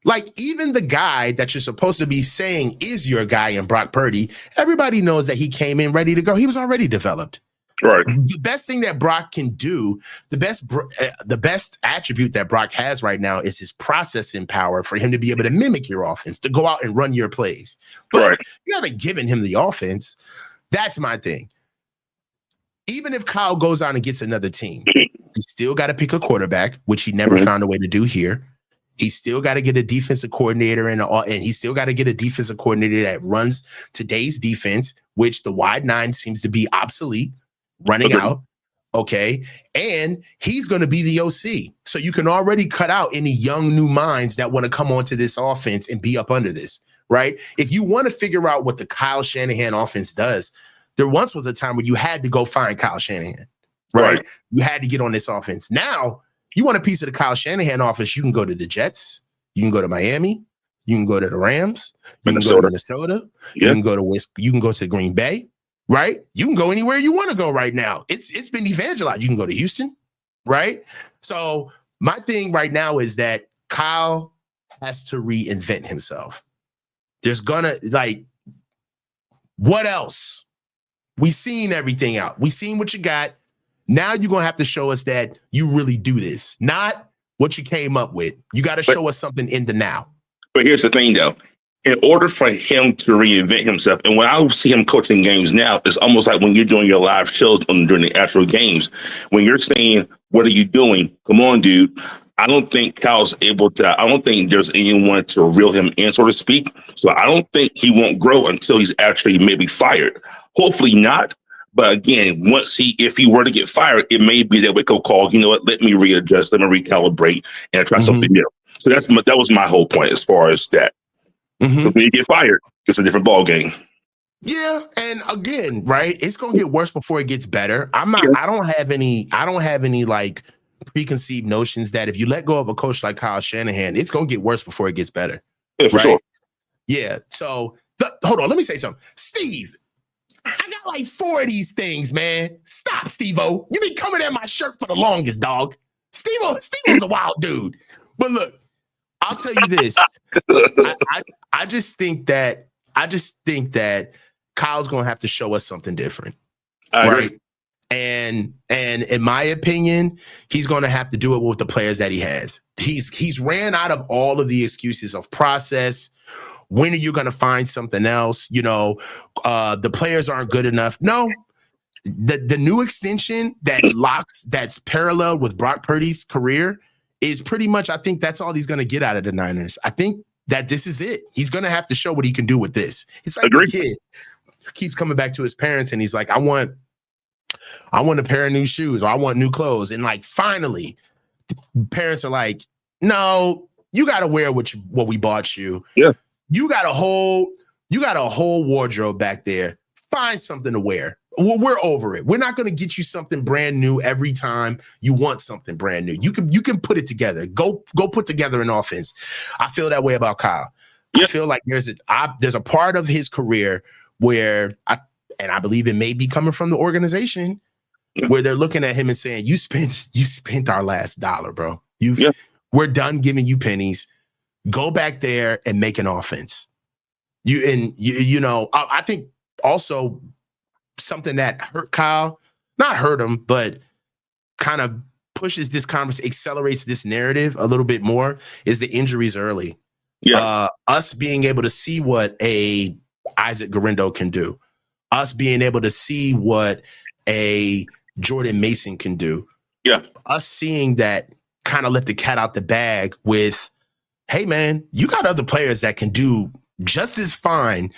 Like, even the guy that you're supposed to be saying is your guy in Brock Purdy, everybody knows that he came in ready to go. He was already developed. Right. The best thing that Brock can do, the best attribute that Brock has right now is his processing power for him to be able to mimic your offense, to go out and run your plays. But you haven't given him the offense. That's my thing. Even if Kyle goes on and gets another team, he's still got to pick a quarterback, which he never found a way to do here. He's still got to get a defensive coordinator and he's still got to get a defensive coordinator that runs today's defense, which the wide nine seems to be obsolete, running out. Okay. And he's going to be the OC. So you can already cut out any young new minds that want to come onto this offense and be up under this, right? If you want to figure out what the Kyle Shanahan offense does, there once was a time where you had to go find Kyle Shanahan, right? You had to get on this offense. Now, you want a piece of the Kyle Shanahan offense, you can go to the Jets, you can go to Miami, you can go to the Rams, you can go to Minnesota, you can go to Green Bay, right? You can go anywhere you want to go right now. It's been evangelized. You can go to Houston, right? So my thing right now is that Kyle has to reinvent himself. There's gonna, like, what else? We've seen everything out. We've seen what you got. Now you're going to have to show us that you really do this, not what you came up with. You got to show us something in the now. But here's the thing, though. In order for him to reinvent himself, and when I see him coaching games now, it's almost like when you're doing your live shows during the actual games. When you're saying, what are you doing? Come on, dude. I don't think Kyle's able to. I don't think there's anyone to reel him in, so to speak. So I don't think he won't grow until he's actually maybe fired. Hopefully not. But again, if he were to get fired, it may be that wake-up call. You know what? Let me readjust. Let me recalibrate and try something new. So that was my whole point as far as that. So when you get fired, it's a different ball game. Yeah, and again, right? It's gonna get worse before it gets better. I don't have any like preconceived notions that if you let go of a coach like Kyle Shanahan, it's gonna get worse before it gets better. Yeah, for sure. Yeah. So hold on, let me say something, Steve. I got like 4 of these things, man. Stop, Steve-O. You been coming at my shirt for the longest, dog. Steve-O's a wild dude. But look, I'll tell you this. I just think that Kyle's gonna have to show us something different. Right. And in my opinion, he's gonna have to do it with the players that he has. He's ran out of all of the excuses of process. When are you going to find something else? You know, the players aren't good enough. No, the new extension that's parallel with Brock Purdy's career is pretty much, I think that's all he's going to get out of the Niners. I think that this is it. He's going to have to show what he can do with this. It's like Agreed. the kid keeps coming back to his parents and he's like, I want a pair of new shoes, or I want new clothes. And like, finally, parents are like, no, you got to wear what we bought you. Yeah. You got a whole wardrobe back there. Find something to wear. We're over it. We're not going to get you something brand new every time you want something brand new. You can put it together. Go put together an offense. I feel that way about Kyle. Yeah. I feel like there's a part of his career where I believe it may be coming from the organization, where they're looking at him and saying, you spent our last dollar, bro. We're done giving you pennies. Go back there and make an offense. I think also something that hurt Kyle, not hurt him, but kind of pushes this conversation, accelerates this narrative a little bit more, is the injuries early. Yeah. Us being able to see what a Isaac Garendo can do. Us being able to see what a Jordan Mason can do. Yeah. Us seeing that kind of let the cat out the bag with, hey, man, you got other players that can do just as fine.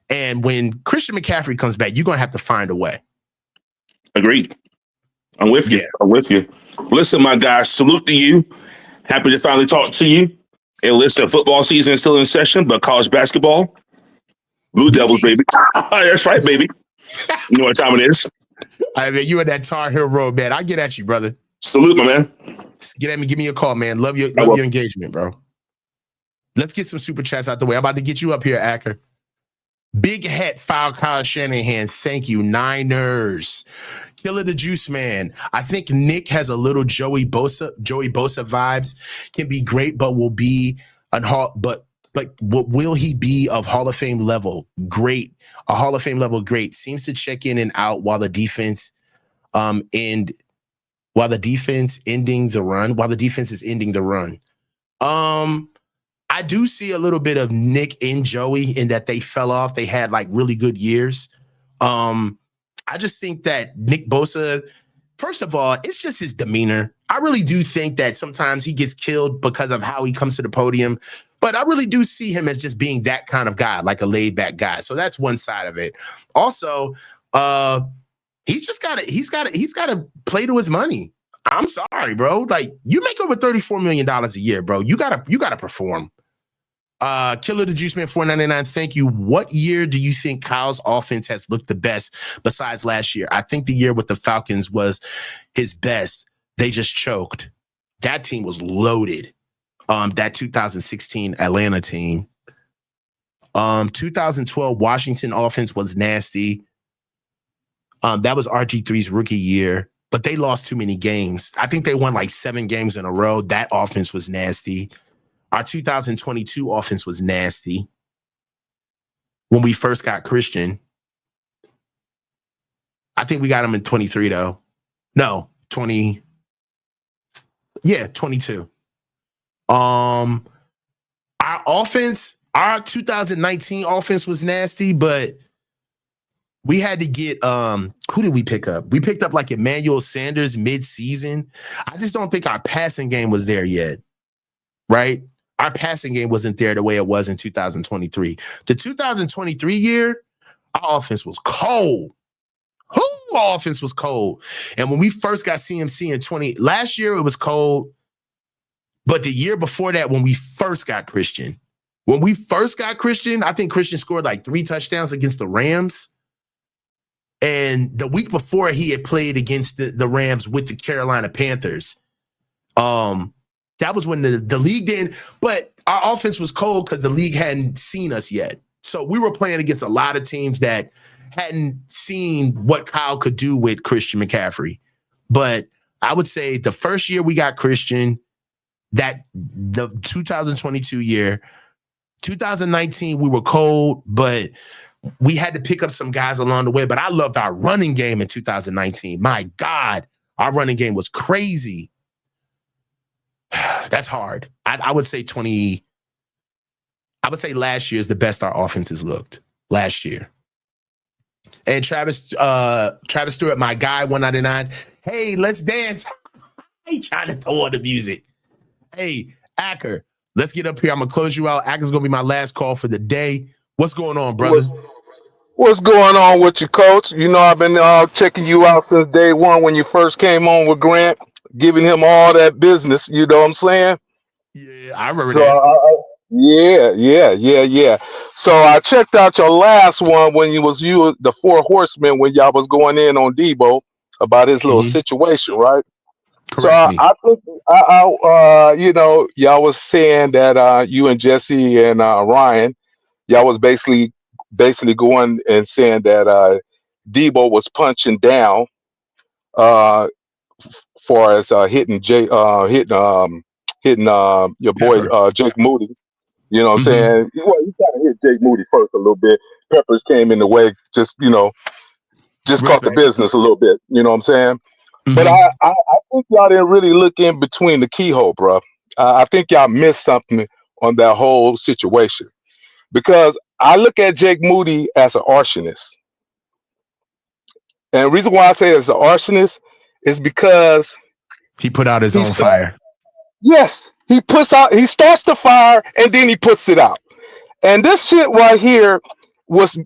And when Christian McCaffrey comes back, you're going to have to find a way. Agreed. I'm with you. Yeah. I'm with you. Listen, my guy, salute to you. Happy to finally talk to you. And listen, football season is still in session, but college basketball, Blue Devils, baby. That's right, baby. You know what time it is. I mean, you in that Tar Heel Road, man. I get at you, brother. Salute, my man. Get at me. Give me a call, man. Love your engagement, bro. Let's get some super chats out the way. I'm about to get you up here, Acker. Big Hat Foul Kyle Shanahan. Thank you, Niners. Killer the Juice Man. I think Nick has a little Joey Bosa vibes. Can be great, but will he be of Hall of Fame level? Great. A Hall of Fame level great. Seems to check in and out while the defense ending the run. I do see a little bit of Nick and Joey in that they fell off. They had like really good years. I just think that Nick Bosa, first of all, it's just his demeanor. I really do think that sometimes he gets killed because of how he comes to the podium, but I really do see him as just being that kind of guy, like a laid back guy. So that's one side of it. Also, he's got to play to his money. I'm sorry, bro. Like, you make over $34 million a year, bro. You gotta perform. Killer the Juice Man 499. Thank you. What year do you think Kyle's offense has looked the best besides last year? I think the year with the Falcons was his best. They just choked. That team was loaded. That 2016 Atlanta team. 2012 Washington offense was nasty. That was RG3's rookie year, but they lost too many games. I think they won like 7 games in a row. That offense was nasty. Our 2022 offense was nasty. When we first got Christian, I think we got him in 23 though. No, 20. Yeah, 22. Our offense, our 2019 offense was nasty, but we had to get who did we pick up? We picked up like Emmanuel Sanders mid-season. I just don't think our passing game was there yet. Right? Our passing game wasn't there the way it was in 2023. The 2023 year, our offense was cold. Our offense was cold. And when we first got CMC in last year, it was cold. But the year before that, when we first got Christian, I think Christian scored like 3 touchdowns against the Rams. And the week before, he had played against the Rams with the Carolina Panthers. That was when the league didn't, but our offense was cold because the league hadn't seen us yet. So we were playing against a lot of teams that hadn't seen what Kyle could do with Christian McCaffrey. But I would say the first year we got Christian, the 2022 year, 2019, we were cold, but we had to pick up some guys along the way. But I loved our running game in 2019. My God, our running game was crazy. That's hard. I would say last year is the best our offenses looked last year. And Travis Stewart, my guy, 199. Hey, let's dance. He trying to throw on the music. Hey, Acker, Let's get up here. I'm gonna close you out. Acker's gonna be my last call for the day. What's going on, brother? What's going on with you, Coach? You know, I've been checking you out since day one when you first came on with Grant, giving him all that business. You know what I'm saying? Yeah, I remember So, that. yeah. So I checked out your last one when you the Four Horsemen, when y'all was going in on Debo about his little situation, right? So Correct me. I think you know, y'all was saying that you and Jesse and Ryan, y'all was basically going and saying that Debo was punching down far as hitting your boy Jake Moody. You know what I'm saying? Well, you kind of hit Jake Moody first a little bit. Peppers came in the way, just caught the business a little bit. You know what I'm saying? But I think y'all didn't really look in between the keyhole, bro. I think y'all missed something on that whole situation, because I look at Jake Moody as an arsonist. And the reason why I say as an arsonist is because he put out his own fire. Yes, he starts the fire and then he puts it out. And this shit right here was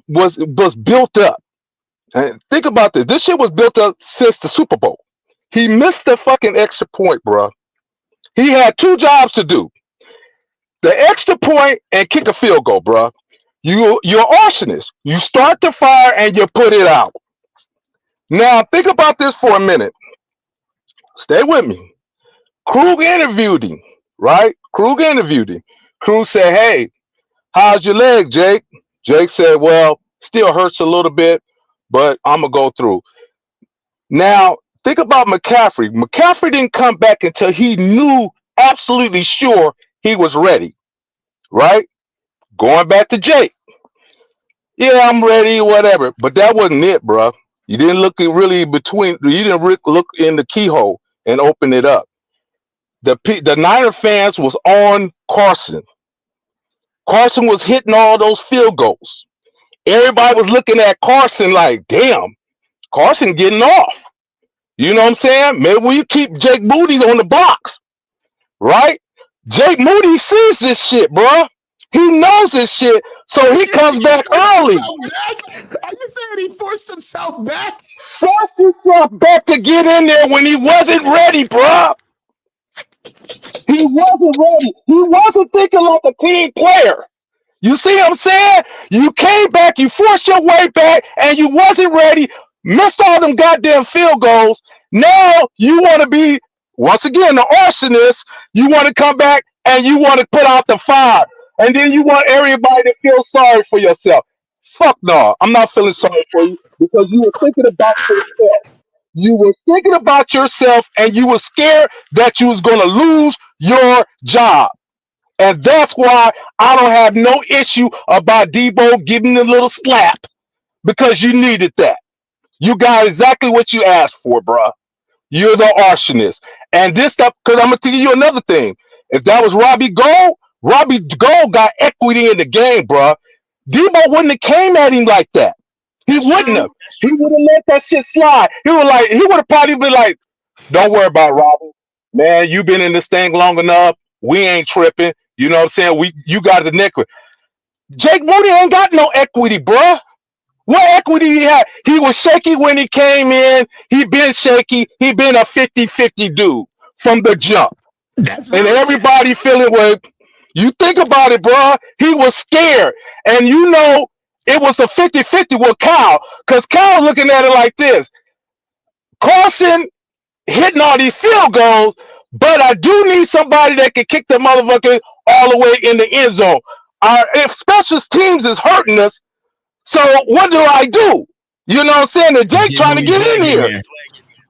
built up. And think about this. This shit was built up since the Super Bowl. He missed the fucking extra point, bro. He had two jobs to do: the extra point and kick a field goal, bro. You're arsonist. You start the fire and you put it out. Now think about this for a minute. Stay with me. Krug interviewed him, right? Krug interviewed him. Krug said, "Hey, how's your leg, Jake?" Jake said, "Well, still hurts a little bit, but I'm going to go through." Now, think about McCaffrey. McCaffrey didn't come back until he knew absolutely sure he was ready, right? Going back to Jake. Yeah, I'm ready, whatever. But that wasn't it, bro. You didn't look really between, you didn't look in the keyhole and open it up. The Niner fans was on Carson. Carson was hitting all those field goals. Everybody was looking at Carson like, damn, Carson getting off. You know what I'm saying? Maybe we keep Jake Moody on the blocks, right? Jake Moody sees this shit, bro. He knows this shit, so he comes back early. Are you saying he forced himself back? Forced himself back to get in there when he wasn't ready, bro. He wasn't ready. He wasn't thinking like a team player. You see what I'm saying? You came back, you forced your way back, and you wasn't ready, missed all them goddamn field goals. Now you want to be, once again, the arsonist. You want to come back and you want to put out the fire. And then you want everybody to feel sorry for yourself. Fuck no, I'm not feeling sorry for you, because you were thinking about yourself. You were thinking about yourself and you were scared that you was going to lose your job. And that's why I don't have no issue about Debo giving a little slap, because you needed that. You got exactly what you asked for, bruh. You're the arsonist. And this stuff, because I'm going to tell you another thing. If that was Robbie Gold got equity in the game, bruh. Debo wouldn't have came at him like that. He wouldn't have. He would have let that shit slide. He would have probably been like, don't worry about Robbie. Man, you been in this thing long enough. We ain't tripping. You know what I'm saying? You got the neck. Jake Moody ain't got no equity, bruh. What equity he had? He was shaky when he came in. He been shaky. He been a 50-50 dude from the jump. That's and everybody feeling like, you think about it, bruh. He was scared. And you know, it was a 50-50 with Kyle. Because Kyle looking at it like this. Carson hitting all these field goals, but I do need somebody that can kick the motherfucker all the way in the end zone. If special teams is hurting us, so what do I do? You know what I'm saying? And Jake trying to get in here.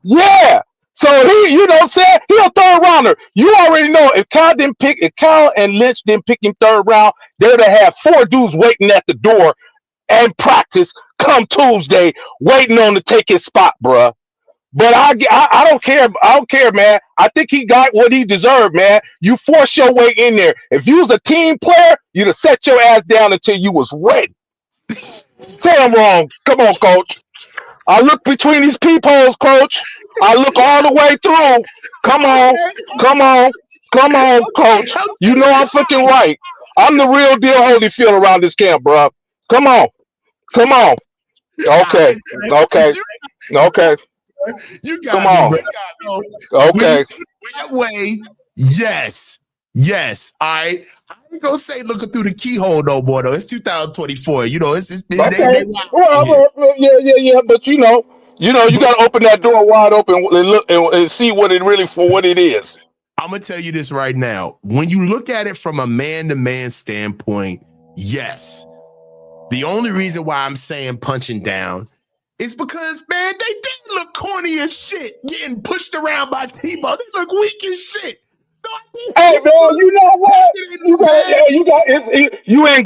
Yeah. So he, you know what I'm saying? He a third rounder. You already know if Kyle and Lynch didn't pick him third round, they would have had 4 dudes waiting at the door and practice come Tuesday, waiting on to take his spot, bruh. But I don't care. I don't care, man. I think he got what he deserved, man. You forced your way in there. If you was a team player, you'd have set your ass down until you was ready. Say I'm wrong. Come on, coach. I look between these peepholes, coach. I look all the way through. Come on. Come on. Come on, coach. You know I'm fucking right. I'm the real deal Holyfield around this camp, bro. Come on. Come on. Okay. Okay. Okay. You Come got me, bro. on. So, when you Okay. put it that way, yes. Yes. All right. I ain't gonna say looking through the keyhole no more though. It's 2024. You know, they Okay. wild in here. Well, yeah. But you got to open that door wide open and look and see what it really for what it is. I'm gonna tell you this right now. When you look at it from a man-to-man standpoint, yes. The only reason why I'm saying punching down is because, man, they did look corny as shit, getting pushed around by Tebow. They look weak as shit. So Hey man, you know what? You in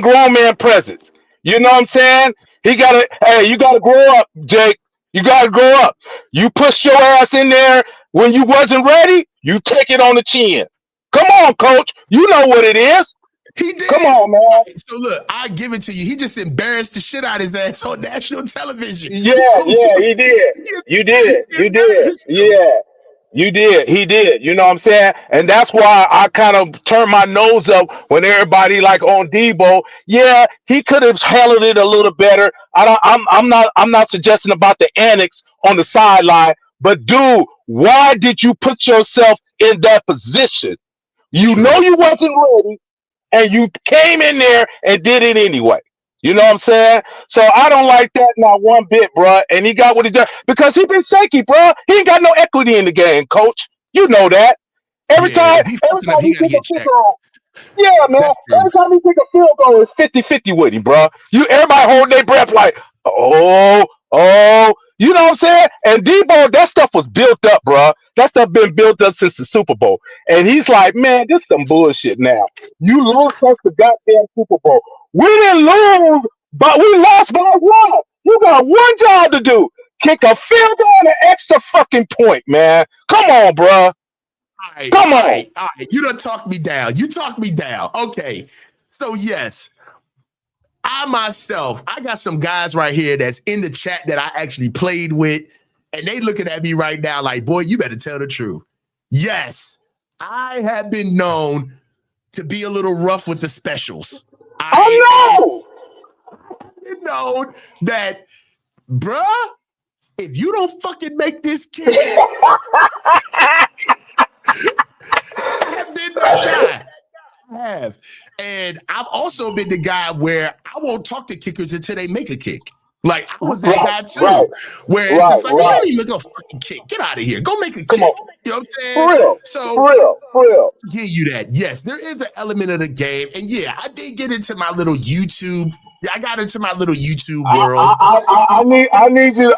grown man presence. You know what I'm saying? You gotta grow up, Jake. You gotta grow up. You pushed your ass in there when you wasn't ready, you take it on the chin. Come on, coach. You know what it is. He did. Come on, man. So look, I give it to you. He just embarrassed the shit out of his ass on national television. Yeah, So he did. You did. You did. embarrassed him. Yeah. You did. He did. You know what I'm saying? And that's why I kind of turned my nose up when everybody like on Debo. Yeah, he could have handled it a little better. I'm not suggesting about the annex on the sideline, but dude, why did you put yourself in that position? You True. know you wasn't ready, and you came in there and did it anyway. You know what I'm saying? So I don't like that not one bit, bro. And he got what he done because he been shaky, bro. He ain't got no equity in the game, coach. You know that. Every Yeah, time, if he every fucking up, time he he gotta pick a get field checked. goal, yeah, man. That's true. Every time he pick a field goal, it's 50-50 with him, bro. Everybody hold their breath like, oh. You know what I'm saying? And Debo, that stuff was built up, bro. That stuff been built up since the Super Bowl. And he's like, man, this some bullshit now. You lost us the goddamn Super Bowl. We didn't lose, but we lost by one. You got one job to do. Kick a field goal and an extra fucking point, man. Come on, bro. All right, Come all on. right, all right. You done talked me down. You talked me down. Okay. So yes, I myself, I got some guys right here that's in the chat that I actually played with, and they looking at me right now like, boy, you better tell the truth. Yes, I have been known to be a little rough with the specials. I know. I've been known that, bruh, if you don't fucking make this kick, I have been that guy. I have. And I've also been the guy where I won't talk to kickers until they make a kick. Like, I was that guy too. Where it's just like, you don't even go fucking kick. Get out of here. Go make a Come kick. on. You know what I'm For saying? real. So, For real. give you that. Yes, there is an element of the game. And yeah, I did get into my little YouTube. I got into my little YouTube world. I need you.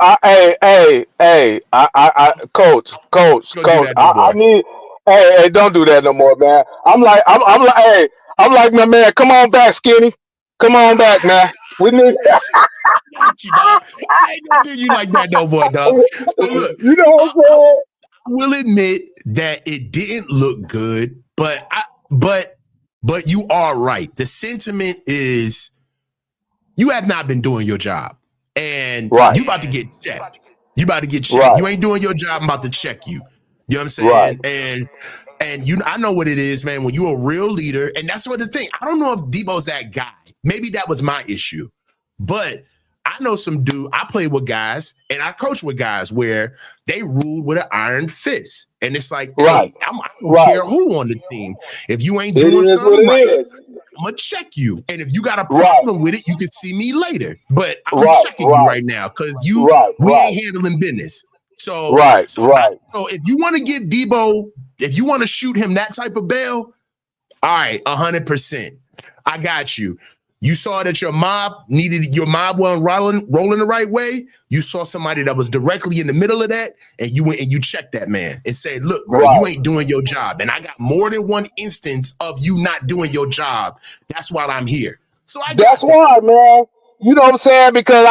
Coach. Don't do that no I more. need. Hey, don't do that no more, man. I'm like, my man. Come on back, Skinny. Come on back, man. We need. Got you, dog. I ain't gonna do you like that no more, dog. So look, You know what I'm saying? I will admit that it didn't look good, but you are right. The sentiment is you have not been doing your job, and Right. you about to get checked. You about to get checked. Right. You ain't doing your job. I'm about to check you. You know what I'm Right. saying? And I know what it is, man. When you're a real leader, and that's what the thing. I don't know if Debo's that guy. Maybe that was my issue, but I know some dude. I play with guys and I coach with guys where they rule with an iron fist, and it's like, Right. hey, I don't care who on the team. If you ain't It doing is what something it right, is. I'm gonna check you. And if you got a Right. problem with it, you can see me later. But I'm Right. checking you right now because we ain't handling business. So, Right. so if you want to give Debo, if you want to shoot him that type of bail, all right, 100%. I got you. You saw that your mob wasn't rolling the right way. You saw somebody that was directly in the middle of that, and you went and you checked that man and said, look, bro, you ain't doing your job. And I got more than one instance of you not doing your job. That's why I'm here. So That's why, man. You know what I'm saying? Because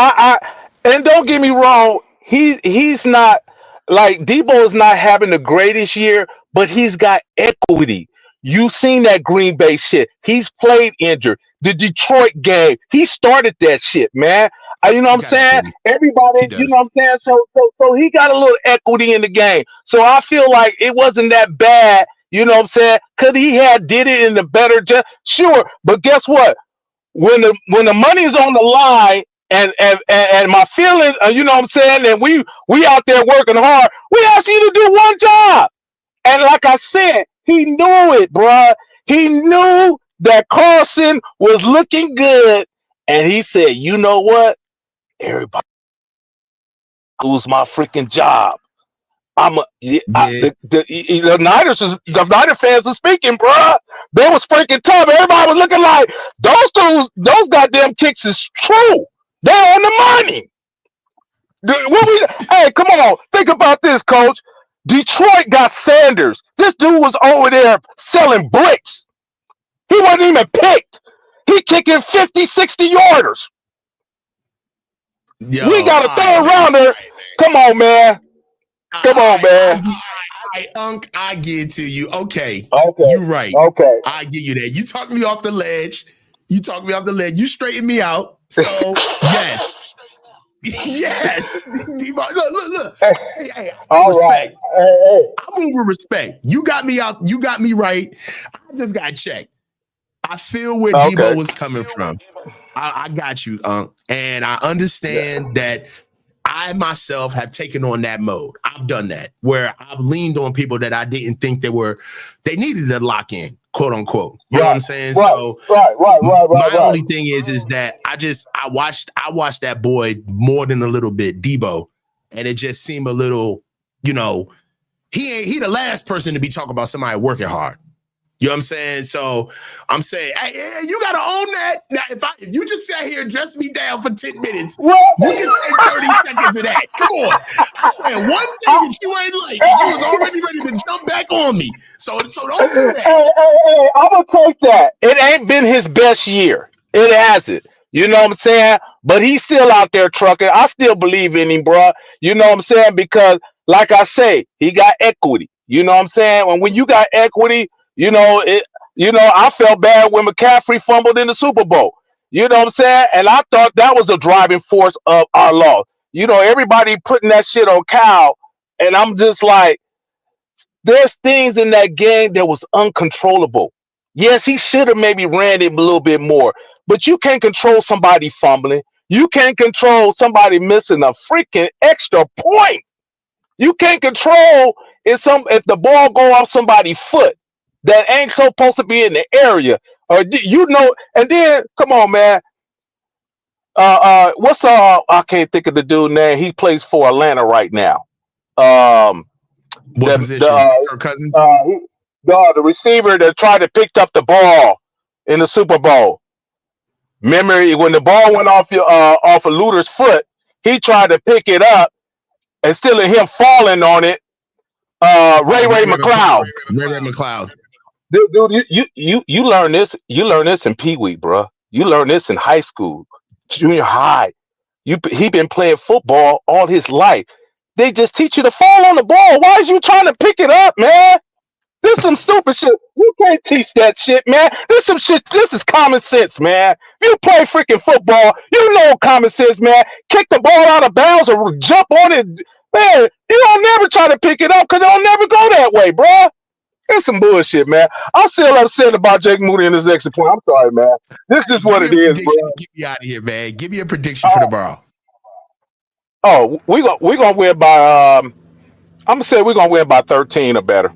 and don't get me wrong, he's not like Debo is not having the greatest year, but he's got equity. You seen that Green Bay shit. He's played injured. The Detroit game, he started that shit, man. You know what I'm saying? Everybody, you know what I'm saying? So he got a little equity in the game. So I feel like it wasn't that bad You know what I'm saying? Could he have did it in a better sure, but guess what? When the money is on the line and my feelings, you know what I'm saying, and we out there working hard, we ask you to do one job. And like I said, he knew it, bruh. He knew that Carson was looking good, and he said, "You know what? Everybody lose my freaking job. The Niner fans are speaking, bruh. They was freaking tough. Everybody was looking like those goddamn kicks is true. They're on the money. Hey, come on, think about this, coach. Detroit got Sanders. This dude was over there selling bricks. He wasn't even picked. He kicking 50, 60 yarders. We got a third rounder. Come on, man. Come on, man. I get it to you. Okay. You're right. Okay. I give you that. You talked me off the ledge. You straightened me out. So, yes. Yes. Look. Hey, respect. Right. I move with respect. You got me out. You got me right. I just got checked. I feel where Debo was coming from. I got you, and I understand that I myself have taken on that mode. I've done that where I've leaned on people that I didn't think they needed to lock in, quote unquote. You know what I'm saying? My only thing is that I watched that boy more than a little bit, Debo, and it just seemed a little, he the last person to be talking about somebody working hard. You know what I'm saying? So I'm saying, hey, you gotta own that. Now, if you just sat here and dressed me down for 10 minutes, you can take 30 seconds of that. Come on. I said one thing that you ain't like. You was already ready to jump back on me. So don't do that. Hey, I'm gonna take that. It ain't been his best year. It hasn't. You know what I'm saying? But he's still out there trucking. I still believe in him, bro. You know what I'm saying? Because, like I say, he got equity. You know what I'm saying? And when you got equity, I felt bad when McCaffrey fumbled in the Super Bowl. You know what I'm saying? And I thought that was the driving force of our loss. Everybody putting that shit on Cal, and I'm just like, there's things in that game that was uncontrollable. Yes, he should have maybe ran it a little bit more, but you can't control somebody fumbling. You can't control somebody missing a freaking extra point. You can't control if the ball go off somebody's foot that ain't supposed to be in the area. And then come on, man. I can't think of the dude name. He plays for Atlanta right now. What position? Kirk Cousins? The receiver that tried to pick up the ball in the Super Bowl. Remember when the ball went off of Luter's foot, he tried to pick it up, and still in him falling on it. Ray McCloud. Ray McCloud. Dude, you learn this. You learn this in Pee Wee, bro. You learn this in high school, junior high. He been playing football all his life. They just teach you to fall on the ball. Why is you trying to pick it up, man? This is some stupid shit. You can't teach that shit, man. This some shit. This is common sense, man. If you play freaking football, you know common sense, man. Kick the ball out of bounds or jump on it, man. You don't never try to pick it up because it'll never go that way, bro. It's some bullshit, man. I'm still upset about Jake Moody and his exit point. I'm sorry, man. This is what it is, bro. Get me out of here, man. Give me a prediction for tomorrow. Oh, we gonna win by. I'm gonna say we're gonna win by 13 or better.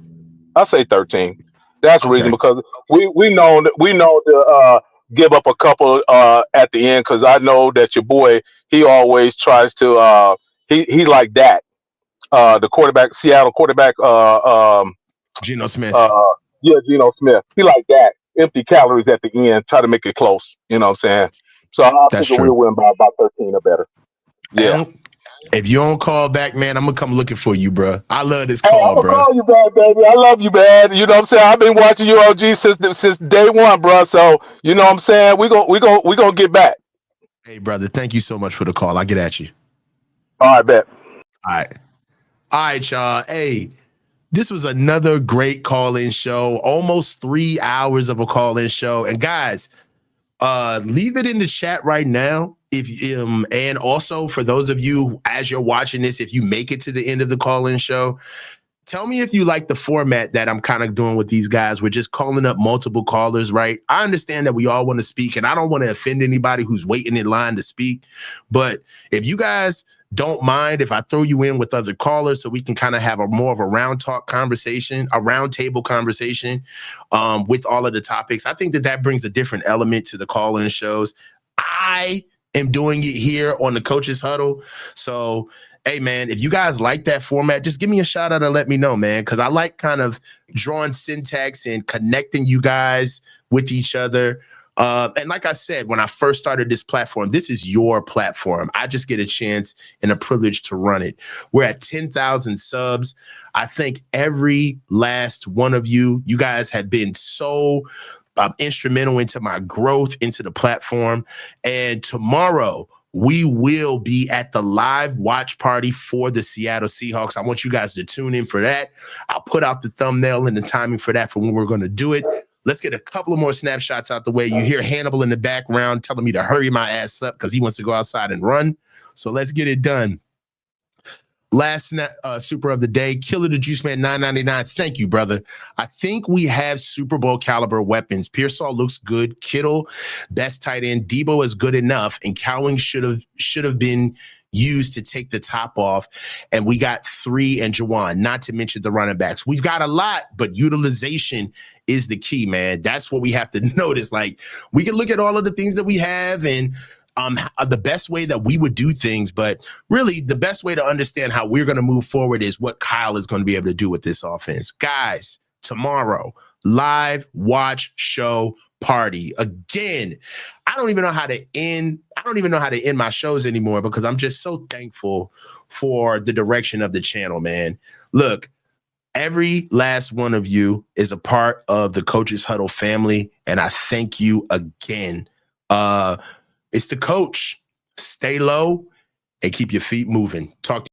I say 13. That's reasonable because we know to give up a couple at the end because I know that your boy he always tries to he's like that. The quarterback, Seattle quarterback, Geno Smith. Geno Smith. He like that. Empty calories at the end, try to make it close. You know what I'm saying? So I think we'll win by about 13 or better. Yeah. If you don't call back, man, I'm gonna come looking for you, bro. I love this call, bro. I'm gonna call you back, baby. I love you, man. You know what I'm saying? I've been watching you, OG, since day one, bro. So you know what I'm saying? We gonna get back. Hey, brother, thank you so much for the call. I get at you. All right, bet. All right, y'all. Hey, this was another great call-in show. Almost 3 hours of a call-in show. And guys, leave it in the chat right now. And also for those of you, as you're watching this, if you make it to the end of the call-in show, Tell me if you like the format that I'm kind of doing with these guys. We're just calling up multiple callers, right? I understand that we all want to speak, and I don't want to offend anybody who's waiting in line to speak. But if you guys don't mind if I throw you in with other callers so we can kind of have a more of a round table conversation with all of the topics, I think that brings a different element to the call-in shows. I am doing it here on the Coaches Huddle. So, hey, man, if you guys like that format, just give me a shout out and let me know, man, because I like kind of drawing syntax and connecting you guys with each other. And like I said, when I first started this platform, this is your platform. I just get a chance and a privilege to run it. We're at 10,000 subs. I think every last one of you guys have been so instrumental into my growth, into the platform. And tomorrow, we will be at the live watch party for the Seattle Seahawks. I want you guys to tune in for that. I'll put out the thumbnail and the timing for that for when we're going to do it. Let's get a couple of more snapshots out the way. You hear Hannibal in the background telling me to hurry my ass up because he wants to go outside and run. So let's get it done. Last super of the day, Killer the Juice Man 999. Thank you, brother. I think we have Super Bowl caliber weapons. Pearsall looks good. Kittle, best tight end. Debo is good enough, and Cowling should have been used to take the top off. And we got 3 and Jawan, not to mention the running backs. We've got a lot, but utilization is the key, man. That's what we have to notice. Like, we can look at all of the things that we have and the best way that we would do things, but really the best way to understand how we're going to move forward is what Kyle is going to be able to do with this offense. Guys, tomorrow, live watch show party. Again, I don't even know how to end my shows anymore because I'm just so thankful for the direction of the channel, man. Look, every last one of you is a part of the Coaches Huddle family, and I thank you again. It's the coach. Stay low and keep your feet moving. Talk to